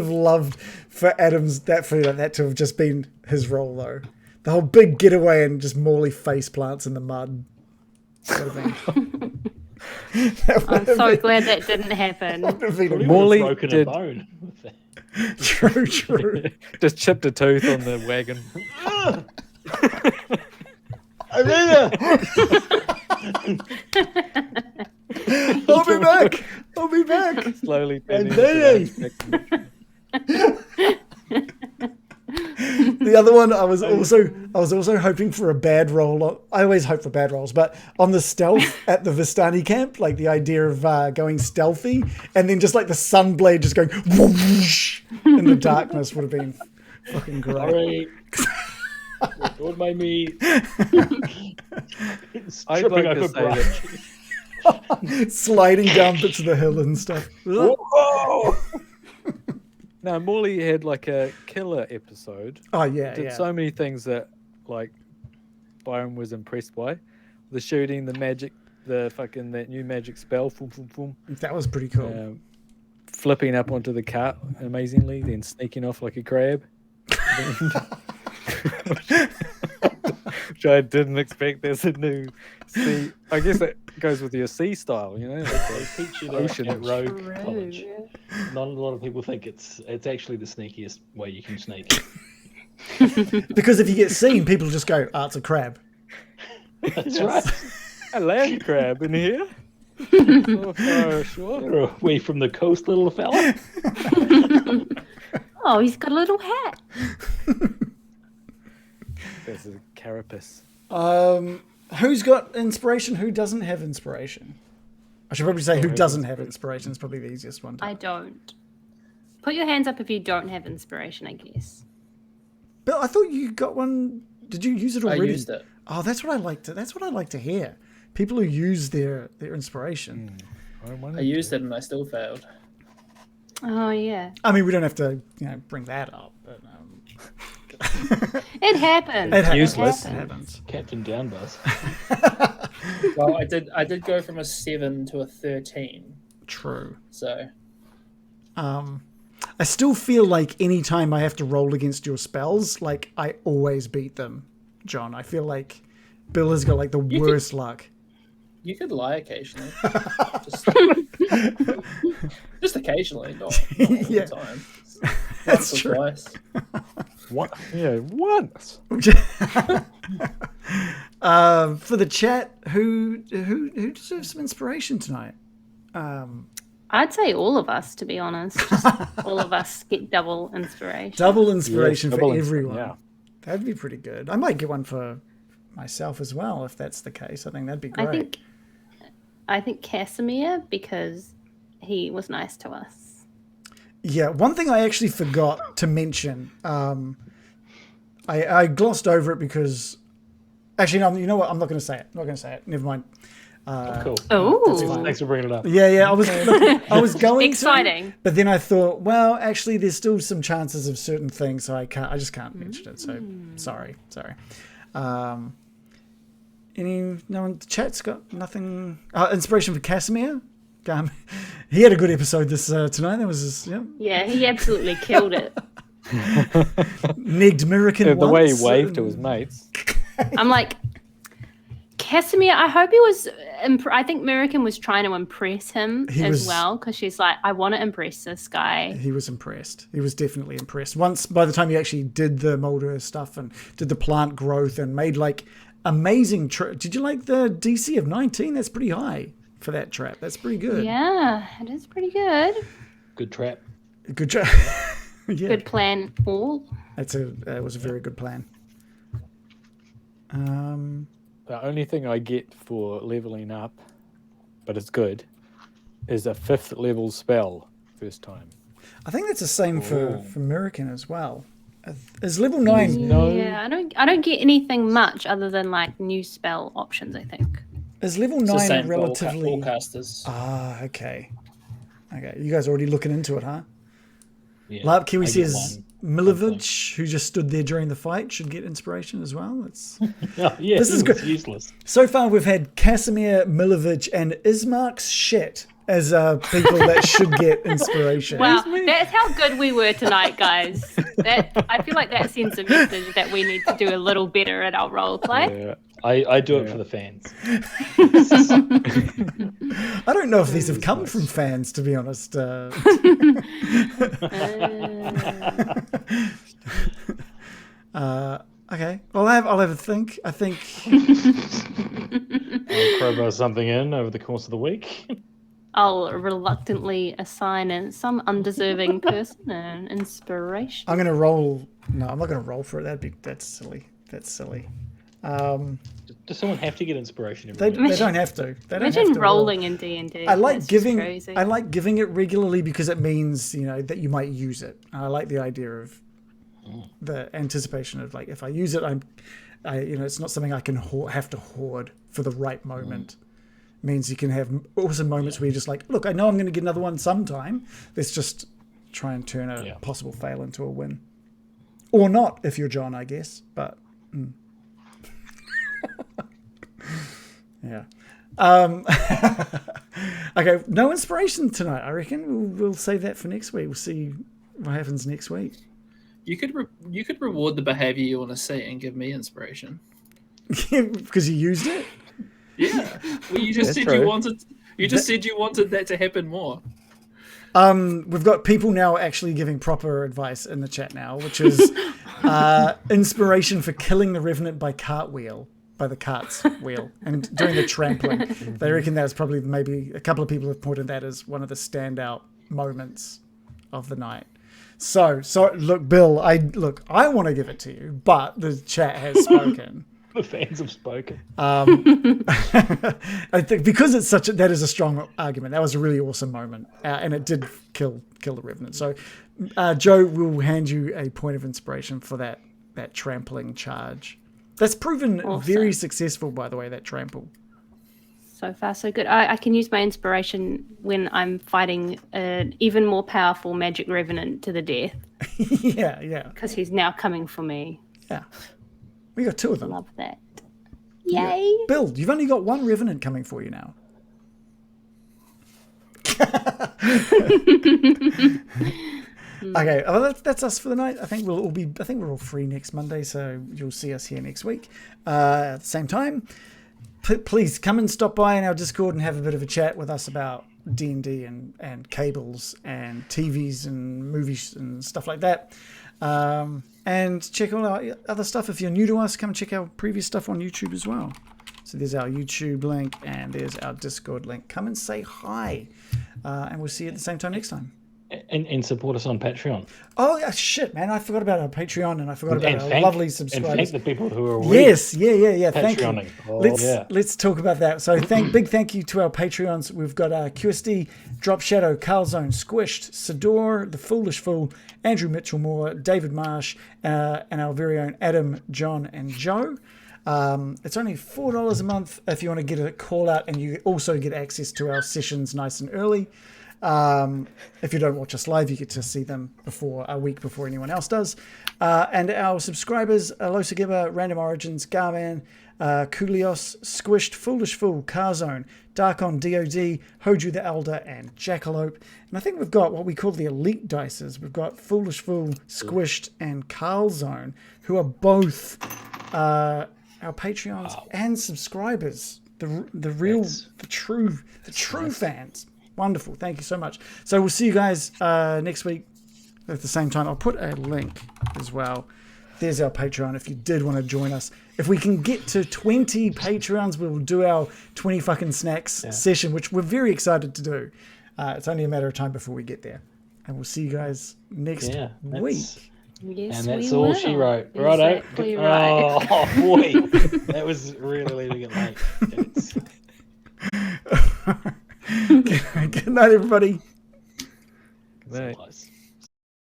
S2: loved for Adams for that to have just been his role though. The whole big getaway and just Morley face plants in the mud. Sort of thing.
S5: I'm so glad that didn't happen.
S6: Probably
S3: Morley
S6: would've broken
S3: did-
S6: a bone. with that.
S2: True.
S3: Just chipped a tooth on the wagon.
S2: I'll be back.
S3: Slowly
S2: And
S3: bending
S2: then-
S3: into
S2: The other one, I was also hoping for a bad roll. I always hope for bad rolls, but on the stealth at the Vestani camp, like the idea of going stealthy and then just like the sunblade just going whoosh in the darkness would have been fucking great.
S6: Sorry. Don't mind me.
S3: I'd
S6: Tripping
S3: like to
S6: over
S3: say
S6: brush.
S2: Sliding down bits of the hill and stuff.
S3: No, Morley had like a killer episode.
S2: Oh yeah,
S3: Did
S2: yeah.
S3: so many things that like Byron was impressed by. The shooting, the magic, that new magic spell, boom, boom, boom.
S2: That was pretty cool.
S3: Flipping up onto the cart amazingly, then sneaking off like a crab. Which I didn't expect. There's a new sea. I guess that goes with your sea style, you know. Like
S6: They teach you
S3: Ocean.
S6: that at Rogue
S5: True.
S6: College. Not a lot of people think it's actually the sneakiest way you can sneak.
S2: Because if you get seen, people just go, "Oh, it's a crab."
S6: That's right.
S3: a land crab in here. Oh, sure.
S6: You're away from the coast, little fella.
S5: Oh, he's got a little hat.
S3: There's a carapace.
S2: Who's got inspiration? Who doesn't have inspiration? I should probably say who doesn't have inspiration. It's probably the easiest one.
S5: I don't. Put your hands up if you don't have inspiration, I guess.
S2: Bill, I thought you got one. Did you use it
S1: I
S2: already?
S1: used it.
S2: Oh, that's what I like to. That's what I like to hear. People who use their inspiration.
S1: I used it and I still failed.
S5: Oh yeah,
S2: I mean, we don't have to, bring that up. But,
S5: it happened.
S2: it happens.
S3: Useless.
S2: It happens.
S6: Captain Downbuzz.
S1: Well, I did go from a 7 to a 13.
S2: True.
S1: So
S2: I still feel like any time I have to roll against your spells, like I always beat them, John. I feel like Bill has got like the worst luck.
S1: you could lie occasionally. just occasionally, not all
S2: Yeah.
S1: the time.
S2: That's
S1: Once or
S2: true.
S1: twice.
S3: What? Yeah, once.
S2: For the chat, who deserves some inspiration tonight?
S5: I'd say all of us, to be honest. Just all of us get double inspiration.
S2: Double inspiration
S3: Double
S2: for
S3: insp-
S2: everyone.
S3: yeah.
S2: That'd be pretty good. I might get one for myself as well if that's the case. I think that'd be great.
S5: I think Casimir, because he was nice to us.
S2: Yeah, one thing I actually forgot to mention. I glossed over it because actually no, you know what? I'm not going to say it. Never mind.
S6: Cool.
S5: Oh,
S6: Thanks for bringing it up.
S2: Yeah. I was going
S5: exciting.
S2: to, but then I thought, well, actually, there's still some chances of certain things, so I just can't mention it. So sorry. No one? The chat's got nothing. Inspiration for Casimir. He had a good episode this tonight. That was his,
S5: yeah, he absolutely killed it.
S2: negged American.
S3: The way he
S2: once,
S3: waved to his mates.
S5: I'm like, Casimir, I hope he was. I think American was trying to impress him as well, because she's like, I want to impress this guy.
S2: He was impressed. He was definitely impressed. Once, by the time he actually did the Molder stuff and did the plant growth and made like amazing. Did you like the DC of 19? That's pretty high for that trap. That's pretty good.
S5: Yeah, it is pretty good.
S6: Good trap.
S2: Good job. Yeah,
S5: Good plan, all.
S2: that was a very good plan.
S3: The only thing I get for leveling up, but it's good, is a 5th level spell first time.
S2: I think that's the same for American as well. Is level 9?
S3: No.
S5: Yeah, I don't get anything much other than like new spell options, I think.
S2: Is level
S1: It's the
S2: 9
S1: same for
S2: relatively?
S1: all casters.
S2: Ah, okay. You guys are already looking into it, huh?
S6: Yeah,
S2: Lab Kiwi
S6: I get
S2: says
S6: one.
S2: Milovich, who just stood there during the fight, should get inspiration as well. It's
S6: Oh, yeah,
S2: This is
S6: he was
S2: good.
S6: useless.
S2: so far we've had Casimir, Milovich, and Ismark's shit as people that should get inspiration.
S5: Wow, that's how good we were tonight, guys. I feel like that sends a message that we need to do a little better at our role play.
S3: Yeah.
S6: I do it for the fans.
S2: I don't know if these have come from fans, to be honest. Okay, well, I'll have a think. I think
S6: I'll crowbar something in over the course of the week.
S5: I'll reluctantly assign some undeserving person an inspiration.
S2: I'm going to roll. No, I'm not going to roll for it. That's silly.
S6: Does someone have to get inspiration
S2: They
S6: every week?
S2: don't have to. They don't
S5: Imagine
S2: have to roll.
S5: rolling in D&D.
S2: I like
S5: That's just
S2: giving.
S5: crazy.
S2: I like giving it regularly because it means that you might use it. And I like the idea of the anticipation of like if I use it, it's not something I can have to hoard for the right moment. It means you can have awesome moments where you're just like, look, I know I'm going to get another one sometime. Let's just try and turn a possible fail into a win, or not if you're John, I guess. But yeah. Okay, no inspiration tonight. I reckon we'll save that for next week. We'll see what happens next week.
S1: You could reward the behavior you want to see and give me inspiration.
S2: Because you used it.
S1: Yeah, well, you just
S3: That's
S1: said
S3: true.
S1: you wanted. You just said you wanted that to happen more.
S2: We've got people now actually giving proper advice in the chat now, which is inspiration for killing the Revenant by the cart's wheel, and doing the trampling. They reckon that's probably maybe a couple of people have pointed that as one of the standout moments of the night. So look, Bill, I want to give it to you, but the chat has spoken.
S6: The fans have spoken.
S2: I think because it's that is a strong argument. That was a really awesome moment, and it did kill the Revenant. So, Joe will hand you a point of inspiration for that that trampling charge. That's proven very successful, by the way, that trample.
S5: So far, so good. I can use my inspiration when I'm fighting an even more powerful magic revenant to the death.
S2: Yeah.
S5: Because he's now coming for me.
S2: Yeah. We got 2 of them.
S5: Love that. Yay!
S2: Yeah. Bill, you've only got 1 revenant coming for you now. Okay, well, that's us for the night. I think we're all free next Monday, so you'll see us here next week at the same time. Please come and stop by in our Discord and have a bit of a chat with us about D&D and cables and TVs and movies and stuff like that. And check all our other stuff. If you're new to us, come check our previous stuff on YouTube as well. So there's our YouTube link and there's our Discord link. Come and say hi. And we'll see you at the same time next time.
S6: And support us on Patreon.
S2: Oh, yeah, shit, man. I forgot about our Patreon and I forgot about our lovely subscribers.
S6: And thank the people who are already
S2: yeah. Thank you.
S6: Oh,
S2: let's talk about that. So big thank you to our Patreons. We've got QSD, Drop Shadow, Carlzone, Squished, Sador, The Foolish Fool, Andrew Mitchell Moore, David Marsh, and our very own Adam, John, and Joe. It's only $4 a month if you want to get a call out, and you also get access to our sessions nice and early. If you don't watch us live, you get to see them a week before anyone else does. And our subscribers, Losagiba, Random Origins, Garman, Kulios, Squished, Foolish Fool, Carzone, Darkon DOD, Hoju the Elder, and Jackalope. And I think we've got what we call the elite dices. We've got Foolish Fool, Squished, and Carlzone, who are both our Patreons and subscribers. The true fans. Wonderful. Thank you so much. So we'll see you guys next week at the same time. I'll put a link as well. There's our Patreon if you did want to join us. If we can get to 20 Patreons, we'll do our 20 fucking snacks session, which we're very excited to do. It's only a matter of time before we get there. And we'll see you guys next week.
S5: Yes,
S6: and that's
S5: we
S6: all
S5: will.
S6: she wrote.
S5: Exactly right.
S6: Oh, boy. That was really leaving it late.
S2: Good night, everybody.
S3: Good night.